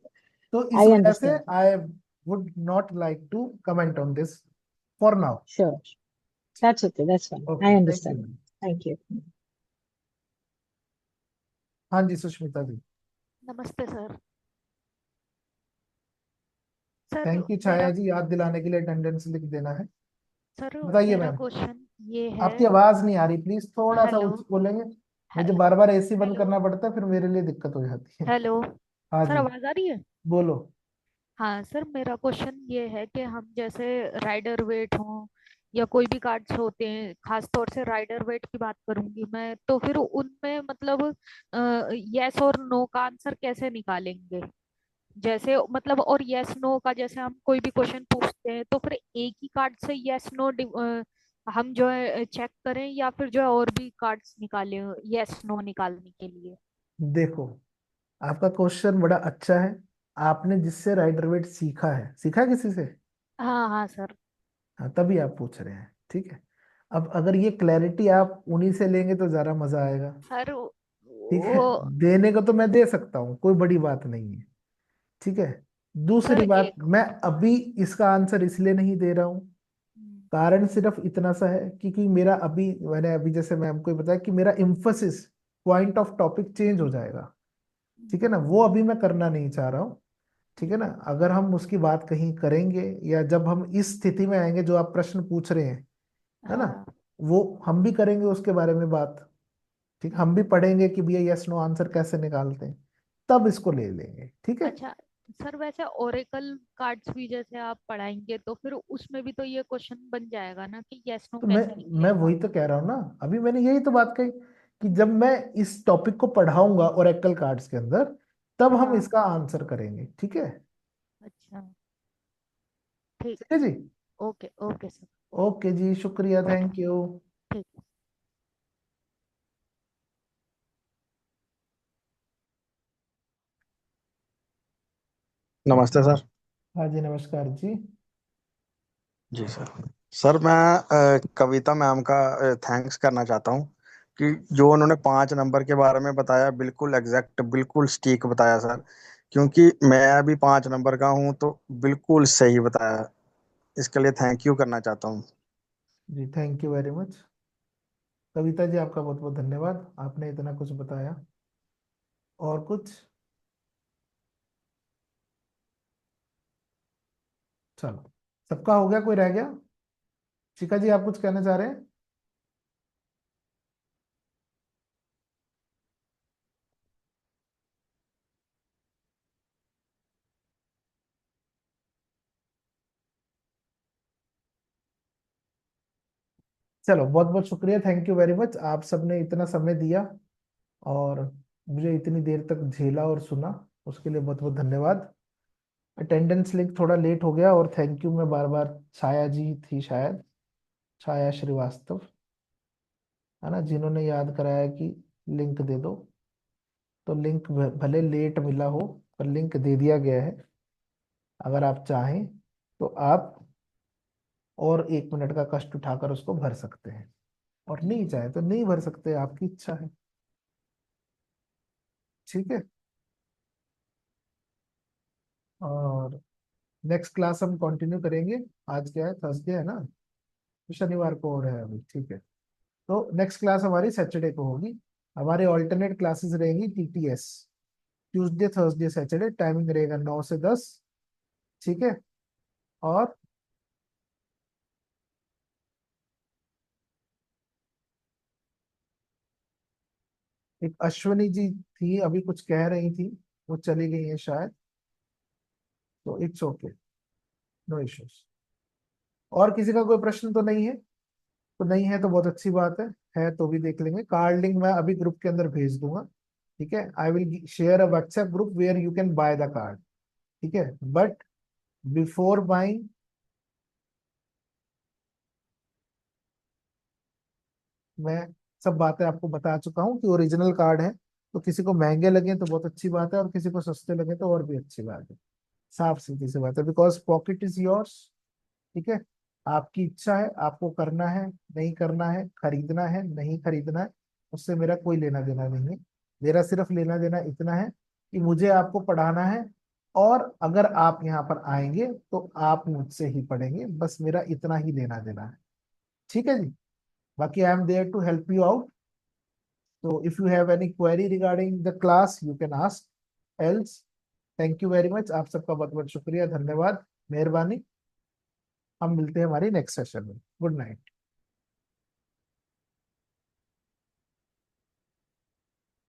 तो इस आई वजह से understand. I would not like to comment on this for now. Sure. That's okay, that's fine, okay, I thank you understand. Ma'am. Thank you. हाँ जी, सुष्मिता जी। नमस्ते sir. Sir thank you Chhaya मेरा जी, याद दिलाने के लिए अटेंडेंस लिख देना है। सर बताइए मेरा मैम। क्वेश्चन ये है। आपकी आवाज नहीं आ रही, प्लीज थोड़ा सा हेलो। उच्च बोलेंगे। मुझे हेलो। बार बार एसी बंद हेलो। करना पड़ता है, फिर मेरे लिए दिक्कत हो जाती है। हेलो। हाँ सर जी, आवाज आ रही है? बोलो। हाँ सर, मेरा क्वेश्चन ये है कि हम जैसे राइडर वेट हों या कोई भी कार्ड्स होते हैं, खास तौर से राइडर वेट की बात करूंगी मैं, तो फिर उनमें मतलब यस और नो का आंसर कैसे निकालेंगे? जैसे मतलब, और यस नो का जैसे हम कोई भी क्वेश्चन पूछते हैं तो फिर एक ही कार्ड से यस नो हम जो है चेक करें, या फिर जो है और भी कार्ड्स निकालें यस नो निकालने के लिए? देखो, आपका क्वेश्चन बड़ा अच्छा है। आपने जिससे राइडर वेट सीखा है, सीखा है किसी से? हाँ हाँ सर। हाँ, तभी आप पूछ रहे हैं। ठीक है, अब अगर ये क्लैरिटी आप उन्हीं से लेंगे तो ज्यादा मजा आएगा। सर ठीक है, वो देने को तो मैं दे सकता हूँ, कोई बड़ी बात नहीं है। ठीक है, सर दूसरी बात, एक मैं अभी इसका आंसर इसलिए नहीं दे रहा हूँ, कारण सिर्फ इतना सा है क्योंकि मेरा अभी, मैंने अभी जैसे मैम को ही बताया कि मेरा emphasis, point of topic change हो जाएगा। ठीक है ना, वो अभी मैं करना नहीं चाह रहा हूँ। ठीक है ना, अगर हम उसकी बात कहीं करेंगे या जब हम इस स्थिति में आएंगे जो आप प्रश्न पूछ रहे हैं, है ना, हाँ। वो हम भी करेंगे उसके बारे में बात। ठीक, हम भी पढ़ेंगे कि भैया यस नो आंसर कैसे निकालते हैं, तब इसको ले लेंगे। ठीक है, अच्छा सर, वैसे ओरेकल कार्ड्स भी जैसे आप पढ़ाएंगे तो फिर उसमें भी तो ये क्वेश्चन बन जाएगा ना कि यस नो तो मैं कैसे मैं निकलेगा? वही तो कह रहा हूँ ना, अभी मैंने यही तो बात कही कि जब मैं इस टॉपिक को पढ़ाऊंगा ओरेकल कार्ड्स के अंदर, तब हम हाँ। इसका आंसर करेंगे। ठीक है। अच्छा। ठीक। ठीक है जी। Okay okay sir. ओके जी, शुक्रिया, थैंक यू। ठीक। नमस्ते सर। हाँ जी, नमस्कार जी। जी सर। सर मैं कविता मैम का थैंक्स करना चाहता हूँ कि जो उन्होंने 5 नंबर के बारे में बताया, बिल्कुल एग्जैक्ट, बिल्कुल सटीक बताया सर। क्योंकि मैं अभी 5 नंबर का हूँ तो बिल्कुल सही बताया। इसके लिए थैंक यू करना चाहता हूँ। जी, thank you very much. Kavita ji, आपका बहुत बहुत धन्यवाद, आपने इतना कुछ बताया। और कुछ? चलो, सबका हो गया, कोई रह गया? शिखा जी, आप कुछ कहना चाह रहे हैं? चलो, बहुत बहुत शुक्रिया, थैंक यू वेरी मच, आप सबने इतना समय दिया और मुझे इतनी देर तक झेला और सुना, उसके लिए बहुत बहुत धन्यवाद। अटेंडेंस लिंक थोड़ा लेट हो गया, और थैंक यू मैं बार बार, छाया जी थी शायद, छाया श्रीवास्तव, है ना, जिन्होंने याद कराया कि लिंक दे दो। तो लिंक भले लेट मिला हो, पर लिंक दे दिया गया है। अगर आप चाहें तो आप और 1 मिनट का कष्ट उठाकर उसको भर सकते हैं, और नहीं चाहे तो नहीं भर सकते, आपकी इच्छा है। ठीक है, और नेक्स्ट क्लास हम कंटिन्यू करेंगे। आज क्या है, थर्सडे है ना, तो शनिवार को और है अभी। ठीक है, तो नेक्स्ट क्लास हमारी सैटरडे को होगी। हमारे ऑल्टरनेट क्लासेस रहेंगी TTS, Tuesday Thursday Saturday, timing रहेगा 9 से 10। ठीक है, और एक अश्वनी जी थी, अभी कुछ कह रही थी, वो चली गई है शायद। तो इट्स ओके, नो इश्यूज। और किसी का कोई प्रश्न तो नहीं है? तो नहीं है तो बहुत अच्छी बात है तो भी देख लेंगे। कार्ड लिंक मैं अभी ग्रुप के अंदर भेज दूंगा, ठीक है। I will share a WhatsApp group where you can buy the card, ठीक है। बट बिफोर बाइंग, मैं सब बातें आपको बता चुका हूँ कि ओरिजिनल कार्ड है, तो किसी को महंगे लगे तो बहुत अच्छी बात है और किसी को सस्ते लगे तो और भी अच्छी बात है। साफ सीधी सी बात है, बिकॉज पॉकेट इज योर्स, ठीक है। आपकी इच्छा है, आपको करना है नहीं करना है, खरीदना है नहीं खरीदना है, उससे मेरा कोई लेना देना नहीं है। मेरा सिर्फ लेना देना इतना है कि मुझे आपको पढ़ाना है, और अगर आप यहाँ पर आएंगे तो आप मुझसे ही पढ़ेंगे, बस मेरा इतना ही लेना देना है, ठीक है जी। बाकी I am there to help you out. So if you have any query regarding the class, you can ask. Else, thank you very much. आप सबका बहुत बहुत शुक्रिया, धन्यवाद, मेहरबानी। हम मिलते हैं हमारी नेक्स्ट सेशन में। Good night.